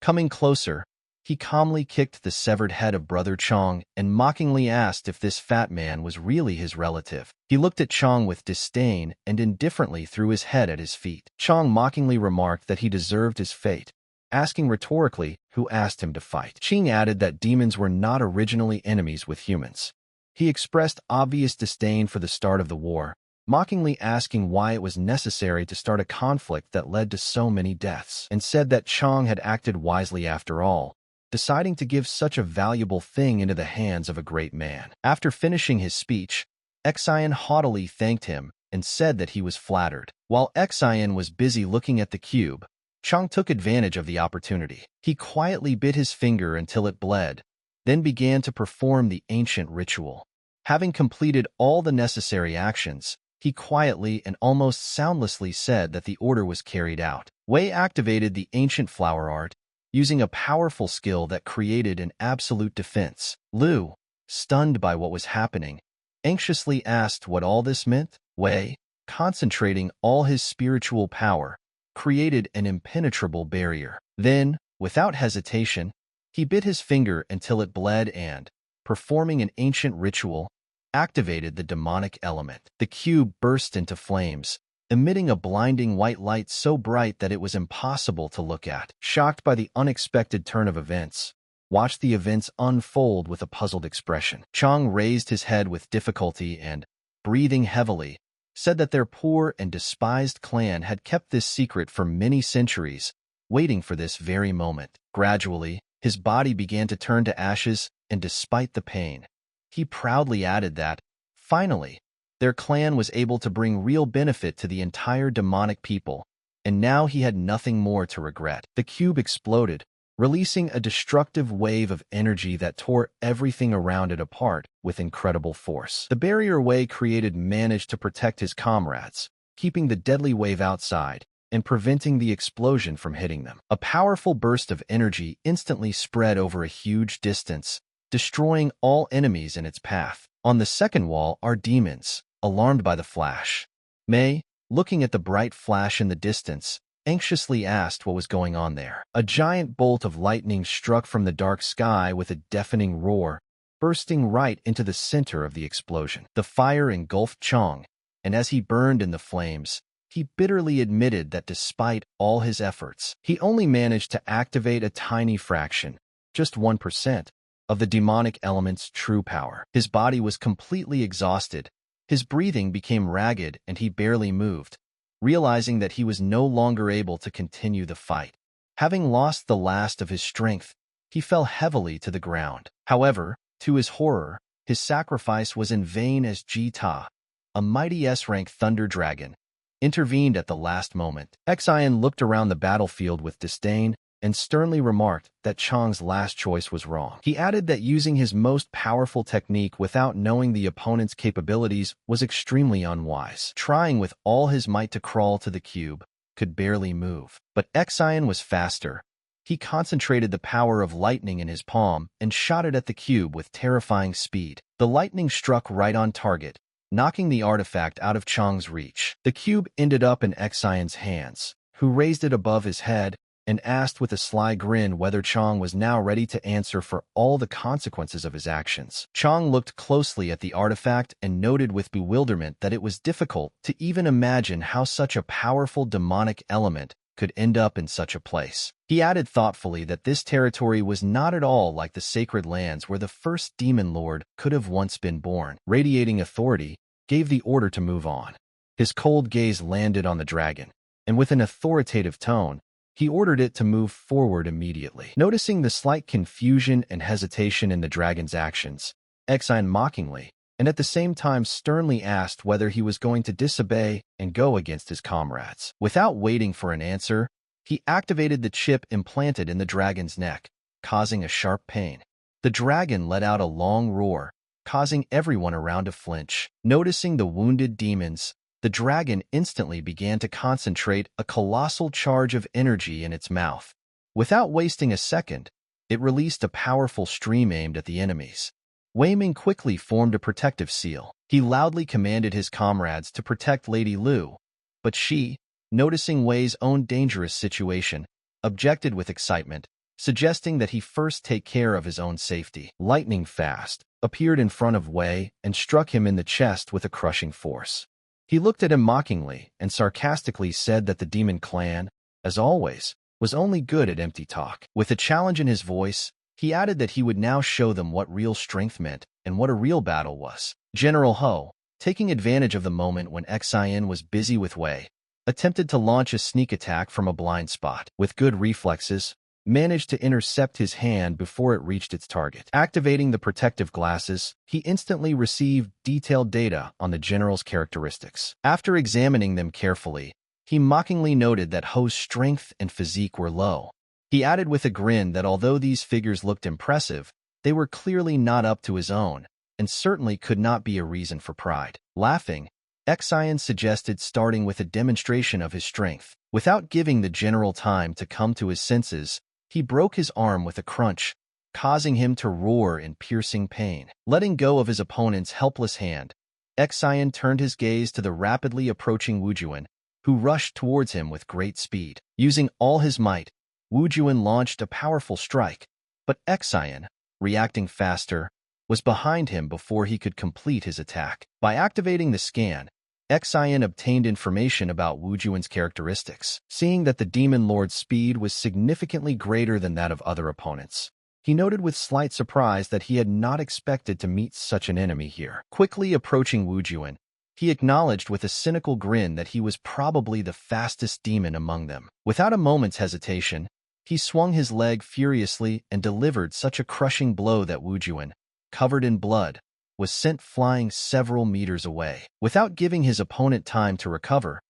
Coming closer, he calmly kicked the severed head of Brother Chang and mockingly asked if this fat man was really his relative. He looked at Chang with disdain and indifferently threw his head at his feet. Chang mockingly remarked that he deserved his fate, asking rhetorically who asked him to fight. Ching added that demons were not originally enemies with humans. He expressed obvious disdain for the start of the war, mockingly asking why it was necessary to start a conflict that led to so many deaths, and said that Chang had acted wisely after all, deciding to give such a valuable thing into the hands of a great man. After finishing his speech, Xin haughtily thanked him and said that he was flattered. While Xin was busy looking at the cube, Chang took advantage of the opportunity. He quietly bit his finger until it bled, then began to perform the ancient ritual. Having completed all the necessary actions, he quietly and almost soundlessly said that the order was carried out. Wei activated the ancient flower art, using a powerful skill that created an absolute defense. Liu, stunned by what was happening, anxiously asked what all this meant. Wei, concentrating all his spiritual power, created an impenetrable barrier. Then, without hesitation, he bit his finger until it bled and, performing an ancient ritual, activated the demonic element. The cube burst into flames, emitting a blinding white light so bright that it was impossible to look at. Shocked by the unexpected turn of events, watched the events unfold with a puzzled expression. Chang raised his head with difficulty and, breathing heavily, said that their poor and despised clan had kept this secret for many centuries, waiting for this very moment. Gradually, his body began to turn to ashes, and despite the pain, he proudly added that, finally, their clan was able to bring real benefit to the entire demonic people, and now he had nothing more to regret. The cube exploded, releasing a destructive wave of energy that tore everything around it apart with incredible force. The barrier Wei created managed to protect his comrades, keeping the deadly wave outside and preventing the explosion from hitting them. A powerful burst of energy instantly spread over a huge distance, destroying all enemies in its path. On the second wall are demons, alarmed by the flash. Mei, looking at the bright flash in the distance, anxiously asked what was going on there. A giant bolt of lightning struck from the dark sky with a deafening roar, bursting right into the center of the explosion. The fire engulfed Chang, and as he burned in the flames, he bitterly admitted that despite all his efforts, he only managed to activate a tiny fraction, just 1%, of the demonic element's true power. His body was completely exhausted, his breathing became ragged, and he barely moved, realizing that he was no longer able to continue the fight. Having lost the last of his strength, he fell heavily to the ground. However, to his horror, his sacrifice was in vain as Jita, a mighty S-rank thunder dragon, intervened at the last moment. Xian looked around the battlefield with disdain and sternly remarked that Chang's last choice was wrong. He added that using his most powerful technique without knowing the opponent's capabilities was extremely unwise. Trying with all his might to crawl to the cube, could barely move. But Xian was faster. He concentrated the power of lightning in his palm and shot it at the cube with terrifying speed. The lightning struck right on target, knocking the artifact out of Chang's reach. The cube ended up in Xian's hands, who raised it above his head and asked with a sly grin whether Chang was now ready to answer for all the consequences of his actions. Chang looked closely at the artifact and noted with bewilderment that it was difficult to even imagine how such a powerful demonic element could end up in such a place. He added thoughtfully that this territory was not at all like the sacred lands where the first demon lord could have once been born. Radiating authority, gave the order to move on. His cold gaze landed on the dragon, and with an authoritative tone, he ordered it to move forward immediately. Noticing the slight confusion and hesitation in the dragon's actions, Xian mockingly, and at the same time sternly asked whether he was going to disobey and go against his comrades. Without waiting for an answer, he activated the chip implanted in the dragon's neck, causing a sharp pain. The dragon let out a long roar, causing everyone around to flinch. Noticing the wounded demons, the dragon instantly began to concentrate a colossal charge of energy in its mouth. Without wasting a second, it released a powerful stream aimed at the enemies. Wei Ming quickly formed a protective seal. He loudly commanded his comrades to protect Lady Lu, but she, noticing Wei's own dangerous situation, objected with excitement, suggesting that he first take care of his own safety. Lightning Fast appeared in front of Wei and struck him in the chest with a crushing force. He looked at him mockingly and sarcastically said that the demon clan, as always, was only good at empty talk. With a challenge in his voice, he added that he would now show them what real strength meant and what a real battle was. General Ho, taking advantage of the moment when Xian was busy with Wei, attempted to launch a sneak attack from a blind spot. With good reflexes, managed to intercept his hand before it reached its target. Activating the protective glasses, he instantly received detailed data on the general's characteristics. After examining them carefully, he mockingly noted that Ho's strength and physique were low. He added with a grin that although these figures looked impressive, they were clearly not up to his own, and certainly could not be a reason for pride. Laughing, Xian suggested starting with a demonstration of his strength. Without giving the general time to come to his senses, he broke his arm with a crunch, causing him to roar in piercing pain. Letting go of his opponent's helpless hand, Xian turned his gaze to the rapidly approaching Wujuan, who rushed towards him with great speed. Using all his might, Wujuan launched a powerful strike, but Xian, reacting faster, was behind him before he could complete his attack. By activating the scan, Xian obtained information about Wujuan's characteristics. Seeing that the Demon Lord's speed was significantly greater than that of other opponents, he noted with slight surprise that he had not expected to meet such an enemy here. Quickly approaching Wujuan, he acknowledged with a cynical grin that he was probably the fastest demon among them. Without a moment's hesitation, he swung his leg furiously and delivered such a crushing blow that Wujuan, covered in blood, was sent flying several meters away. Without giving his opponent time to recover,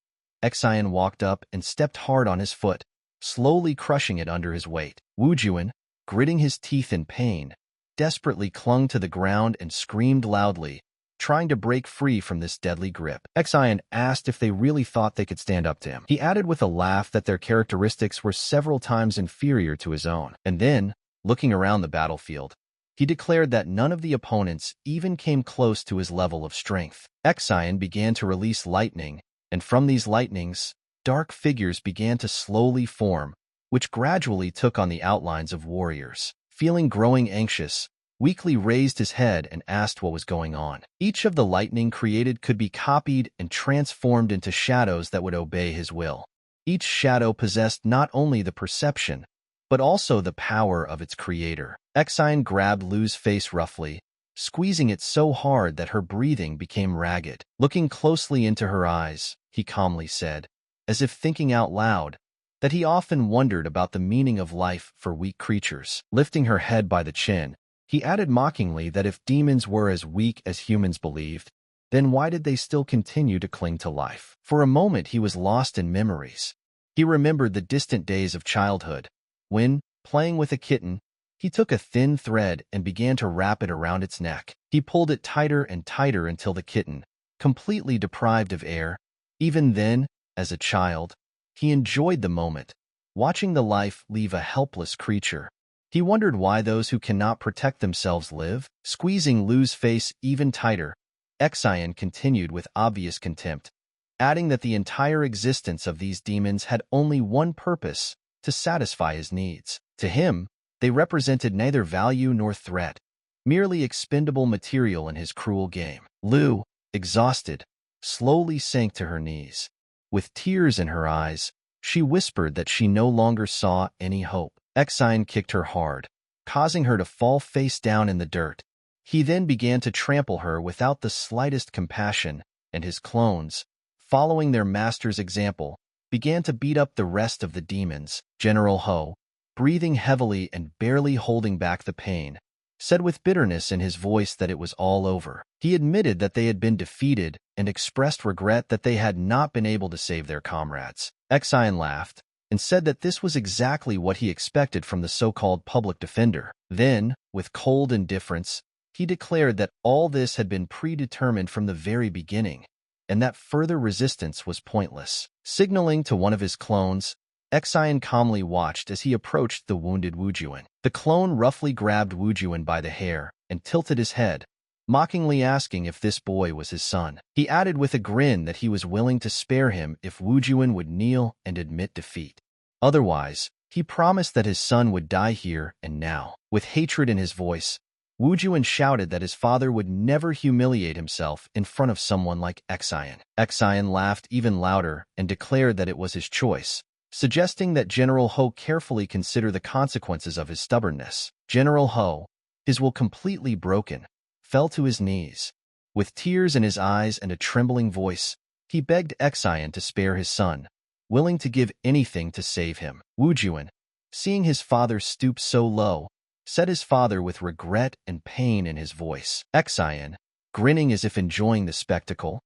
Xian walked up and stepped hard on his foot, slowly crushing it under his weight. Wujuan, gritting his teeth in pain, desperately clung to the ground and screamed loudly, trying to break free from this deadly grip. Xian asked if they really thought they could stand up to him. He added with a laugh that their characteristics were several times inferior to his own. And then, looking around the battlefield, he declared that none of the opponents even came close to his level of strength. Xian began to release lightning, and from these lightnings, dark figures began to slowly form, which gradually took on the outlines of warriors. Feeling growing anxious, Weekly raised his head and asked what was going on. Each of the lightning created could be copied and transformed into shadows that would obey his will. Each shadow possessed not only the perception, but also the power of its creator. Xian grabbed Lu's face roughly, squeezing it so hard that her breathing became ragged. Looking closely into her eyes, he calmly said, as if thinking out loud, that he often wondered about the meaning of life for weak creatures. Lifting her head by the chin, he added mockingly that if demons were as weak as humans believed, then why did they still continue to cling to life? For a moment he was lost in memories. He remembered the distant days of childhood, When, playing with a kitten, he took a thin thread and began to wrap it around its neck. He pulled it tighter and tighter until the kitten, completely deprived of air. Even then, as a child, he enjoyed the moment, watching the life leave a helpless creature. He wondered why those who cannot protect themselves live. Squeezing Lu's face even tighter, Exian continued with obvious contempt, adding that the entire existence of these demons had only one purpose: to satisfy his needs. To him, they represented neither value nor threat, merely expendable material in his cruel game. Lu, exhausted, slowly sank to her knees. With tears in her eyes, she whispered that she no longer saw any hope. Exian kicked her hard, causing her to fall face down in the dirt. He then began to trample her without the slightest compassion, and his clones, following their master's example, began to beat up the rest of the demons. General Ho, breathing heavily and barely holding back the pain, said with bitterness in his voice that it was all over. He admitted that they had been defeated and expressed regret that they had not been able to save their comrades. Exian laughed and said that this was exactly what he expected from the so-called public defender. Then, with cold indifference, he declared that all this had been predetermined from the very beginning, and that further resistance was pointless. Signaling to one of his clones, Exian calmly watched as he approached the wounded Wujuan. The clone roughly grabbed Wujuan by the hair and tilted his head, mockingly asking if this boy was his son. He added with a grin that he was willing to spare him if Wujuan would kneel and admit defeat. Otherwise, he promised that his son would die here and now. With hatred in his voice, Wujuan shouted that his father would never humiliate himself in front of someone like Exian. Exian laughed even louder and declared that it was his choice, suggesting that General Ho carefully consider the consequences of his stubbornness. General Ho, his will completely broken, fell to his knees. With tears in his eyes and a trembling voice, he begged Exian to spare his son, willing to give anything to save him. Wujuan, seeing his father stoop so low, said his father with regret and pain in his voice. Exian, grinning as if enjoying the spectacle,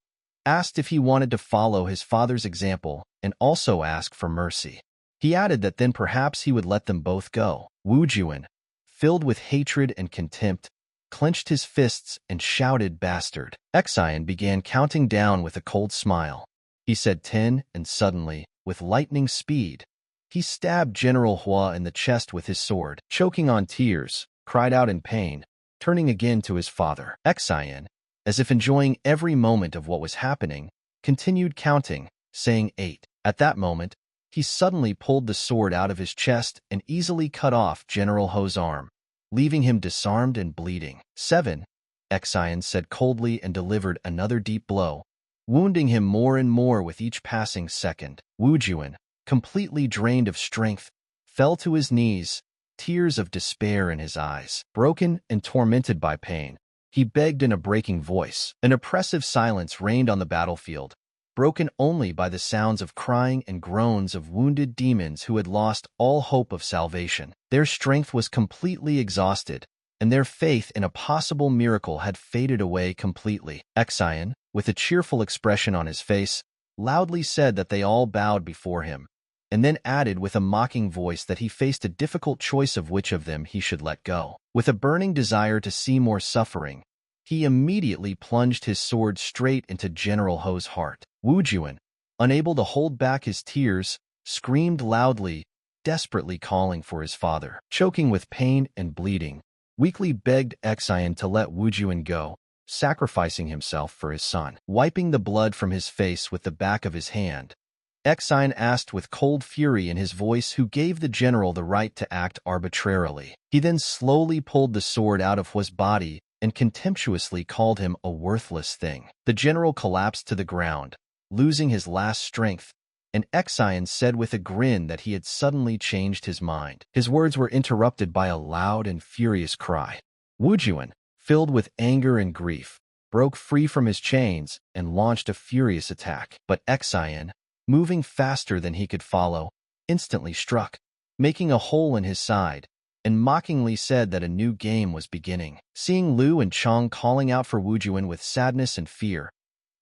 asked if he wanted to follow his father's example and also ask for mercy. He added that then perhaps he would let them both go. Wujuan, filled with hatred and contempt, clenched his fists and shouted, "Bastard!" Exian began counting down with a cold smile. He said 10, and suddenly, with lightning speed, he stabbed General Hua in the chest with his sword. Choking on tears, cried out in pain, turning again to his father. Exian, as if enjoying every moment of what was happening, continued counting, saying 8. At that moment, he suddenly pulled the sword out of his chest and easily cut off General Ho's arm, leaving him disarmed and bleeding. 7. Exian said coldly and delivered another deep blow, wounding him more and more with each passing second. Wujuan, completely drained of strength, fell to his knees, tears of despair in his eyes. Broken and tormented by pain, he begged in a breaking voice. An oppressive silence reigned on the battlefield, broken only by the sounds of crying and groans of wounded demons who had lost all hope of salvation. Their strength was completely exhausted, and their faith in a possible miracle had faded away completely. Exian, with a cheerful expression on his face, loudly said that they all bowed before him, and then added with a mocking voice that he faced a difficult choice of which of them he should let go. With a burning desire to see more suffering, he immediately plunged his sword straight into General Ho's heart. Wujuan, unable to hold back his tears, screamed loudly, desperately calling for his father. Choking with pain and bleeding, weakly begged Exian to let Wujuan go, sacrificing himself for his son. Wiping the blood from his face with the back of his hand, Exian asked with cold fury in his voice who gave the general the right to act arbitrarily. He then slowly pulled the sword out of Hua's body and contemptuously called him a worthless thing. The general collapsed to the ground, losing his last strength, and Exian said with a grin that he had suddenly changed his mind. His words were interrupted by a loud and furious cry. Wujuan, filled with anger and grief, broke free from his chains and launched a furious attack. But Exian, moving faster than he could follow, instantly struck, making a hole in his side, and mockingly said that a new game was beginning. Seeing Lu and Chong calling out for Wujuan with sadness and fear,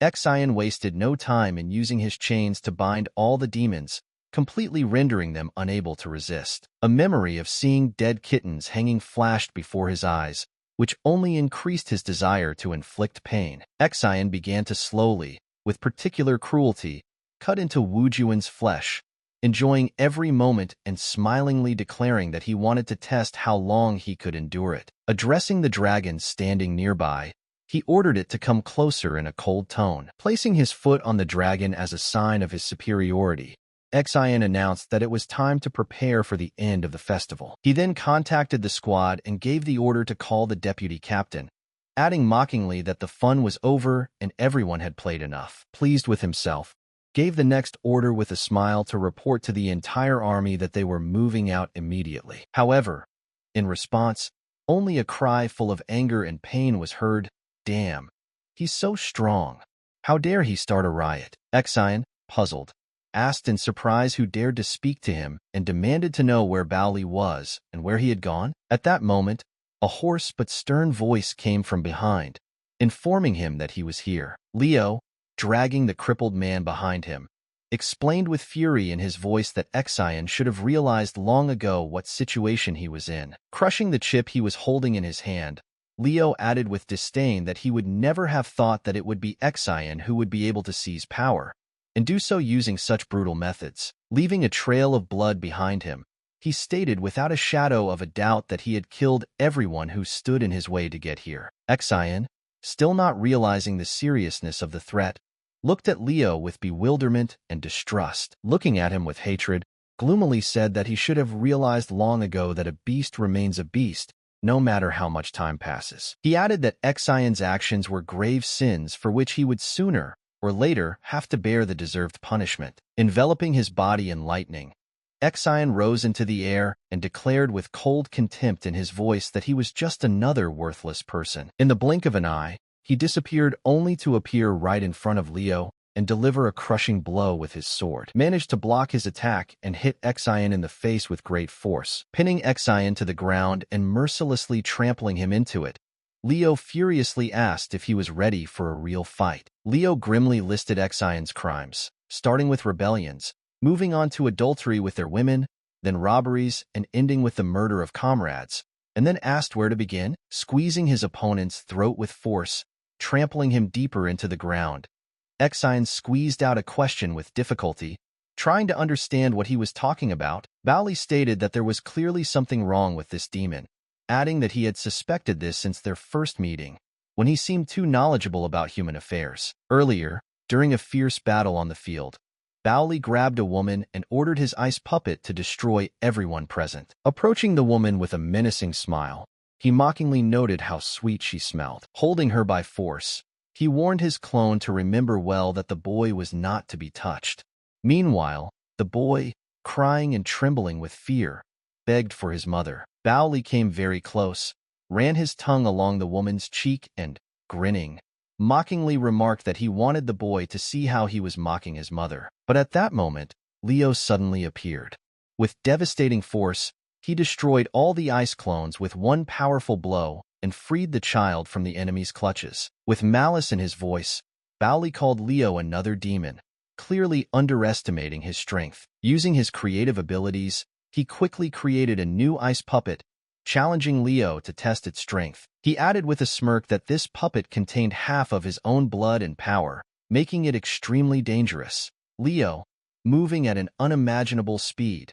Exian wasted no time in using his chains to bind all the demons, completely rendering them unable to resist. A memory of seeing dead kittens hanging flashed before his eyes, which only increased his desire to inflict pain. Xian began to slowly, with particular cruelty, cut into Wu Juan's flesh, enjoying every moment and smilingly declaring that he wanted to test how long he could endure it. Addressing the dragon standing nearby, he ordered it to come closer in a cold tone. Placing his foot on the dragon as a sign of his superiority, Xian announced that it was time to prepare for the end of the festival. He then contacted the squad and gave the order to call the deputy captain, adding mockingly that the fun was over and everyone had played enough. Pleased with himself, gave the next order with a smile to report to the entire army that they were moving out immediately. However, in response, only a cry full of anger and pain was heard. Damn, he's so strong. How dare he start a riot? Xian, puzzled, asked in surprise who dared to speak to him and demanded to know where Baoli was and where he had gone. At that moment, a hoarse but stern voice came from behind, informing him that he was here. Leo, dragging the crippled man behind him, explained with fury in his voice that Xian should have realized long ago what situation he was in. Crushing the chip he was holding in his hand, Leo added with disdain that he would never have thought that it would be Xian who would be able to seize power, and do so using such brutal methods. Leaving a trail of blood behind him, he stated without a shadow of a doubt that he had killed everyone who stood in his way to get here. Xian, still not realizing the seriousness of the threat, looked at Leo with bewilderment and distrust. Looking at him with hatred, gloomily said that he should have realized long ago that a beast remains a beast, no matter how much time passes. He added that Xian's actions were grave sins for which he would sooner or later have to bear the deserved punishment. Enveloping his body in lightning, Xian rose into the air and declared with cold contempt in his voice that he was just another worthless person. In the blink of an eye, he disappeared only to appear right in front of Leo and deliver a crushing blow with his sword. Managed to block his attack and hit Xian in the face with great force, pinning Xian to the ground and mercilessly trampling him into it. Leo furiously asked if he was ready for a real fight. Leo grimly listed Xian's crimes, starting with rebellions, moving on to adultery with their women, then robberies, and ending with the murder of comrades, and then asked where to begin, squeezing his opponent's throat with force, trampling him deeper into the ground. Xian squeezed out a question with difficulty, trying to understand what he was talking about. Baoli stated that there was clearly something wrong with this demon, adding that he had suspected this since their first meeting, when he seemed too knowledgeable about human affairs. Earlier, during a fierce battle on the field, Baoli grabbed a woman and ordered his ice puppet to destroy everyone present. Approaching the woman with a menacing smile, he mockingly noted how sweet she smelled. Holding her by force, he warned his clone to remember well that the boy was not to be touched. Meanwhile, the boy, crying and trembling with fear, begged for his mother. Baoli came very close, ran his tongue along the woman's cheek and, grinning, mockingly remarked that he wanted the boy to see how he was mocking his mother. But at that moment, Leo suddenly appeared. With devastating force, he destroyed all the ice clones with one powerful blow and freed the child from the enemy's clutches. With malice in his voice, Baoli called Leo another demon, clearly underestimating his strength. Using his creative abilities, he quickly created a new ice puppet, challenging Leo to test its strength. He added with a smirk that this puppet contained half of his own blood and power, making it extremely dangerous. Leo, moving at an unimaginable speed,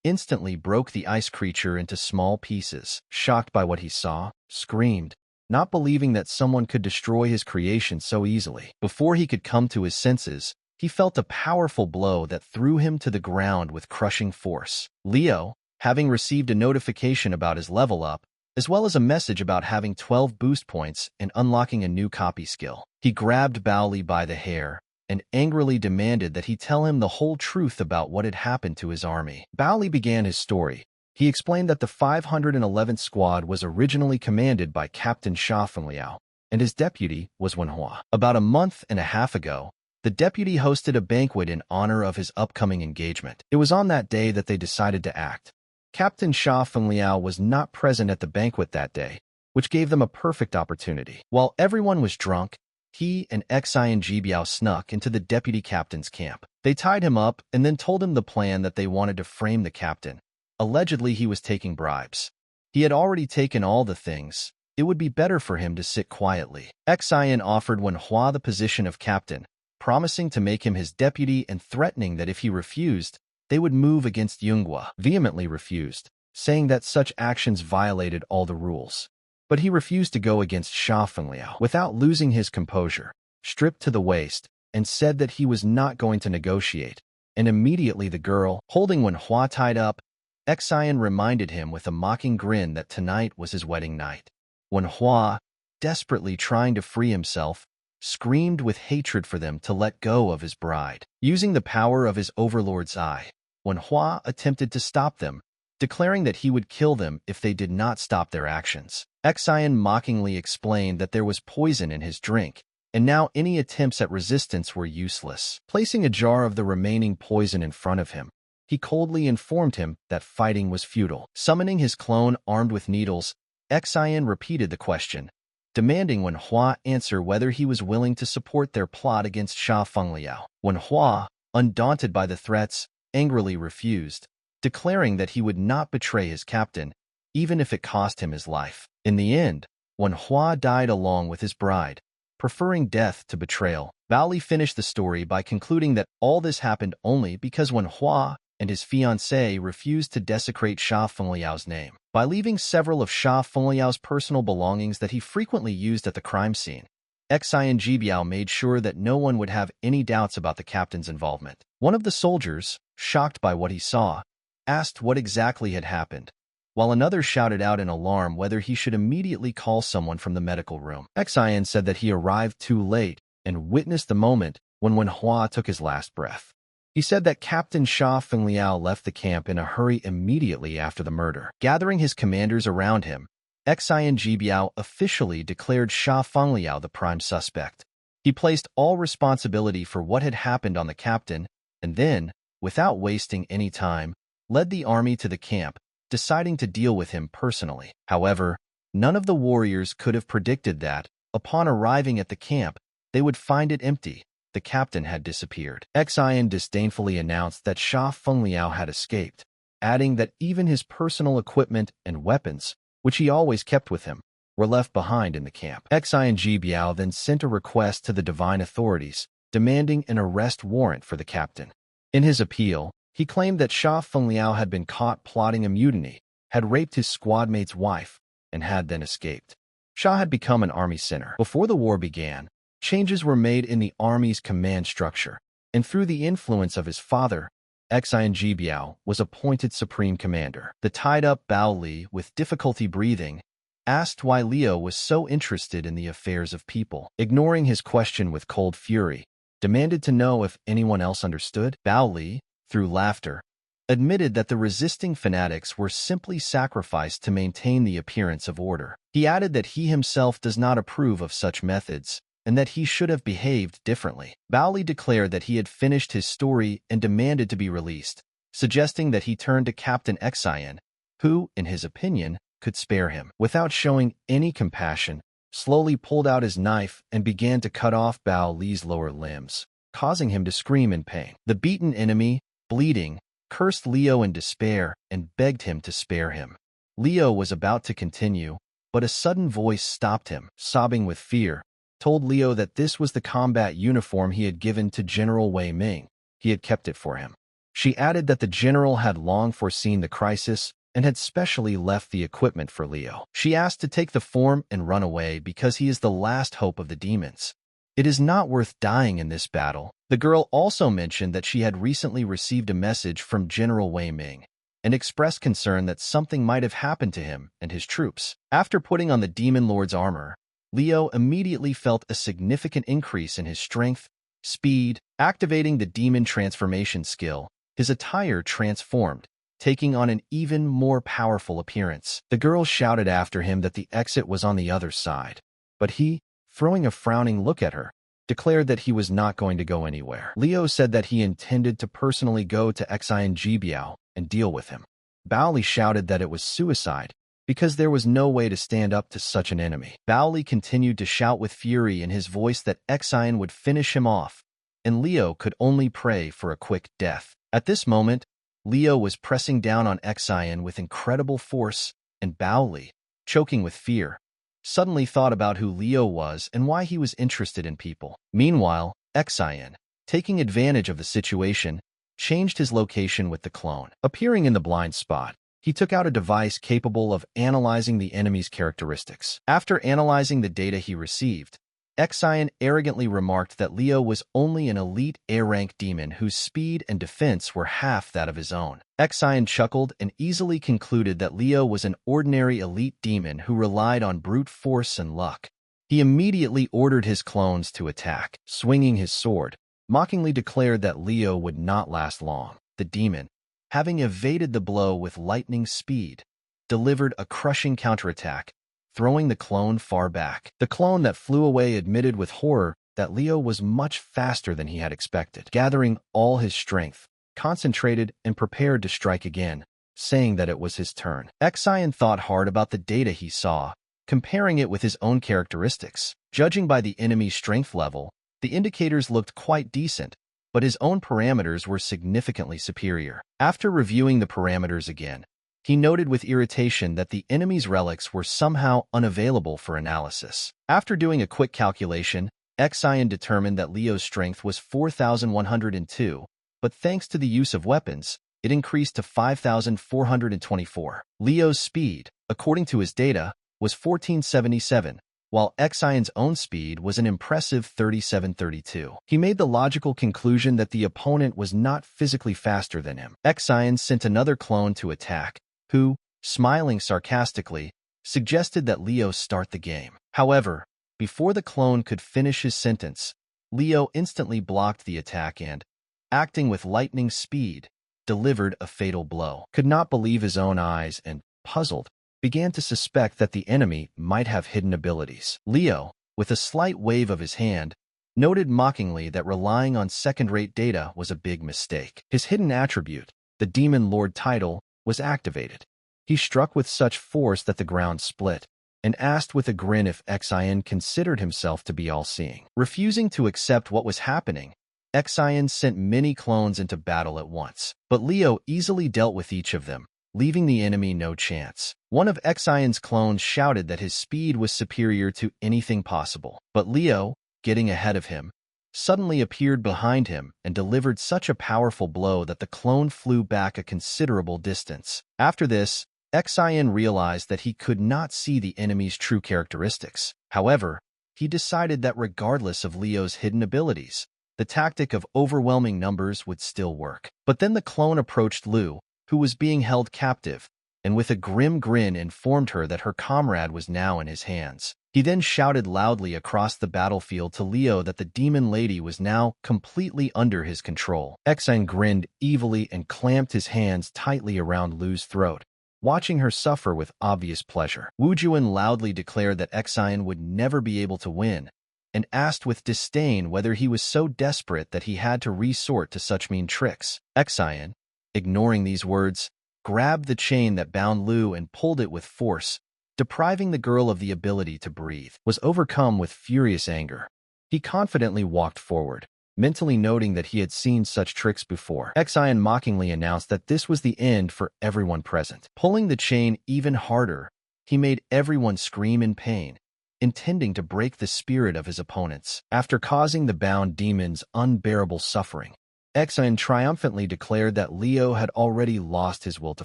instantly broke the ice creature into small pieces. Shocked by what he saw, screamed, not believing that someone could destroy his creation so easily. Before he could come to his senses, he felt a powerful blow that threw him to the ground with crushing force. Leo, having received a notification about his level up, as well as a message about having 12 boost points and unlocking a new copy skill, he grabbed Baoli by the hair and angrily demanded that he tell him the whole truth about what had happened to his army. Baoli began his story. He explained that the 511th Squad was originally commanded by Captain Sha Fenliao, and his deputy was Manhwa. About a month and a half ago, the deputy hosted a banquet in honor of his upcoming engagement. It was on that day that they decided to act. Captain Sha Fenliao was not present at the banquet that day, which gave them a perfect opportunity. While everyone was drunk, he and Xian Jibiao snuck into the deputy captain's camp. They tied him up and then told him the plan that they wanted to frame the captain. Allegedly, he was taking bribes. He had already taken all the things. It would be better for him to sit quietly. Xian offered Wenhua the position of captain, promising to make him his deputy and threatening that if he refused, they would move against Yunghua. Vehemently refused, saying that such actions violated all the rules. But he refused to go against Sha Fengliao without losing his composure, stripped to the waist, and said that he was not going to negotiate. And immediately the girl, holding Wenhua tied up, Xian reminded him with a mocking grin that tonight was his wedding night. Wenhua, desperately trying to free himself, screamed with hatred for them to let go of his bride. Using the power of his overlord's eye, Wenhua attempted to stop them, declaring that he would kill them if they did not stop their actions. Xian mockingly explained that there was poison in his drink, and now any attempts at resistance were useless. Placing a jar of the remaining poison in front of him, he coldly informed him that fighting was futile. Summoning his clone armed with needles, Xian repeated the question, demanding Wenhua answer whether he was willing to support their plot against Sha Fengliao. Wenhua, undaunted by the threats, angrily refused, declaring that he would not betray his captain, even if it cost him his life. In the end, Wenhua died along with his bride, preferring death to betrayal. Bao Li finished the story by concluding that all this happened only because Wenhua and his fiancée refused to desecrate Sha Fengliao's name. By leaving several of Sha Fengliao's personal belongings that he frequently used at the crime scene, Xian Jibiao made sure that no one would have any doubts about the captain's involvement. One of the soldiers, shocked by what he saw, asked what exactly had happened, while another shouted out in alarm whether he should immediately call someone from the medical room. Xian said that he arrived too late and witnessed the moment when Wenhua took his last breath. He said that Captain Sha Fengliao left the camp in a hurry immediately after the murder. Gathering his commanders around him, Xian Jibiao officially declared Sha Fengliao the prime suspect. He placed all responsibility for what had happened on the captain, and then, without wasting any time, led the army to the camp, deciding to deal with him personally. However, none of the warriors could have predicted that, upon arriving at the camp, they would find it empty. The captain had disappeared. Xian disdainfully announced that Sha Fengliao had escaped, adding that even his personal equipment and weapons, which he always kept with him, were left behind in the camp. Xian Jibiao then sent a request to the divine authorities, demanding an arrest warrant for the captain. In his appeal, he claimed that Sha Fengliao had been caught plotting a mutiny, had raped his squadmate's wife, and had then escaped. Sha had become an army center. Before the war began, changes were made in the army's command structure, and through the influence of his father, Xian Jibiao was appointed supreme commander. The tied-up Bao Li, with difficulty breathing, asked why Liu was so interested in the affairs of people. Ignoring his question with cold fury, demanded to know if anyone else understood. Bao Li, through laughter, admitted that the resisting fanatics were simply sacrificed to maintain the appearance of order. He added that he himself does not approve of such methods, and that he should have behaved differently. Bao Li declared that he had finished his story and demanded to be released, suggesting that he turn to Captain Xian, who, in his opinion, could spare him. Without showing any compassion, slowly pulled out his knife and began to cut off Bao Li's lower limbs, causing him to scream in pain. The beaten enemy, bleeding, cursed Liu in despair and begged him to spare him. Liu was about to continue, but a sudden voice stopped him. Sobbing with fear, told Liu that this was the combat uniform he had given to General Wei Ming. He had kept it for him. She added that the general had long foreseen the crisis and had specially left the equipment for Liu. She asked to take the form and run away because he is the last hope of the demons. It is not worth dying in this battle. The girl also mentioned that she had recently received a message from General Wei Ming and expressed concern that something might have happened to him and his troops. After putting on the Demon Lord's armor, Liu immediately felt a significant increase in his strength, speed. Activating the demon transformation skill, his attire transformed, taking on an even more powerful appearance. The girl shouted after him that the exit was on the other side, but he, throwing a frowning look at her, declared that he was not going to go anywhere. Liu said that he intended to personally go to Xian Jibiao and deal with him. Bao Li shouted that it was suicide, because there was no way to stand up to such an enemy. Bao Li continued to shout with fury in his voice that Xian would finish him off, and Leo could only pray for a quick death. At this moment, Leo was pressing down on Xian with incredible force, and Baoli, choking with fear, suddenly thought about who Leo was and why he was interested in people. Meanwhile, Xian, taking advantage of the situation, changed his location with the clone. Appearing in the blind spot, he took out a device capable of analyzing the enemy's characteristics. After analyzing the data he received, Xian arrogantly remarked that Leo was only an elite A-rank demon whose speed and defense were half that of his own. Xian chuckled and easily concluded that Leo was an ordinary elite demon who relied on brute force and luck. He immediately ordered his clones to attack. Swinging his sword, mockingly declared that Leo would not last long. The demon, having evaded the blow with lightning speed, delivered a crushing counterattack, throwing the clone far back. The clone that flew away admitted with horror that Leo was much faster than he had expected. Gathering all his strength, concentrated and prepared to strike again, saying that it was his turn. Xian thought hard about the data he saw, comparing it with his own characteristics. Judging by the enemy's strength level, the indicators looked quite decent, but his own parameters were significantly superior. After reviewing the parameters again, he noted with irritation that the enemy's relics were somehow unavailable for analysis. After doing a quick calculation, Xian determined that Leo's strength was 4,102, but thanks to the use of weapons, it increased to 5,424. Leo's speed, according to his data, was 1477, while Xian's own speed was an impressive 3732. He made the logical conclusion that the opponent was not physically faster than him. Xian sent another clone to attack, who, smiling sarcastically, suggested that Leo start the game. However, before the clone could finish his sentence, Leo instantly blocked the attack and, acting with lightning speed, delivered a fatal blow. Could not believe his own eyes and, puzzled, began to suspect that the enemy might have hidden abilities. Leo, with a slight wave of his hand, noted mockingly that relying on second-rate data was a big mistake. His hidden attribute, the Demon Lord title, was activated. He struck with such force that the ground split, and asked with a grin if Xian considered himself to be all-seeing. Refusing to accept what was happening, Xian sent many clones into battle at once, but Leo easily dealt with each of them, leaving the enemy no chance. One of Xian's clones shouted that his speed was superior to anything possible, but Leo, getting ahead of him, suddenly appeared behind him and delivered such a powerful blow that the clone flew back a considerable distance. After this, Xian realized that he could not see the enemy's true characteristics. However, he decided that regardless of Leo's hidden abilities, the tactic of overwhelming numbers would still work. But then the clone approached Lu, who was being held captive, and with a grim grin informed her that her comrade was now in his hands. He then shouted loudly across the battlefield to Leo that the demon lady was now completely under his control. Xian grinned evilly and clamped his hands tightly around Lu's throat, watching her suffer with obvious pleasure. Wu Juan loudly declared that Xian would never be able to win, and asked with disdain whether he was so desperate that he had to resort to such mean tricks. Xian, ignoring these words, grabbed the chain that bound Lu and pulled it with force, depriving the girl of the ability to breathe. Was overcome with furious anger. He confidently walked forward, mentally noting that he had seen such tricks before. Xian mockingly announced that this was the end for everyone present. Pulling the chain even harder, he made everyone scream in pain, intending to break the spirit of his opponents. After causing the bound demons unbearable suffering, Xian triumphantly declared that Leo had already lost his will to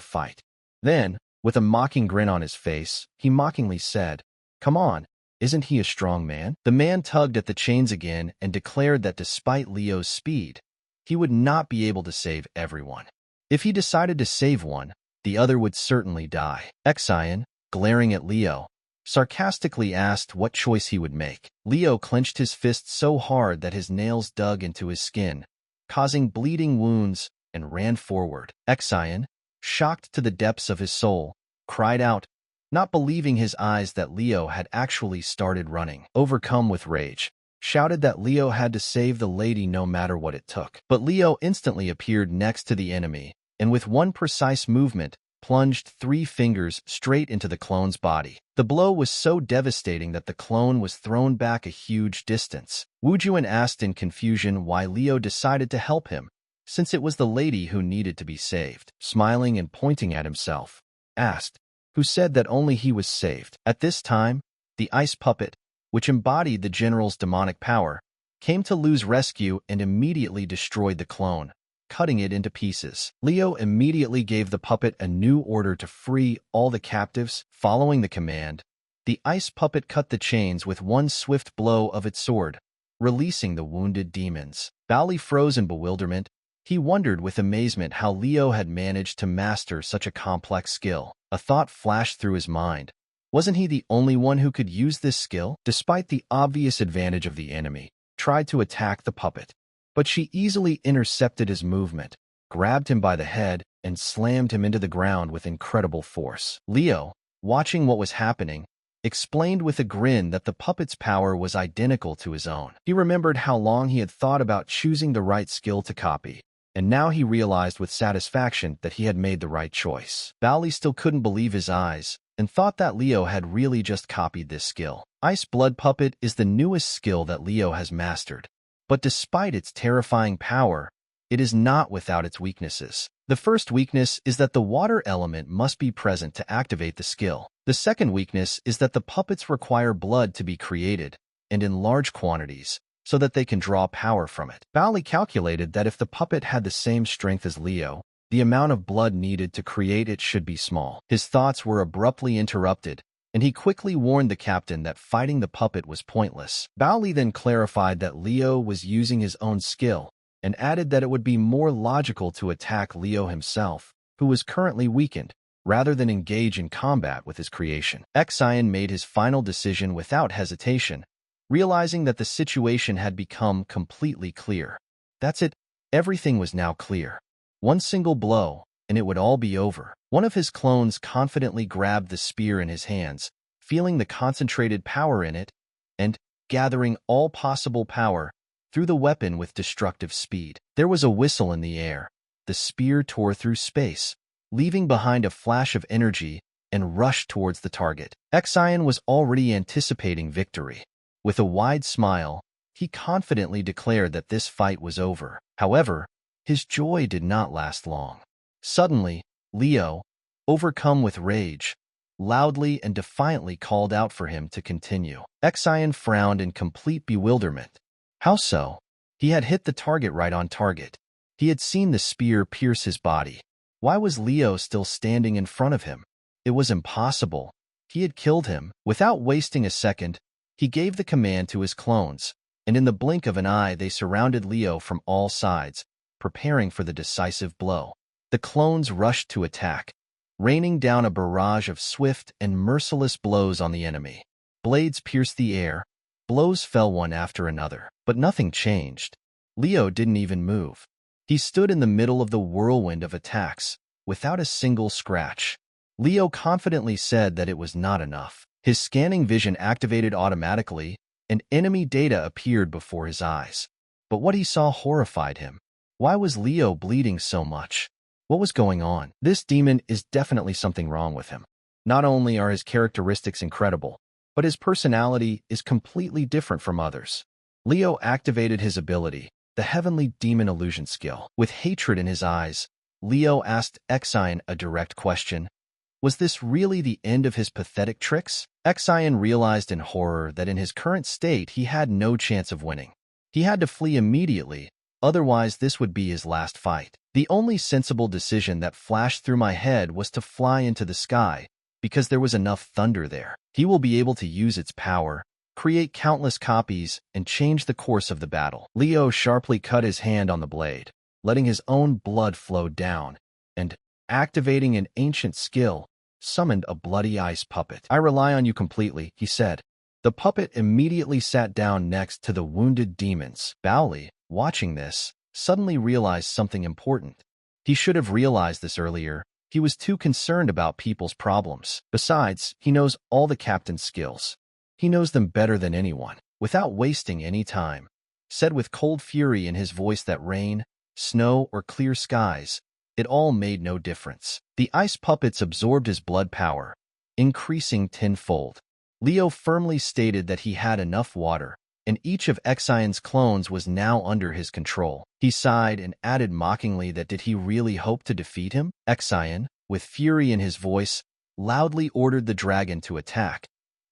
fight. Then, with a mocking grin on his face, he mockingly said, "Come on, isn't he a strong man?" The man tugged at the chains again and declared that despite Leo's speed, he would not be able to save everyone. If he decided to save one, the other would certainly die. Xian, glaring at Leo, sarcastically asked what choice he would make. Leo clenched his fist so hard that his nails dug into his skin, causing bleeding wounds, and ran forward. Xian, shocked to the depths of his soul, cried out, not believing his eyes that Leo had actually started running. Overcome with rage, shouted that Leo had to save the lady no matter what it took. But Leo instantly appeared next to the enemy, and with one precise movement, plunged 3 fingers straight into the clone's body. The blow was so devastating that the clone was thrown back a huge distance. Wu Juan asked in confusion why Leo decided to help him, since it was the lady who needed to be saved. Smiling and pointing at himself, asked, who said that only he was saved. At this time, the ice puppet, which embodied the general's demonic power, came to Lu's rescue and immediately destroyed the clone, cutting it into pieces. Leo immediately gave the puppet a new order to free all the captives. Following the command, the ice puppet cut the chains with one swift blow of its sword, releasing the wounded demons. Bali froze in bewilderment. He wondered with amazement how Leo had managed to master such a complex skill. A thought flashed through his mind. Wasn't he the only one who could use this skill? Despite the obvious advantage of the enemy, tried to attack the puppet, but she easily intercepted his movement, grabbed him by the head, and slammed him into the ground with incredible force. Leo, watching what was happening, explained with a grin that the puppet's power was identical to his own. He remembered how long he had thought about choosing the right skill to copy, and now he realized with satisfaction that he had made the right choice. Bali still couldn't believe his eyes, and thought that Leo had really just copied this skill. Ice Blood Puppet is the newest skill that Leo has mastered, but despite its terrifying power, it is not without its weaknesses. The first weakness is that the water element must be present to activate the skill. The second weakness is that the puppets require blood to be created, and in large quantities, so that they can draw power from it. Bali calculated that if the puppet had the same strength as Leo, the amount of blood needed to create it should be small. His thoughts were abruptly interrupted, and he quickly warned the captain that fighting the puppet was pointless. Bali then clarified that Leo was using his own skill, and added that it would be more logical to attack Leo himself, who was currently weakened, rather than engage in combat with his creation. Xian made his final decision without hesitation, realizing that the situation had become completely clear. That's it, everything was now clear. One single blow, and it would all be over. One of his clones confidently grabbed the spear in his hands, feeling the concentrated power in it, and, gathering all possible power, threw the weapon with destructive speed. There was a whistle in the air. The spear tore through space, leaving behind a flash of energy, and rushed towards the target. Xian was already anticipating victory. With a wide smile, he confidently declared that this fight was over. However, his joy did not last long. Suddenly, Leo, overcome with rage, loudly and defiantly called out for him to continue. Xian frowned in complete bewilderment. How so? He had hit the target right on target. He had seen the spear pierce his body. Why was Leo still standing in front of him? It was impossible. He had killed him. Without wasting a second, he gave the command to his clones, and in the blink of an eye they surrounded Leo from all sides, preparing for the decisive blow. The clones rushed to attack, raining down a barrage of swift and merciless blows on the enemy. Blades pierced the air, blows fell one after another, but nothing changed. Leo didn't even move. He stood in the middle of the whirlwind of attacks, without a single scratch. Leo confidently said that it was not enough. His scanning vision activated automatically, and enemy data appeared before his eyes. But what he saw horrified him. Why was Leo bleeding so much? What was going on? This demon is definitely something wrong with him. Not only are his characteristics incredible, but his personality is completely different from others. Leo activated his ability, the Heavenly Demon Illusion skill. With hatred in his eyes, Leo asked Xian a direct question. Was this really the end of his pathetic tricks? Xian realized in horror that in his current state he had no chance of winning. He had to flee immediately, otherwise this would be his last fight. The only sensible decision that flashed through my head was to fly into the sky, because there was enough thunder there. He will be able to use its power, create countless copies, and change the course of the battle. Leo sharply cut his hand on the blade, letting his own blood flow down, and, activating an ancient skill, summoned a bloody ice puppet. I rely on you completely, he said. The puppet immediately sat down next to the wounded demons. Bali, watching this, suddenly realized something important. He should have realized this earlier. He was too concerned about people's problems. Besides, he knows all the captain's skills. He knows them better than anyone. Without wasting any time, said with cold fury in his voice that rain, snow, or clear skies, it all made no difference. The ice puppets absorbed his blood power, increasing tenfold. Leo firmly stated that he had enough water, and each of Exion's clones was now under his control. He sighed and added mockingly that did he really hope to defeat him? Exion, with fury in his voice, loudly ordered the dragon to attack.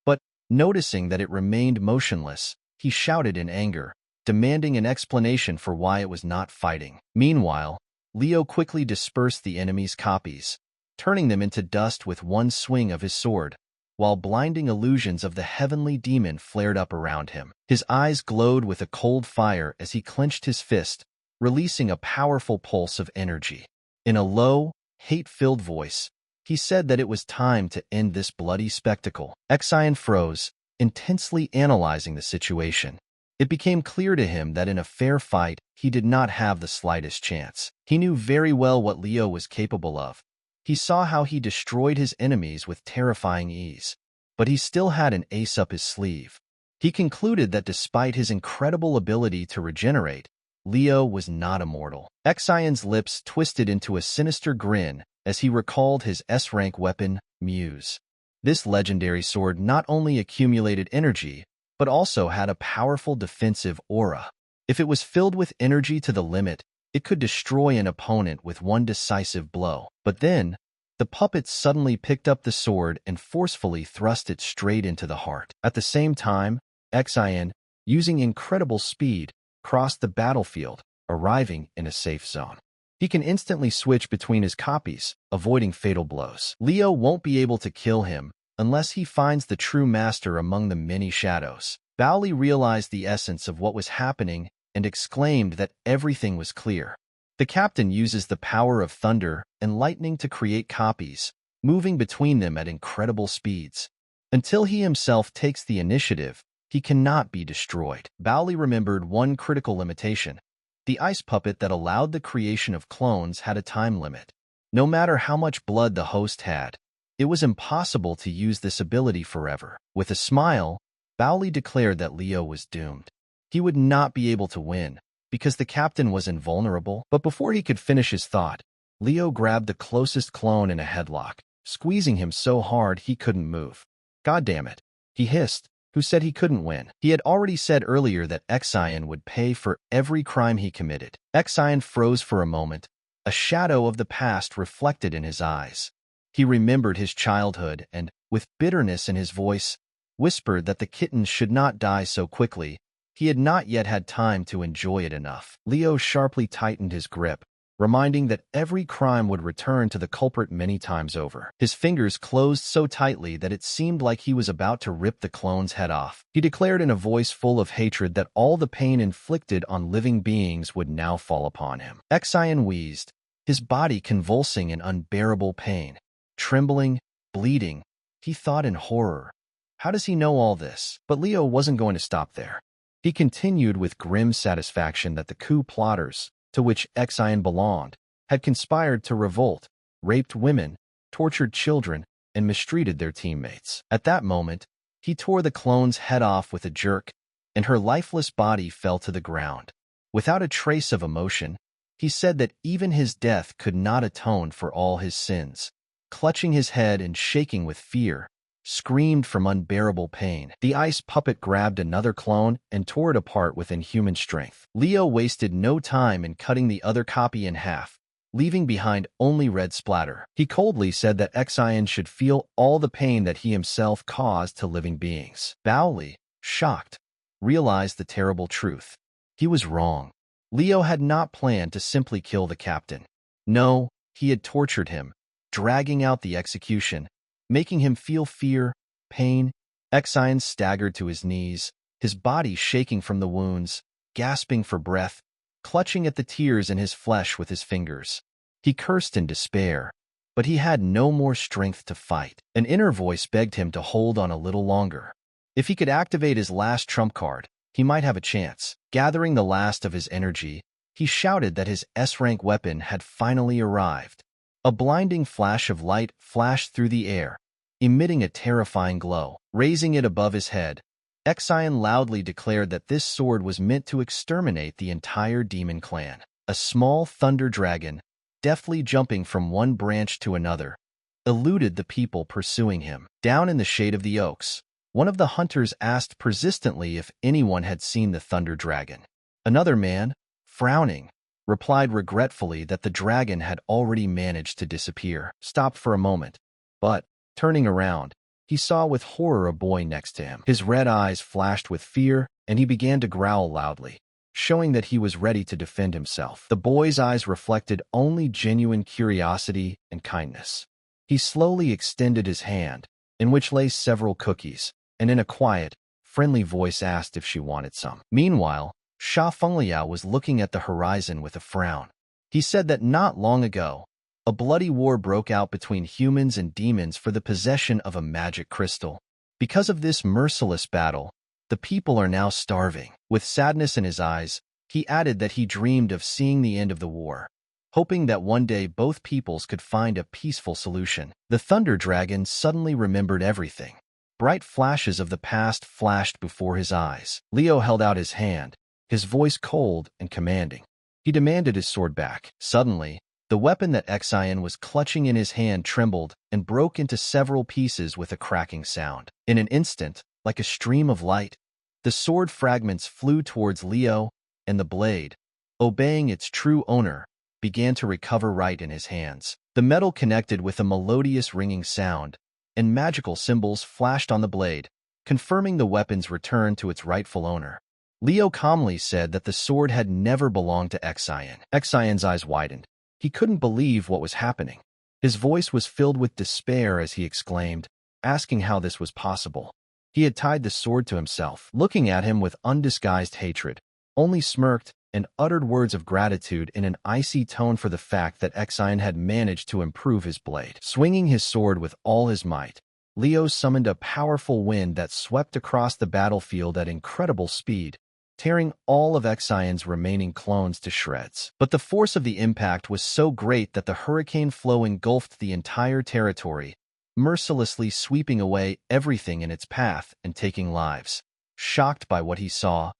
But, noticing that it remained motionless, he shouted in anger, demanding an explanation for why it was not fighting. Meanwhile, Leo quickly dispersed the enemy's copies, turning them into dust with one swing of his sword, while blinding illusions of the heavenly demon flared up around him. His eyes glowed with a cold fire as he clenched his fist, releasing a powerful pulse of energy. In a low, hate-filled voice, he said that it was time to end this bloody spectacle. Exion froze, intensely analyzing the situation. It became clear to him that in a fair fight, he did not have the slightest chance. He knew very well what Leo was capable of. He saw how he destroyed his enemies with terrifying ease, but he still had an ace up his sleeve. He concluded that despite his incredible ability to regenerate, Leo was not immortal. Exion's lips twisted into a sinister grin as he recalled his S-rank weapon, Muse. This legendary sword not only accumulated energy, but also had a powerful defensive aura. If it was filled with energy to the limit, it could destroy an opponent with one decisive blow. But then, the puppets suddenly picked up the sword and forcefully thrust it straight into the heart. At the same time, Exion, using incredible speed, crossed the battlefield, arriving in a safe zone. He can instantly switch between his copies, avoiding fatal blows. Leo won't be able to kill him unless he finds the true master among the many shadows. Bowley realized the essence of what was happening and exclaimed that everything was clear. The captain uses the power of thunder and lightning to create copies, moving between them at incredible speeds. Until he himself takes the initiative, he cannot be destroyed. Bowley remembered one critical limitation. The ice puppet that allowed the creation of clones had a time limit. No matter how much blood the host had, it was impossible to use this ability forever. With a smile, Bowley declared that Leo was doomed. He would not be able to win, because the captain was invulnerable. But before he could finish his thought, Leo grabbed the closest clone in a headlock, squeezing him so hard he couldn't move. "God damn it," he hissed, who said he couldn't win. He had already said earlier that Exion would pay for every crime he committed. Exion froze for a moment, a shadow of the past reflected in his eyes. He remembered his childhood and, with bitterness in his voice, whispered that the kitten should not die so quickly. He had not yet had time to enjoy it enough. Leo sharply tightened his grip, reminding that every crime would return to the culprit many times over. His fingers closed so tightly that it seemed like he was about to rip the clone's head off. He declared in a voice full of hatred that all the pain inflicted on living beings would now fall upon him. Exion wheezed, his body convulsing in unbearable pain. Trembling, bleeding, he thought in horror. How does he know all this? But Leo wasn't going to stop there. He continued with grim satisfaction that the coup plotters, to which Exion belonged, had conspired to revolt, raped women, tortured children, and mistreated their teammates. At that moment, he tore the clone's head off with a jerk, and her lifeless body fell to the ground. Without a trace of emotion, he said that even his death could not atone for all his sins. Clutching his head and shaking with fear, screamed from unbearable pain. The ice puppet grabbed another clone and tore it apart with inhuman strength. Leo wasted no time in cutting the other copy in half, leaving behind only red splatter. He coldly said that Exion should feel all the pain that he himself caused to living beings. Bowley, shocked, realized the terrible truth. He was wrong. Leo had not planned to simply kill the captain. No, he had tortured him, dragging out the execution, making him feel fear, pain. Exion staggered to his knees, his body shaking from the wounds, gasping for breath, clutching at the tears in his flesh with his fingers. He cursed in despair, but he had no more strength to fight. An inner voice begged him to hold on a little longer. If he could activate his last trump card, he might have a chance. Gathering the last of his energy, he shouted that his S-rank weapon had finally arrived. A blinding flash of light flashed through the air, emitting a terrifying glow. Raising it above his head, Exion loudly declared that this sword was meant to exterminate the entire demon clan. A small thunder dragon, deftly jumping from one branch to another, eluded the people pursuing him. Down in the shade of the oaks, one of the hunters asked persistently if anyone had seen the thunder dragon. Another man, frowning, replied regretfully that the dragon had already managed to disappear. Stopped for a moment, but, turning around, he saw with horror a boy next to him. His red eyes flashed with fear, and he began to growl loudly, showing that he was ready to defend himself. The boy's eyes reflected only genuine curiosity and kindness. He slowly extended his hand, in which lay several cookies, and in a quiet, friendly voice asked if she wanted some. Meanwhile, Sha Fengliao was looking at the horizon with a frown. He said that not long ago, a bloody war broke out between humans and demons for the possession of a magic crystal. Because of this merciless battle, the people are now starving. With sadness in his eyes, he added that he dreamed of seeing the end of the war, hoping that one day both peoples could find a peaceful solution. The Thunder Dragon suddenly remembered everything. Bright flashes of the past flashed before his eyes. Leo held out his hand, his voice cold and commanding. He demanded his sword back. Suddenly, the weapon that Xian was clutching in his hand trembled and broke into several pieces with a cracking sound. In an instant, like a stream of light, the sword fragments flew towards Leo, and the blade, obeying its true owner, began to recover right in his hands. The metal connected with a melodious ringing sound, and magical symbols flashed on the blade, confirming the weapon's return to its rightful owner. Leo calmly said that the sword had never belonged to Xian. Xian's eyes widened. He couldn't believe what was happening. His voice was filled with despair as he exclaimed, asking how this was possible. He had tied the sword to himself, looking at him with undisguised hatred, only smirked and uttered words of gratitude in an icy tone for the fact that Xian had managed to improve his blade. Swinging his sword with all his might, Leo summoned a powerful wind that swept across the battlefield at incredible speed, tearing all of Xian's remaining clones to shreds. But the force of the impact was so great that the hurricane flow engulfed the entire territory, mercilessly sweeping away everything in its path and taking lives. Shocked by what he saw,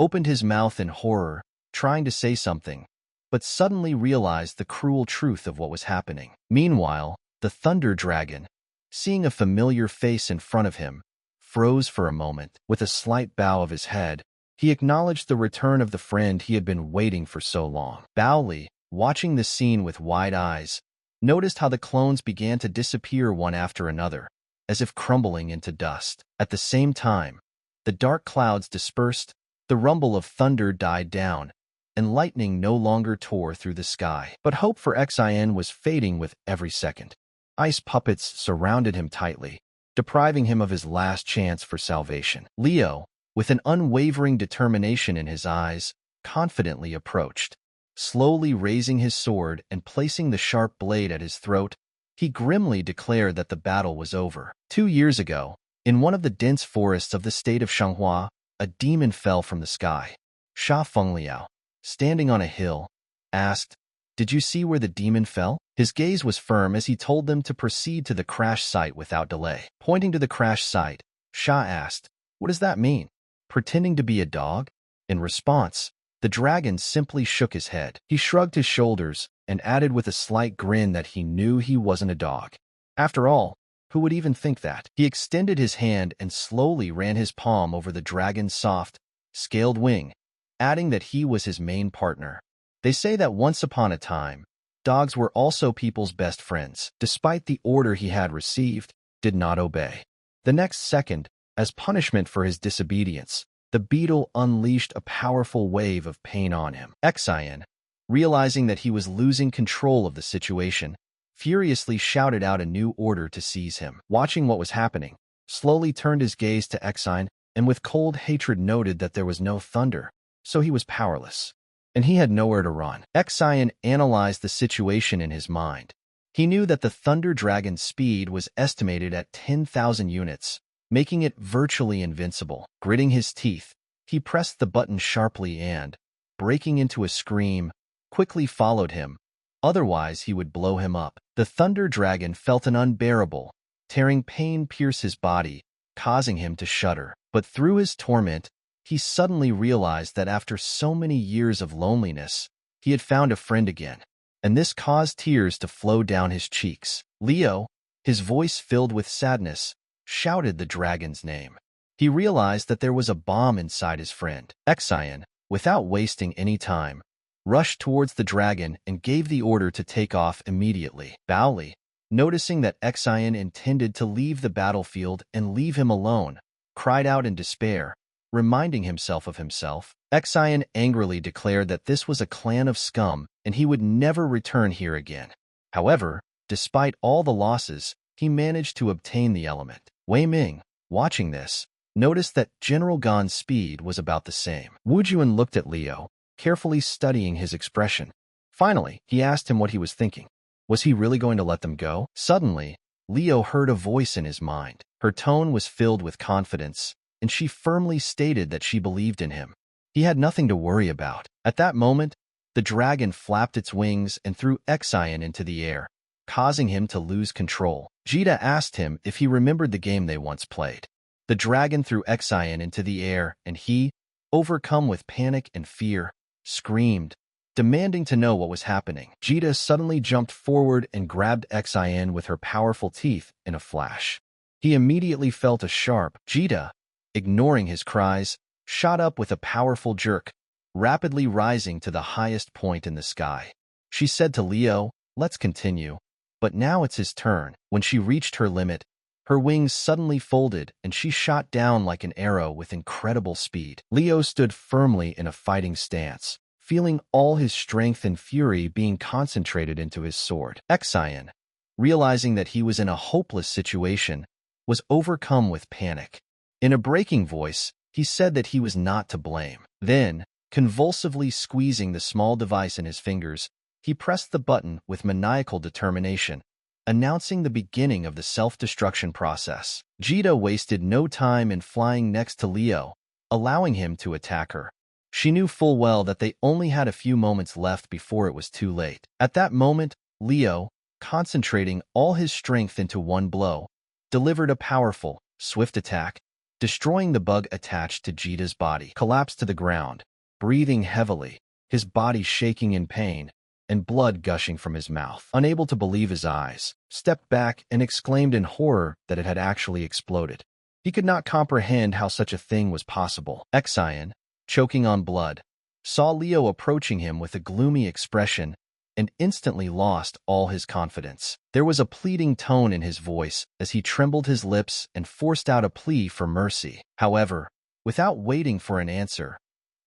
opened his mouth in horror, trying to say something, but suddenly realized the cruel truth of what was happening. Meanwhile, the Thunder Dragon, seeing a familiar face in front of him, froze for a moment. With a slight bow of his head, he acknowledged the return of the friend he had been waiting for so long. Bao Li, watching the scene with wide eyes, noticed how the clones began to disappear one after another, as if crumbling into dust. At the same time, the dark clouds dispersed, the rumble of thunder died down, and lightning no longer tore through the sky. But hope for Xian was fading with every second. Ice puppets surrounded him tightly, depriving him of his last chance for salvation. Leo, with an unwavering determination in his eyes, confidently approached. Slowly raising his sword and placing the sharp blade at his throat, he grimly declared that the battle was over. 2 years ago, in one of the dense forests of the state of Shanghua, a demon fell from the sky. Sha Fengliao, standing on a hill, asked, "Did you see where the demon fell?" His gaze was firm as he told them to proceed to the crash site without delay. Pointing to the crash site, Sha asked, "What does that mean? Pretending to be a dog?" In response, the dragon simply shook his head. He shrugged his shoulders and added with a slight grin that he knew he wasn't a dog. After all, who would even think that? He extended his hand and slowly ran his palm over the dragon's soft, scaled wing, adding that he was his main partner. They say that once upon a time, dogs were also people's best friends. Despite the order he had received, did not obey. The next second, as punishment for his disobedience, the beetle unleashed a powerful wave of pain on him. Xian, realizing that he was losing control of the situation, furiously shouted out a new order to seize him. Watching what was happening, slowly turned his gaze to Xian and with cold hatred noted that there was no thunder, so he was powerless, and he had nowhere to run. Xian analyzed the situation in his mind. He knew that the Thunder Dragon's speed was estimated at 10,000 units, making it virtually invincible. Gritting his teeth, he pressed the button sharply and, breaking into a scream, quickly followed him. Otherwise, he would blow him up. The Thunder Dragon felt an unbearable, tearing pain pierce his body, causing him to shudder. But through his torment, he suddenly realized that after so many years of loneliness, he had found a friend again. and this caused tears to flow down his cheeks. Leo, his voice filled with sadness, shouted the dragon's name. He realized that there was a bomb inside his friend. Exion, without wasting any time, rushed towards the dragon and gave the order to take off immediately. Baoli, noticing that Exion intended to leave the battlefield and leave him alone, cried out in despair, reminding himself of himself. Exion angrily declared that this was a clan of scum and he would never return here again. However, despite all the losses, he managed to obtain the element. Wei Ming, watching this, noticed that General Gan's speed was about the same. Wu Juan looked at Leo, carefully studying his expression. Finally, he asked him what he was thinking. Was he really going to let them go? Suddenly, Leo heard a voice in his mind. Her tone was filled with confidence, and she firmly stated that she believed in him. He had nothing to worry about. At that moment, the dragon flapped its wings and threw Exion into the air, causing him to lose control. Jita asked him if he remembered the game they once played. The dragon threw Exion into the air, and he, overcome with panic and fear, screamed, demanding to know what was happening. Jita suddenly jumped forward and grabbed Exion with her powerful teeth in a flash. He immediately felt a sharp. Jita, ignoring his cries, shot up with a powerful jerk, rapidly rising to the highest point in the sky. She said to Leo, "Let's continue." But now it's his turn. When she reached her limit, her wings suddenly folded and she shot down like an arrow with incredible speed. Leo stood firmly in a fighting stance, feeling all his strength and fury being concentrated into his sword. Exion, realizing that he was in a hopeless situation, was overcome with panic. In a breaking voice, he said that he was not to blame. Then, convulsively squeezing the small device in his fingers, he pressed the button with maniacal determination, announcing the beginning of the self-destruction process. Jita wasted no time in flying next to Leo, allowing him to attack her. She knew full well that they only had a few moments left before it was too late. At that moment, Leo, concentrating all his strength into one blow, delivered a powerful, swift attack, destroying the bug attached to Jita's body. Collapsed to the ground, breathing heavily, his body shaking in pain, and blood gushing from his mouth. Unable to believe his eyes, stepped back and exclaimed in horror that it had actually exploded. He could not comprehend how such a thing was possible. Exion, choking on blood, saw Leo approaching him with a gloomy expression and instantly lost all his confidence. There was a pleading tone in his voice as he trembled his lips and forced out a plea for mercy. However, without waiting for an answer,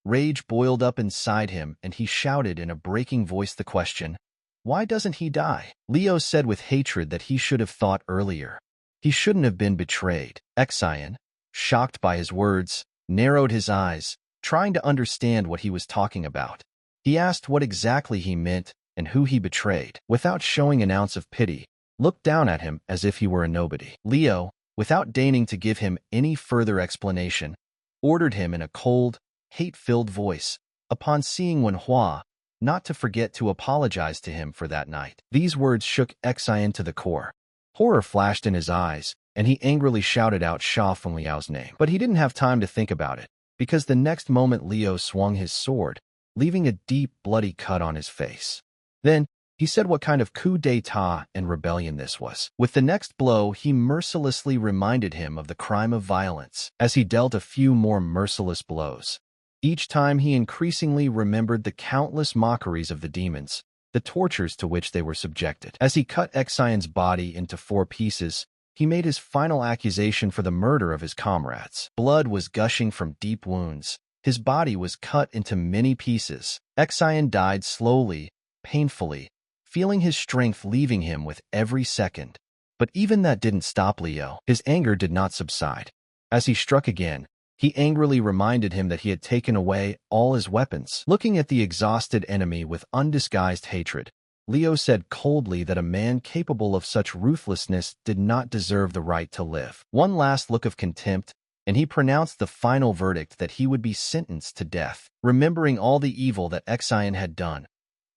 rage boiled up inside him and he shouted in a breaking voice the question, "Why doesn't he die?" Leo said with hatred that he should have thought earlier. He shouldn't have been betrayed. Exion, shocked by his words, narrowed his eyes, trying to understand what he was talking about. He asked what exactly he meant and who he betrayed. Without showing an ounce of pity, looked down at him as if he were a nobody. Leo, without deigning to give him any further explanation, ordered him in a cold, hate-filled voice, upon seeing Manhwa, not to forget to apologize to him for that night. These words shook Exion to the core. Horror flashed in his eyes, and he angrily shouted out Sha Fengliao's name. But he didn't have time to think about it, because the next moment Leo swung his sword, leaving a deep, bloody cut on his face. Then, he said what kind of coup d'etat and rebellion this was. With the next blow, he mercilessly reminded him of the crime of violence, as he dealt a few more merciless blows. Each time he increasingly remembered the countless mockeries of the demons, the tortures to which they were subjected. As he cut Exion's body into 4 pieces, he made his final accusation for the murder of his comrades. Blood was gushing from deep wounds. His body was cut into many pieces. Exion died slowly, painfully, feeling his strength leaving him with every second. But even that didn't stop Leo. His anger did not subside. As he struck again, he angrily reminded him that he had taken away all his weapons. Looking at the exhausted enemy with undisguised hatred, Leo said coldly that a man capable of such ruthlessness did not deserve the right to live. One last look of contempt, and he pronounced the final verdict that he would be sentenced to death. Remembering all the evil that Exion had done,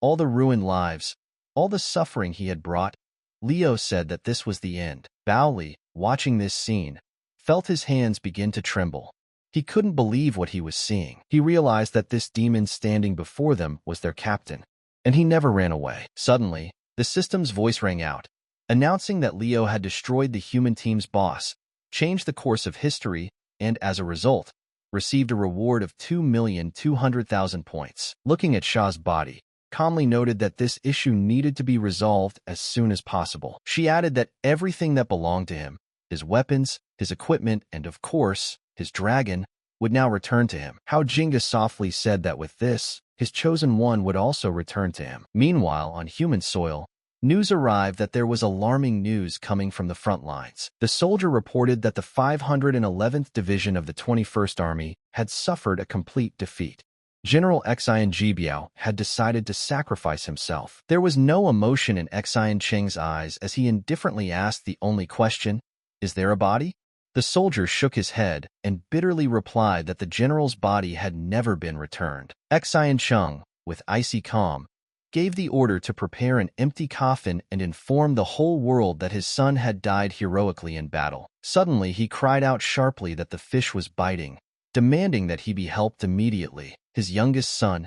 all the ruined lives, all the suffering he had brought, Leo said that this was the end. Baoli, watching this scene, felt his hands begin to tremble. He couldn't believe what he was seeing. He realized that this demon standing before them was their captain. and he never ran away. Suddenly, the system's voice rang out, announcing that Leo had destroyed the human team's boss, changed the course of history, and as a result, received a reward of 2,200,000 points. Looking at Shah's body, calmly noted that this issue needed to be resolved as soon as possible. She added that everything that belonged to him, his weapons, his equipment, and of course, his dragon, would now return to him. How Jinga softly said that with this, his chosen one would also return to him. Meanwhile, on human soil, news arrived that there was alarming news coming from the front lines. The soldier reported that the 511th Division of the 21st Army had suffered a complete defeat. General Xian Jibiao had decided to sacrifice himself. There was no emotion in Xian Cheng's eyes as he indifferently asked the only question, "Is there a body?" The soldier shook his head and bitterly replied that the general's body had never been returned. Xian Cheng, with icy calm, gave the order to prepare an empty coffin and inform the whole world that his son had died heroically in battle. Suddenly, he cried out sharply that the fish was biting, demanding that he be helped immediately. His youngest son,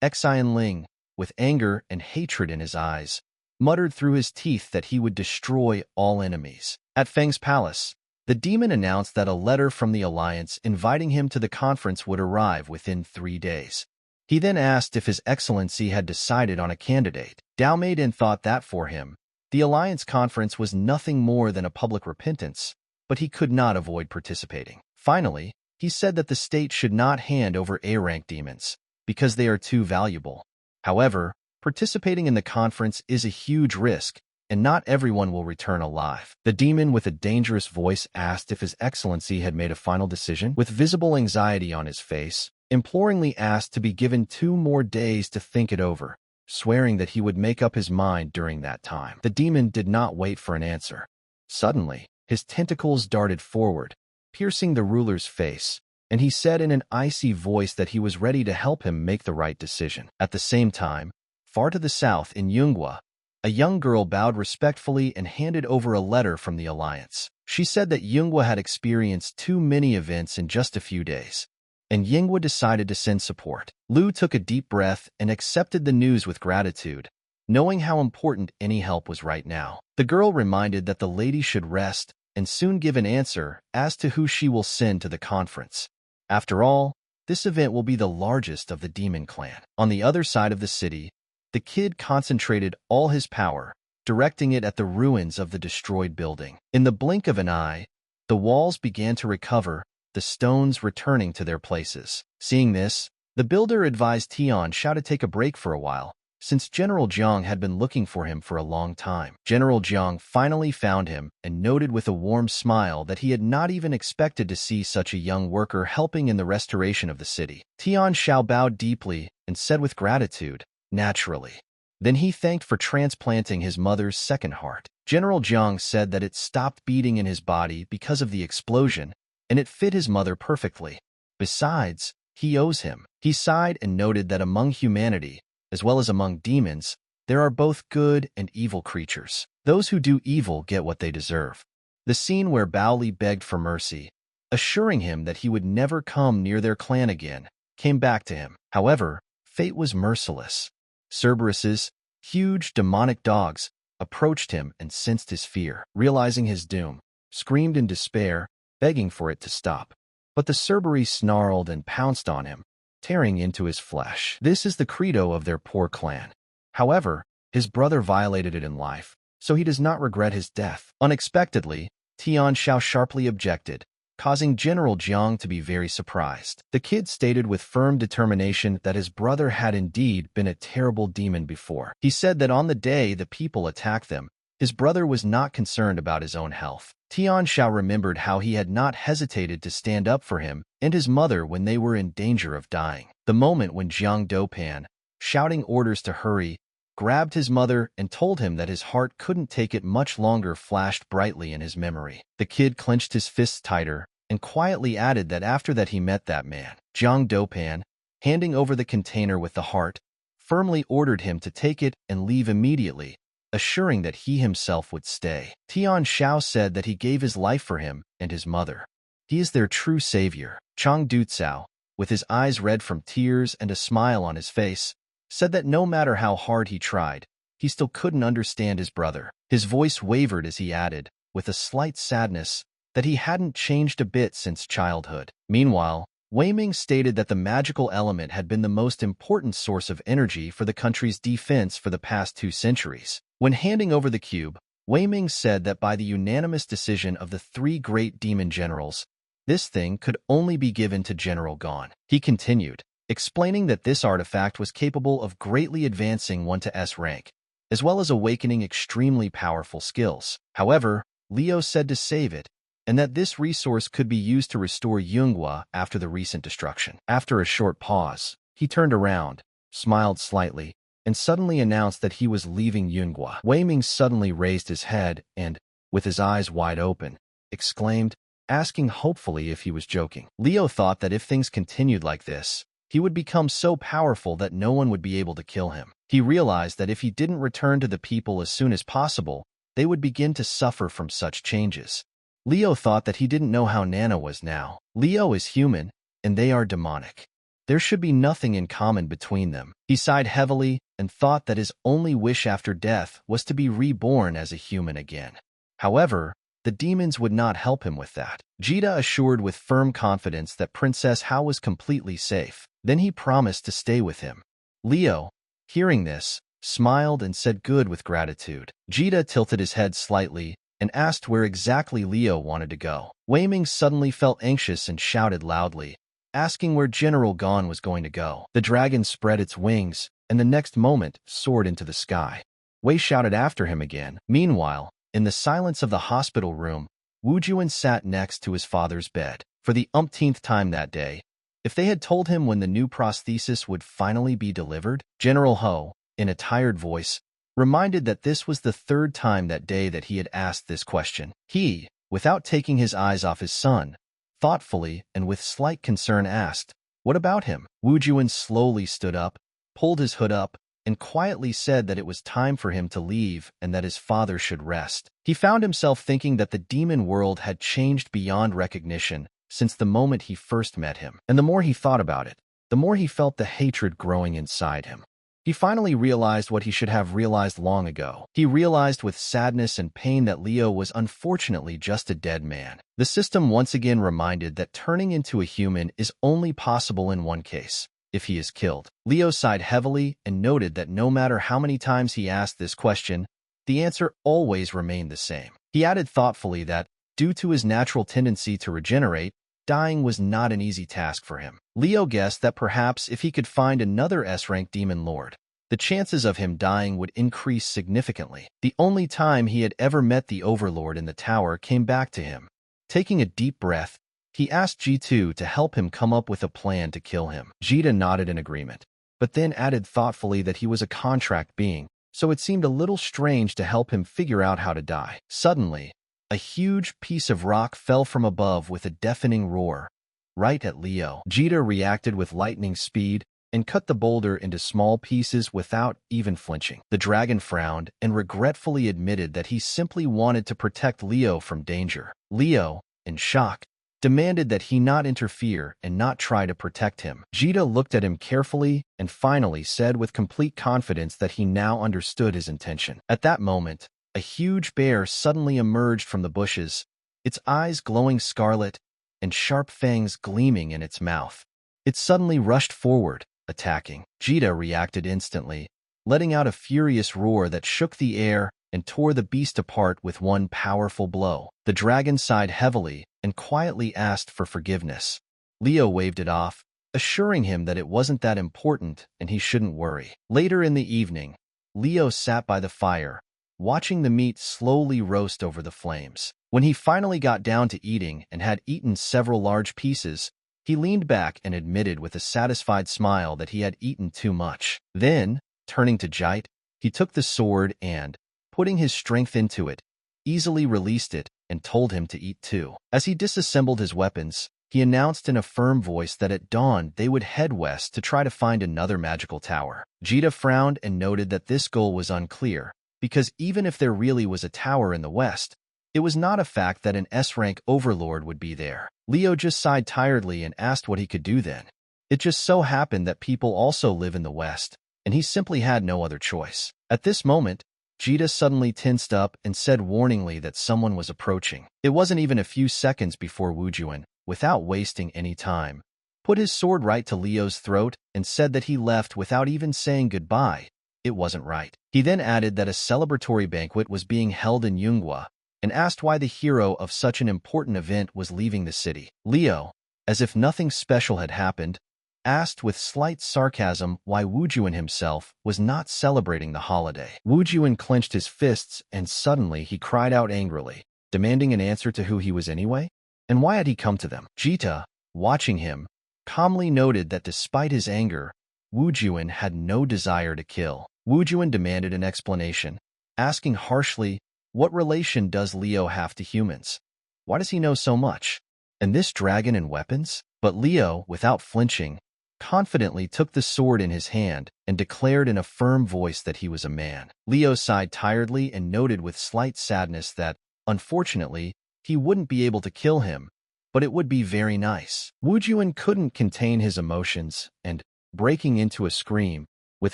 Xian Ling, with anger and hatred in his eyes, muttered through his teeth that he would destroy all enemies. At Feng's palace, the demon announced that a letter from the Alliance inviting him to the conference would arrive within 3 days. He then asked if His Excellency had decided on a candidate. Dao Meidin thought that for him, the Alliance conference was nothing more than a public repentance, but he could not avoid participating. Finally, he said that the state should not hand over A-rank demons, because they are too valuable. However, participating in the conference is a huge risk, and not everyone will return alive. The demon with a dangerous voice asked if His Excellency had made a final decision. With visible anxiety on his face, imploringly asked to be given 2 more days to think it over, swearing that he would make up his mind during that time. The demon did not wait for an answer. Suddenly, his tentacles darted forward, piercing the ruler's face, and he said in an icy voice that he was ready to help him make the right decision. At the same time, far to the south in Yunghua, a young girl bowed respectfully and handed over a letter from the Alliance. She said that Yunghua had experienced too many events in just a few days, and Yunghua decided to send support. Lu took a deep breath and accepted the news with gratitude, knowing how important any help was right now. The girl reminded that the lady should rest and soon give an answer as to who she will send to the conference. After all, this event will be the largest of the demon clan. On the other side of the city, the kid concentrated all his power, directing it at the ruins of the destroyed building. In the blink of an eye, the walls began to recover, the stones returning to their places. Seeing this, the builder advised Tian Shao to take a break for a while, since General Jiang had been looking for him for a long time. General Jiang finally found him and noted with a warm smile that he had not even expected to see such a young worker helping in the restoration of the city. Tian Shao bowed deeply and said with gratitude, "Naturally." Then he thanked for transplanting his mother's second heart. General Jiang said that it stopped beating in his body because of the explosion, and it fit his mother perfectly. Besides, he owes him. He sighed and noted that among humanity, as well as among demons, there are both good and evil creatures. Those who do evil get what they deserve. The scene where Baoli begged for mercy, assuring him that he would never come near their clan again, came back to him. However, fate was merciless. Cerberus's huge demonic dogs approached him and sensed his fear. Realizing his doom, screamed in despair, begging for it to stop. But the Cerberus snarled and pounced on him, tearing into his flesh. This is the credo of their poor clan. However, his brother violated it in life, so he does not regret his death. Unexpectedly, Tian Shao sharply objected, causing General Jiang to be very surprised. The kid stated with firm determination that his brother had indeed been a terrible demon before. He said that on the day the people attacked them, his brother was not concerned about his own health. Tian Shao remembered how he had not hesitated to stand up for him and his mother when they were in danger of dying. The moment when Jiang Doupan, shouting orders to hurry, grabbed his mother and told him that his heart couldn't take it much longer flashed brightly in his memory. The kid clenched his fists tighter and quietly added that after that he met that man. Jiang Doupan, handing over the container with the heart, firmly ordered him to take it and leave immediately, assuring that he himself would stay. Tian Shao said that he gave his life for him and his mother. He is their true savior. Chang Ducao, with his eyes red from tears and a smile on his face, said that no matter how hard he tried, he still couldn't understand his brother. His voice wavered as he added, with a slight sadness, that he hadn't changed a bit since childhood. Meanwhile, Wei Ming stated that the magical element had been the most important source of energy for the country's defense for the past 2 centuries. When handing over the cube, Wei Ming said that by the unanimous decision of the 3 great demon generals, this thing could only be given to General Gon. He continued, explaining that this artifact was capable of greatly advancing one to S rank, as well as awakening extremely powerful skills. However, Liu said to save it, and that this resource could be used to restore Yunghua after the recent destruction. After a short pause, he turned around, smiled slightly, and suddenly announced that he was leaving Yunghua. Wei Ming suddenly raised his head and, with his eyes wide open, exclaimed, asking hopefully if he was joking. Liu thought that if things continued like this, he would become so powerful that no one would be able to kill him. He realized that if he didn't return to the people as soon as possible, they would begin to suffer from such changes. Liu thought that he didn't know how Nana was now. Liu is human, and they are demonic. There should be nothing in common between them. He sighed heavily and thought that his only wish after death was to be reborn as a human again. However, the demons would not help him with that. Jita assured with firm confidence that Princess Hao was completely safe. Then he promised to stay with him. Liu, hearing this, smiled and said good with gratitude. Jita tilted his head slightly and asked where exactly Liu wanted to go. Wei Ming suddenly felt anxious and shouted loudly, asking where General Gon was going to go. The dragon spread its wings, and the next moment soared into the sky. Wei shouted after him again. Meanwhile, in the silence of the hospital room, Wu Juan sat next to his father's bed. For the umpteenth time that day, if they had told him when the new prosthesis would finally be delivered, General Ho, in a tired voice, reminded that this was the 3rd time that day that he had asked this question. He, without taking his eyes off his son, thoughtfully and with slight concern asked, "What about him?" Wu Juan slowly stood up, pulled his hood up, and quietly said that it was time for him to leave and that his father should rest. He found himself thinking that the demon world had changed beyond recognition since the moment he first met him. And the more he thought about it, the more he felt the hatred growing inside him. He finally realized what he should have realized long ago. He realized with sadness and pain that Liu was unfortunately just a dead man. The system once again reminded that turning into a human is only possible in one case: if he is killed. Liu sighed heavily and noted that no matter how many times he asked this question, the answer always remained the same. He added thoughtfully that, due to his natural tendency to regenerate, dying was not an easy task for him. Liu guessed that perhaps if he could find another S-rank demon lord, the chances of him dying would increase significantly. The only time he had ever met the overlord in the tower came back to him. Taking a deep breath, he asked G2 to help him come up with a plan to kill him. Jita nodded in agreement, but then added thoughtfully that he was a contract being, so it seemed a little strange to help him figure out how to die. Suddenly, a huge piece of rock fell from above with a deafening roar, right at Liu. Jita reacted with lightning speed and cut the boulder into small pieces without even flinching. The dragon frowned and regretfully admitted that he simply wanted to protect Liu from danger. Liu, in shock, demanded that he not interfere and not try to protect him. Jita looked at him carefully and finally said with complete confidence that he now understood his intention. At that moment, a huge bear suddenly emerged from the bushes, its eyes glowing scarlet and sharp fangs gleaming in its mouth. It suddenly rushed forward, attacking. Jita reacted instantly, letting out a furious roar that shook the air and tore the beast apart with one powerful blow. The dragon sighed heavily and quietly asked for forgiveness. Liu waved it off, assuring him that it wasn't that important and he shouldn't worry. Later in the evening, Liu sat by the fire, watching the meat slowly roast over the flames. When he finally got down to eating and had eaten several large pieces, he leaned back and admitted with a satisfied smile that he had eaten too much. Then, turning to Jite, he took the sword and, putting his strength into it, easily released it and told him to eat too. As he disassembled his weapons, he announced in a firm voice that at dawn they would head west to try to find another magical tower. Jita frowned and noted that this goal was unclear, because even if there really was a tower in the west, it was not a fact that an S-rank overlord would be there. Liu just sighed tiredly and asked what he could do then. It just so happened that people also live in the west, and he simply had no other choice. At this moment, Jita suddenly tensed up and said warningly that someone was approaching. It wasn't even a few seconds before Wujuan, without wasting any time, put his sword right to Leo's throat and said that he left without even saying goodbye. It wasn't right. He then added that a celebratory banquet was being held in Yunghua and asked why the hero of such an important event was leaving the city. Leo, as if nothing special had happened, asked with slight sarcasm why Wujuan himself was not celebrating the holiday. Wujuan clenched his fists and suddenly he cried out angrily, demanding an answer to who he was anyway, and why had he come to them. Jita, watching him, calmly noted that despite his anger, Wujuan had no desire to kill. Wujuan demanded an explanation, asking harshly, what relation does Leo have to humans? Why does he know so much? And this dragon and weapons? But Leo, without flinching, confidently took the sword in his hand and declared in a firm voice that he was a man. Leo sighed tiredly and noted with slight sadness that, unfortunately, he wouldn't be able to kill him, but it would be very nice. Wujuan couldn't contain his emotions and, breaking into a scream, with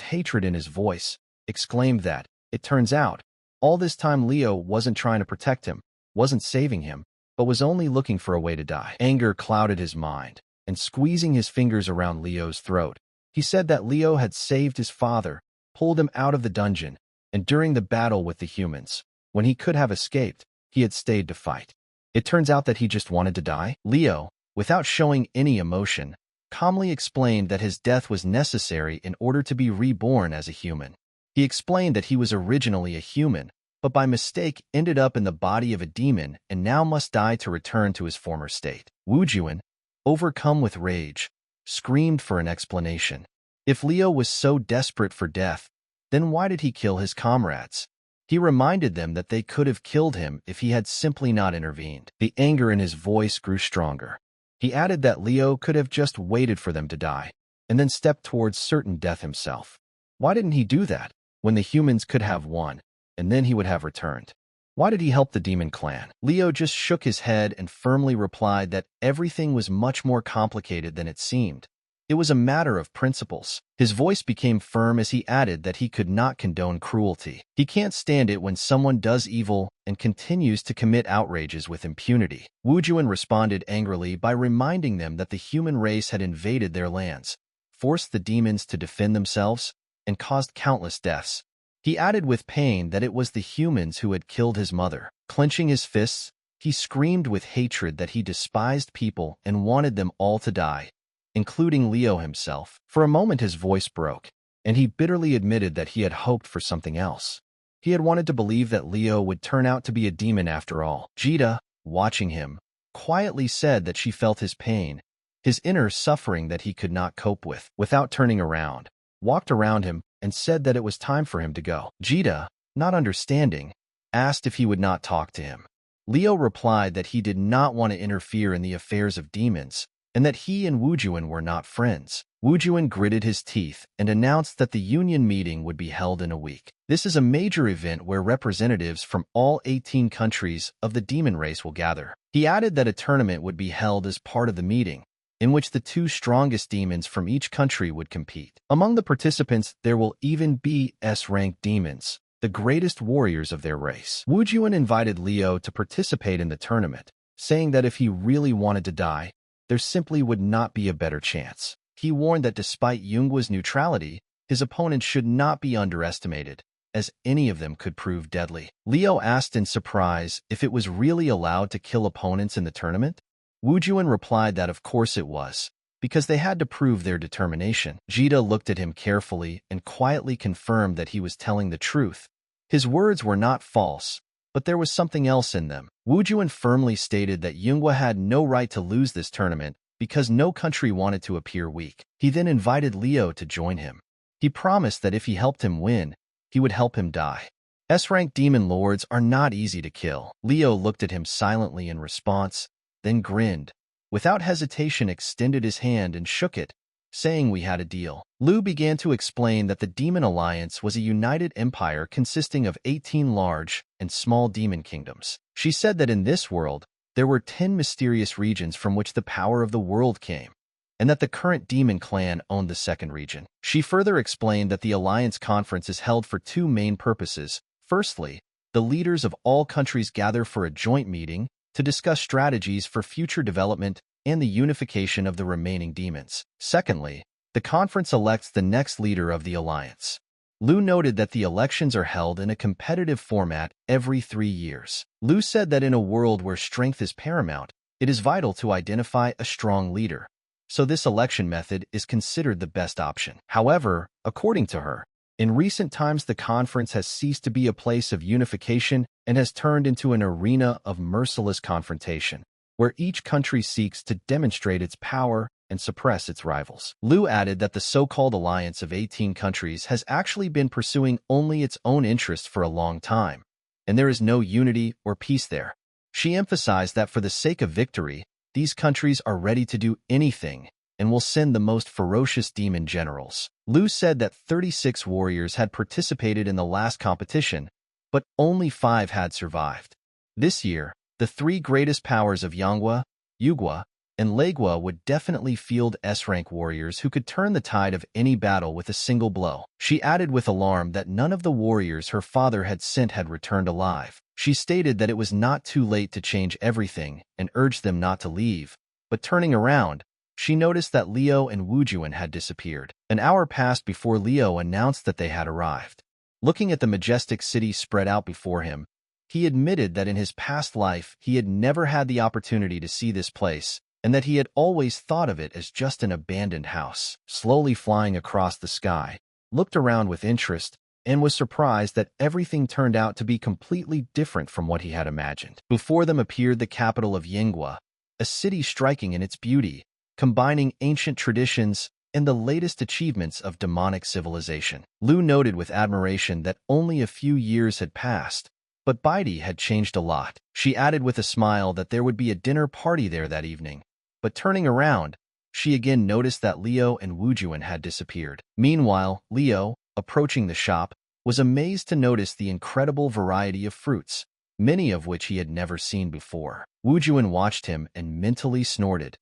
hatred in his voice, exclaimed that, it turns out, all this time Leo wasn't trying to protect him, wasn't saving him, but was only looking for a way to die. Anger clouded his mind, and squeezing his fingers around Leo's throat, he said that Leo had saved his father, pulled him out of the dungeon, and during the battle with the humans, when he could have escaped, he had stayed to fight. It turns out that he just wanted to die. Leo, without showing any emotion, calmly explained that his death was necessary in order to be reborn as a human. He explained that he was originally a human, but by mistake ended up in the body of a demon and now must die to return to his former state. Wujuan, overcome with rage, screamed for an explanation. If Leo was so desperate for death, then why did he kill his comrades? He reminded them that they could have killed him if he had simply not intervened. The anger in his voice grew stronger. He added that Leo could have just waited for them to die, and then stepped towards certain death himself. Why didn't he do that, when the humans could have won, and then he would have returned? Why did he help the demon clan? Leo just shook his head and firmly replied that everything was much more complicated than it seemed. It was a matter of principles. His voice became firm as he added that he could not condone cruelty. He can't stand it when someone does evil and continues to commit outrages with impunity. Wujuan responded angrily by reminding them that the human race had invaded their lands, forced the demons to defend themselves, and caused countless deaths. He added with pain that it was the humans who had killed his mother. Clenching his fists, he screamed with hatred that he despised people and wanted them all to die, including Leo himself. For a moment his voice broke, and he bitterly admitted that he had hoped for something else. He had wanted to believe that Leo would turn out to be a demon after all. Jita, watching him, quietly said that she felt his pain, his inner suffering that he could not cope with. Without turning around, walked around him and said that it was time for him to go. Jita, not understanding, asked if he would not talk to him. Leo replied that he did not want to interfere in the affairs of demons, and that he and Wujuan were not friends. Wujuan gritted his teeth and announced that the union meeting would be held in a week. This is a major event where representatives from all 18 countries of the demon race will gather. He added that a tournament would be held as part of the meeting, in which the 2 strongest demons from each country would compete. Among the participants, there will even be S-rank demons, the greatest warriors of their race. Wujuan invited Leo to participate in the tournament, saying that if he really wanted to die, there simply would not be a better chance. He warned that despite Yunghua's neutrality, his opponents should not be underestimated, as any of them could prove deadly. Leo asked in surprise if it was really allowed to kill opponents in the tournament. Wujuan replied that of course it was, because they had to prove their determination. Jita looked at him carefully and quietly confirmed that he was telling the truth. His words were not false, but there was something else in them. Wujuan firmly stated that Yunghua had no right to lose this tournament because no country wanted to appear weak. He then invited Leo to join him. He promised that if he helped him win, he would help him die. S-rank demon lords are not easy to kill. Leo looked at him silently in response, then grinned. Without hesitation extended his hand and shook it, saying we had a deal. Lu began to explain that the Demon Alliance was a united empire consisting of 18 large and small demon kingdoms. She said that in this world, there were 10 mysterious regions from which the power of the world came. and that the current demon clan owned the second region. She further explained that the Alliance Conference is held for two main purposes. Firstly, the leaders of all countries gather for a joint meeting to discuss strategies for future development and the unification of the remaining demons. Secondly, the conference elects the next leader of the alliance. Liu noted that the elections are held in a competitive format every 3 years. Liu said that in a world where strength is paramount, it is vital to identify a strong leader, so this election method is considered the best option. However, according to her, in recent times the conference has ceased to be a place of unification and has turned into an arena of merciless confrontation, where each country seeks to demonstrate its power and suppress its rivals. Liu added that the so-called alliance of 18 countries has actually been pursuing only its own interests for a long time, and there is no unity or peace there. She emphasized that for the sake of victory, these countries are ready to do anything and will send the most ferocious demon generals. Liu said that 36 warriors had participated in the last competition, but only 5 had survived. This year, the 3 greatest powers of Yangua, Yugua, and Legua would definitely field S-rank warriors who could turn the tide of any battle with a single blow. She added with alarm that none of the warriors her father had sent had returned alive. She stated that it was not too late to change everything and urged them not to leave, but turning around, she noticed that Leo and Wujuan had disappeared. An hour passed before Leo announced that they had arrived. Looking at the majestic city spread out before him, he admitted that in his past life he had never had the opportunity to see this place, and that he had always thought of it as just an abandoned house. Slowly flying across the sky, looked around with interest, and was surprised that everything turned out to be completely different from what he had imagined. Before them appeared the capital of Yingua, a city striking in its beauty, combining ancient traditions and the latest achievements of demonic civilization. Liu noted with admiration that only a few years had passed, but Baidi had changed a lot. She added with a smile that there would be a dinner party there that evening, but turning around, she again noticed that Leo and Wujuan had disappeared. Meanwhile, Leo, approaching the shop, was amazed to notice the incredible variety of fruits, many of which he had never seen before. Wujuan watched him and mentally snorted,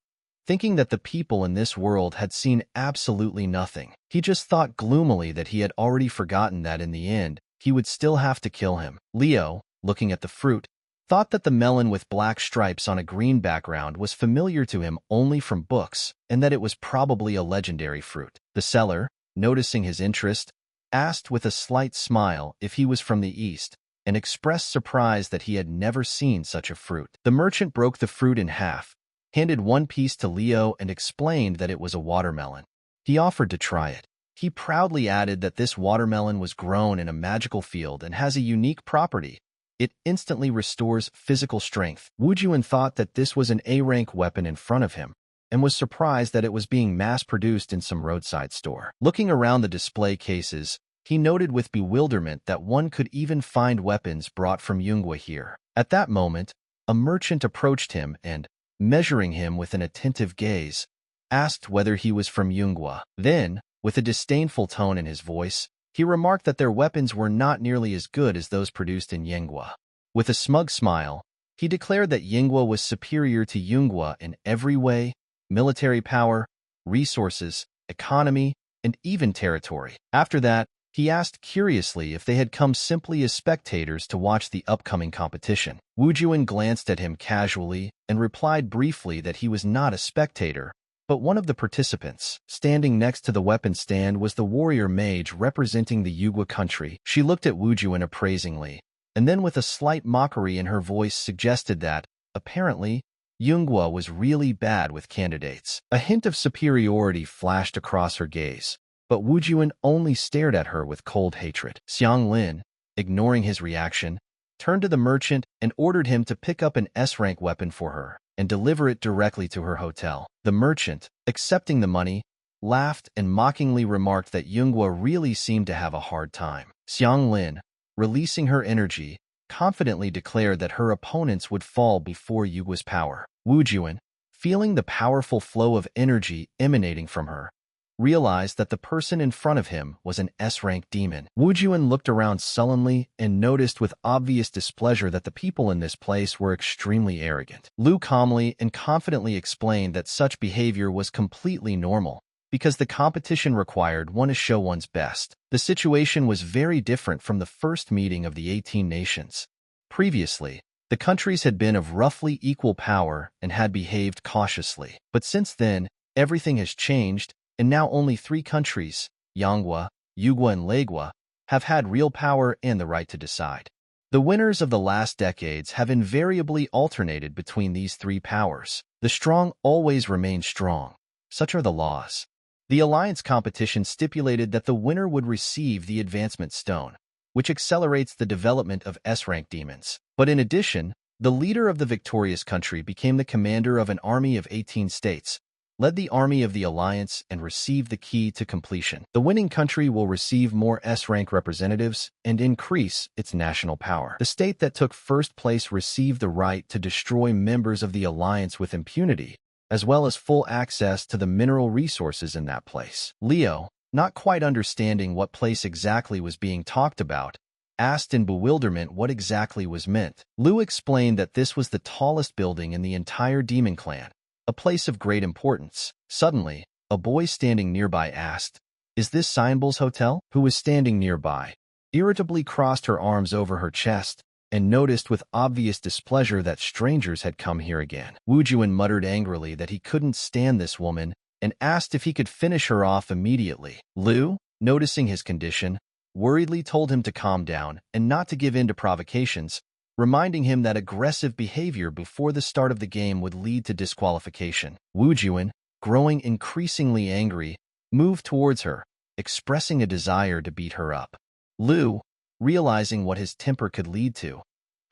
thinking that the people in this world had seen absolutely nothing. He just thought gloomily that he had already forgotten that in the end, he would still have to kill him. Leo, looking at the fruit, thought that the melon with black stripes on a green background was familiar to him only from books, and that it was probably a legendary fruit. The seller, noticing his interest, asked with a slight smile if he was from the East, and expressed surprise that he had never seen such a fruit. The merchant broke the fruit in half, handed one piece to Leo and explained that it was a watermelon. He offered to try it. He proudly added that this watermelon was grown in a magical field and has a unique property. It instantly restores physical strength. Wujuan thought that this was an A-rank weapon in front of him, and was surprised that it was being mass-produced in some roadside store. Looking around the display cases, he noted with bewilderment that one could even find weapons brought from Yungwa here. At that moment, a merchant approached him and, measuring him with an attentive gaze, asked whether he was from Yungwa. Then, with a disdainful tone in his voice, he remarked that their weapons were not nearly as good as those produced in Yingwa. With a smug smile, he declared that Yingwa was superior to Yungwa in every way: military power, resources, economy, and even territory. After that, he asked curiously if they had come simply as spectators to watch the upcoming competition. Wujuan glanced at him casually and replied briefly that he was not a spectator, but one of the participants. Standing next to the weapon stand was the warrior mage representing the Yugwa country. She looked at Wujuan appraisingly, and then with a slight mockery in her voice suggested that, apparently, Yungwa was really bad with candidates. A hint of superiority flashed across her gaze, but Wujuan only stared at her with cold hatred. Xiang Lin, ignoring his reaction, turned to the merchant and ordered him to pick up an S-rank weapon for her and deliver it directly to her hotel. The merchant, accepting the money, laughed and mockingly remarked that Yungwa really seemed to have a hard time. Xiang Lin, releasing her energy, confidently declared that her opponents would fall before Yugwa's power. Wujuan, feeling the powerful flow of energy emanating from her, realized that the person in front of him was an S-rank demon. Wu Juan looked around sullenly and noticed with obvious displeasure that the people in this place were extremely arrogant. Lu calmly and confidently explained that such behavior was completely normal, because the competition required one to show one's best. The situation was very different from the first meeting of the 18 nations. Previously, the countries had been of roughly equal power and had behaved cautiously. But since then, everything has changed, and now only 3 countries, Yangwa, Yugwa and Legua, have had real power and the right to decide. The winners of the last decades have invariably alternated between these 3 powers. The strong always remain strong. Such are the laws. The alliance competition stipulated that the winner would receive the advancement stone, which accelerates the development of S-rank demons. But in addition, the leader of the victorious country became the commander of an army of 18 states, led the army of the alliance, and received the key to completion. The winning country will receive more S-rank representatives and increase its national power. The state that took first place received the right to destroy members of the alliance with impunity, as well as full access to the mineral resources in that place. Leo, not quite understanding what place exactly was being talked about, asked in bewilderment what exactly was meant. Lu explained that this was the tallest building in the entire demon clan, a place of great importance. Suddenly, a boy standing nearby asked, "Is this Cyanbul's hotel?" Who was standing nearby irritably crossed her arms over her chest and noticed with obvious displeasure that strangers had come here again. Wu Juan muttered angrily that he couldn't stand this woman and asked if he could finish her off immediately. Lu, noticing his condition, worriedly told him to calm down and not to give in to provocations, reminding him that aggressive behavior before the start of the game would lead to disqualification. Wu Juan, growing increasingly angry, moved towards her, expressing a desire to beat her up. Lu, realizing what his temper could lead to,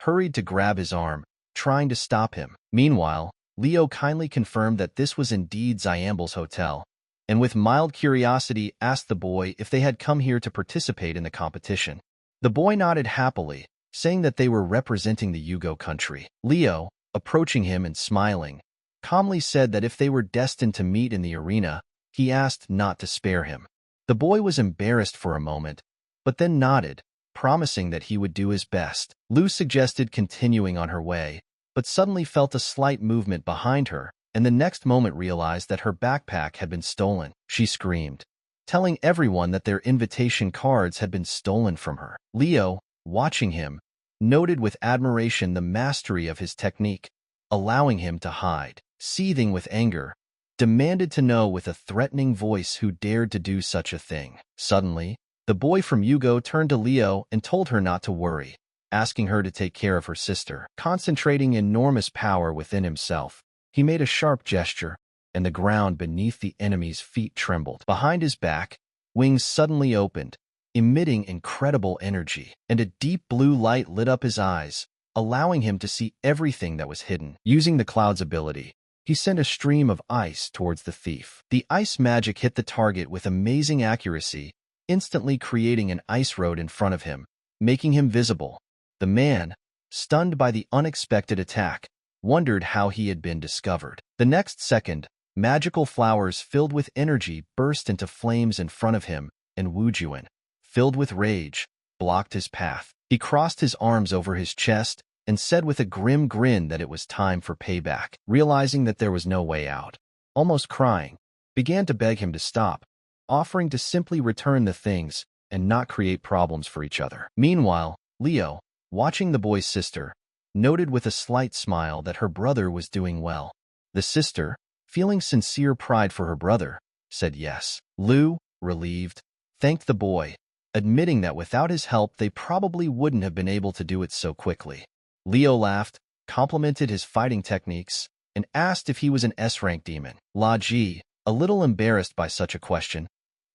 hurried to grab his arm, trying to stop him. Meanwhile, Leo kindly confirmed that this was indeed Zyamble's hotel, and with mild curiosity asked the boy if they had come here to participate in the competition. The boy nodded happily, saying that they were representing the Yugo country. Leo, approaching him and smiling, calmly said that if they were destined to meet in the arena, he asked not to spare him. The boy was embarrassed for a moment, but then nodded, promising that he would do his best. Lu suggested continuing on her way, but suddenly felt a slight movement behind her, and the next moment realized that her backpack had been stolen. She screamed, telling everyone that their invitation cards had been stolen from her. Leo, watching him, noted with admiration the mastery of his technique, allowing him to hide. Seething with anger, demanded to know with a threatening voice who dared to do such a thing. Suddenly, the boy from Yugo turned to Leo and told her not to worry, asking her to take care of her sister. Concentrating enormous power within himself, he made a sharp gesture, and the ground beneath the enemy's feet trembled. Behind his back, wings suddenly opened, emitting incredible energy, and a deep blue light lit up his eyes, allowing him to see everything that was hidden. Using the cloud's ability, he sent a stream of ice towards the thief. The ice magic hit the target with amazing accuracy, instantly creating an ice road in front of him, making him visible. The man, stunned by the unexpected attack, wondered how he had been discovered. The next second, magical flowers filled with energy burst into flames in front of him, and Wu Juan, filled with rage, blocked his path. He crossed his arms over his chest and said with a grim grin that it was time for payback. Realizing that there was no way out, almost crying, began to beg him to stop, offering to simply return the things and not create problems for each other. Meanwhile, Leo, watching the boy's sister, noted with a slight smile that her brother was doing well. The sister, feeling sincere pride for her brother, said yes. Lu, relieved, thanked the boy, admitting that without his help they probably wouldn't have been able to do it so quickly. Leo laughed, complimented his fighting techniques, and asked if he was an S-rank demon. La Ji, a little embarrassed by such a question,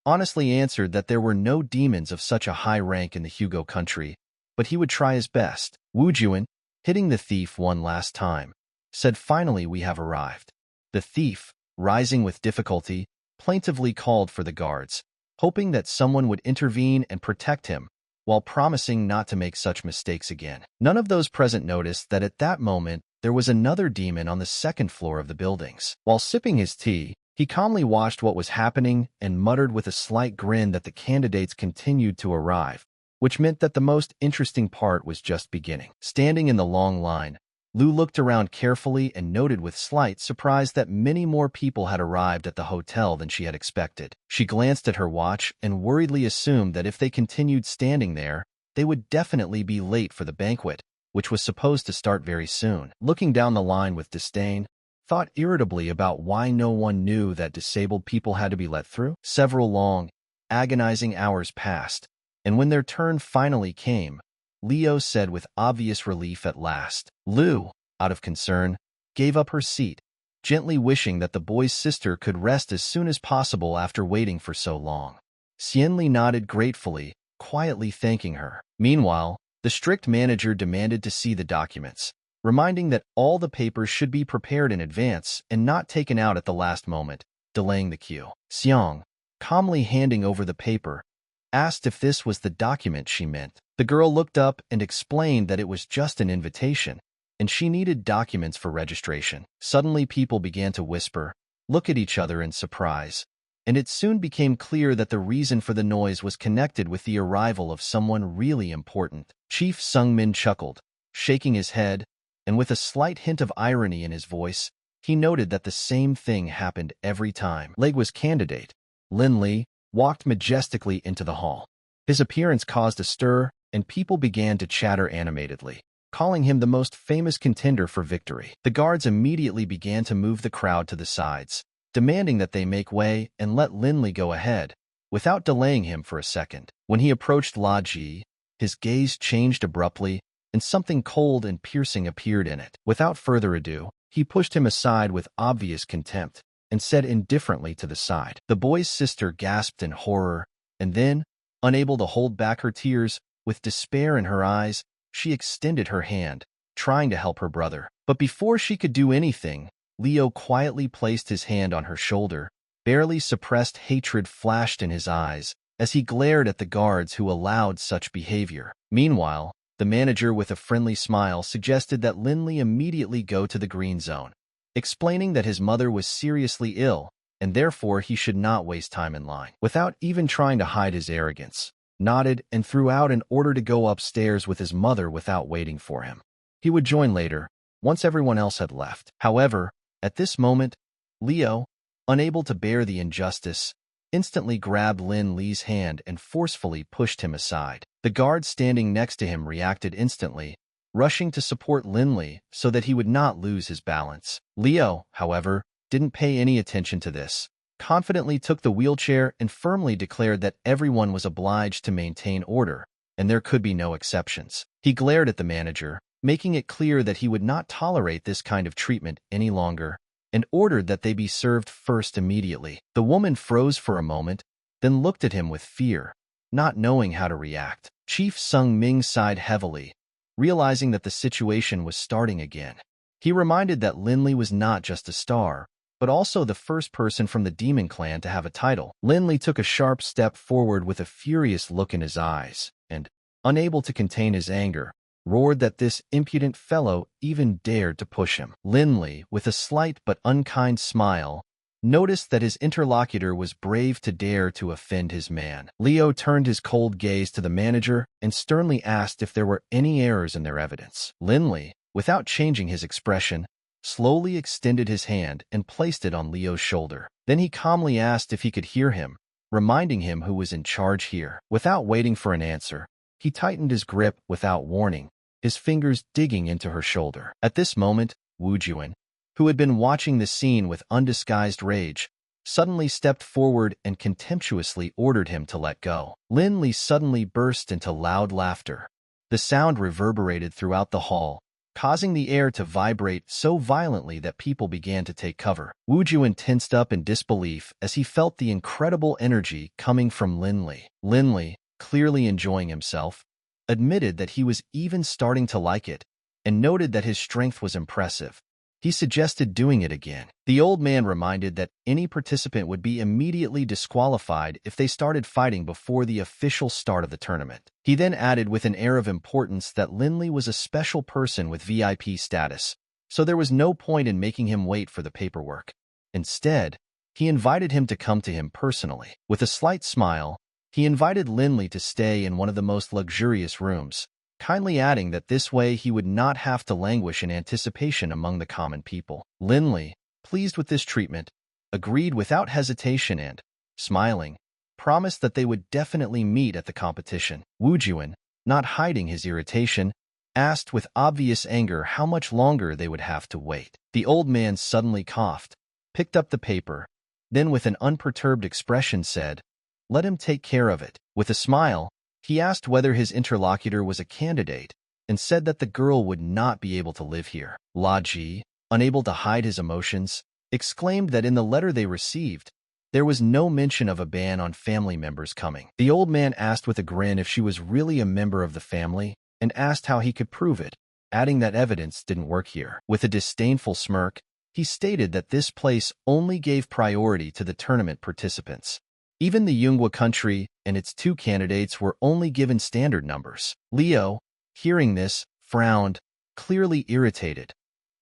honestly answered that there were no demons of such a high rank in the Hugo country, but he would try his best. Wu Juan, hitting the thief one last time, said, "Finally we have arrived." The thief, rising with difficulty, plaintively called for the guards, hoping that someone would intervene and protect him, while promising not to make such mistakes again. None of those present noticed that at that moment there was another demon on the second floor of the buildings. While sipping his tea, He calmly watched what was happening and muttered with a slight grin that the candidates continued to arrive, which meant that the most interesting part was just beginning. Standing in the long line, Lu looked around carefully and noted with slight surprise that many more people had arrived at the hotel than she had expected. She glanced at her watch and worriedly assumed that if they continued standing there, they would definitely be late for the banquet, which was supposed to start very soon. Looking down the line with disdain, thought irritably about why no one knew that disabled people had to be let through. Several long, agonizing hours passed, and when their turn finally came, Leo said with obvious relief at last. Lu, out of concern, gave up her seat, gently wishing that the boy's sister could rest as soon as possible after waiting for so long. Xianli nodded gratefully, quietly thanking her. Meanwhile, the strict manager demanded to see the documents, reminding that all the papers should be prepared in advance and not taken out at the last moment, delaying the queue. Xiang, calmly handing over the paper, asked if this was the document she meant. The girl looked up and explained that it was just an invitation, and she needed documents for registration. Suddenly people began to whisper, look at each other in surprise, and it soon became clear that the reason for the noise was connected with the arrival of someone really important. Chief Sungmin chuckled, shaking his head, and with a slight hint of irony in his voice, he noted that the same thing happened every time. Legua's candidate, Lin Li, walked majestically into the hall. His appearance caused a stir, and people began to chatter animatedly, calling him the most famous contender for victory. The guards immediately began to move the crowd to the sides, demanding that they make way and let Lin Li go ahead, without delaying him for a second. When he approached La Ji, his gaze changed abruptly, and something cold and piercing appeared in it. Without further ado, he pushed him aside with obvious contempt and said indifferently to the side. The boy's sister gasped in horror, and then, unable to hold back her tears, with despair in her eyes, she extended her hand, trying to help her brother. But before she could do anything, Leo quietly placed his hand on her shoulder. Barely suppressed hatred flashed in his eyes as he glared at the guards who allowed such behavior. Meanwhile, the manager with a friendly smile suggested that Lin Li immediately go to the green zone, explaining that his mother was seriously ill and therefore he should not waste time in line. Without even trying to hide his arrogance, nodded and threw out an order to go upstairs with his mother without waiting for him. He would join later, once everyone else had left. However, at this moment, Leo, unable to bear the injustice, instantly grabbed Lin Li's hand and forcefully pushed him aside. The guard standing next to him reacted instantly, rushing to support Lin Li so that he would not lose his balance. Leo, however, didn't pay any attention to this, confidently took the wheelchair and firmly declared that everyone was obliged to maintain order, and there could be no exceptions. He glared at the manager, making it clear that he would not tolerate this kind of treatment any longer, and ordered that they be served first immediately. The woman froze for a moment, then looked at him with fear, not knowing how to react. Chief Sung Ming sighed heavily, realizing that the situation was starting again. He reminded that Lin Li was not just a star, but also the first person from the demon clan to have a title. Lin Li took a sharp step forward with a furious look in his eyes, and, unable to contain his anger, roared that this impudent fellow even dared to push him. Lin Li, with a slight but unkind smile, noticed that his interlocutor was brave to dare to offend his man. Leo turned his cold gaze to the manager and sternly asked if there were any errors in their evidence. Lin Li, without changing his expression, slowly extended his hand and placed it on Leo's shoulder. Then he calmly asked if he could hear him, reminding him who was in charge here. Without waiting for an answer, he tightened his grip without warning, his fingers digging into her shoulder. At this moment, Wu Juan, who had been watching the scene with undisguised rage, suddenly stepped forward and contemptuously ordered him to let go. Lin Li suddenly burst into loud laughter. The sound reverberated throughout the hall, causing the air to vibrate so violently that people began to take cover. Wu Juan tensed up in disbelief as he felt the incredible energy coming from Lin Li. Lin Li, clearly enjoying himself, admitted that he was even starting to like it, and noted that his strength was impressive. He suggested doing it again. The old man reminded that any participant would be immediately disqualified if they started fighting before the official start of the tournament. He then added with an air of importance that Lin Li was a special person with VIP status, so there was no point in making him wait for the paperwork. Instead, he invited him to come to him personally. With a slight smile, he invited Linley to stay in one of the most luxurious rooms, kindly adding that this way he would not have to languish in anticipation among the common people. Linley, pleased with this treatment, agreed without hesitation and, smiling, promised that they would definitely meet at the competition. Wu Juan, not hiding his irritation, asked with obvious anger how much longer they would have to wait. The old man suddenly coughed, picked up the paper, then with an unperturbed expression said, "Let him take care of it." With a smile, he asked whether his interlocutor was a candidate and said that the girl would not be able to live here. La Ji, unable to hide his emotions, exclaimed that in the letter they received, there was no mention of a ban on family members coming. The old man asked with a grin if she was really a member of the family and asked how he could prove it, adding that evidence didn't work here. With a disdainful smirk, he stated that this place only gave priority to the tournament participants. Even the Yunghua country and its 2 candidates were only given standard numbers. Leo, hearing this, frowned, clearly irritated,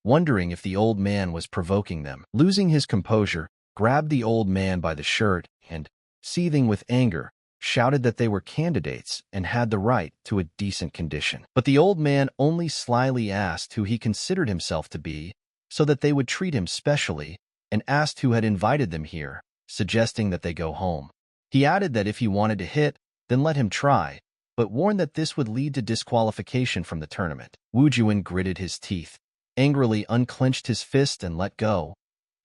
wondering if the old man was provoking them. Losing his composure, grabbed the old man by the shirt and, seething with anger, shouted that they were candidates and had the right to a decent condition. But the old man only slyly asked who he considered himself to be so that they would treat him specially, and asked who had invited them here, suggesting that they go home. He added that if he wanted to hit, then let him try, but warned that this would lead to disqualification from the tournament. Wu Juan gritted his teeth, angrily unclenched his fist and let go,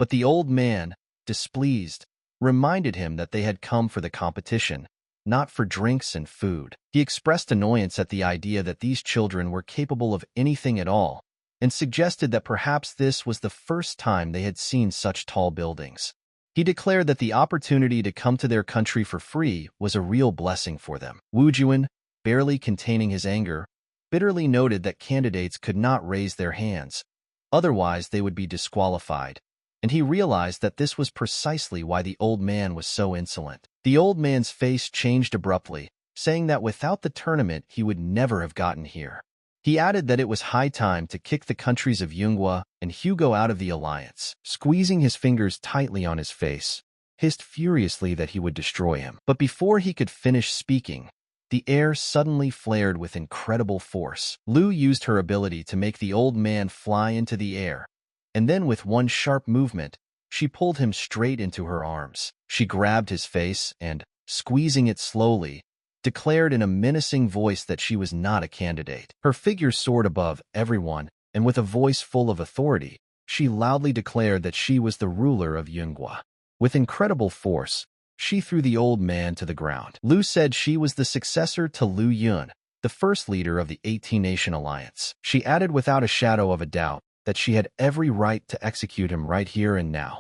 but the old man, displeased, reminded him that they had come for the competition, not for drinks and food. He expressed annoyance at the idea that these children were capable of anything at all, and suggested that perhaps this was the first time they had seen such tall buildings. He declared that the opportunity to come to their country for free was a real blessing for them. Wu Juan, barely containing his anger, bitterly noted that candidates could not raise their hands, otherwise they would be disqualified, and he realized that this was precisely why the old man was so insolent. The old man's face changed abruptly, saying that without the tournament he would never have gotten here. He added that it was high time to kick the countries of Yunghua and Hugo out of the alliance. Squeezing his fingers tightly on his face, hissed furiously that he would destroy him. But before he could finish speaking, the air suddenly flared with incredible force. Lu used her ability to make the old man fly into the air, and then with one sharp movement, she pulled him straight into her arms. She grabbed his face and, squeezing it slowly, declared in a menacing voice that she was not a candidate. Her figure soared above everyone, and with a voice full of authority, she loudly declared that she was the ruler of Yunghua. With incredible force, she threw the old man to the ground. Lu said she was the successor to Lu Yun, the first leader of the 18-nation alliance. She added without a shadow of a doubt that she had every right to execute him right here and now.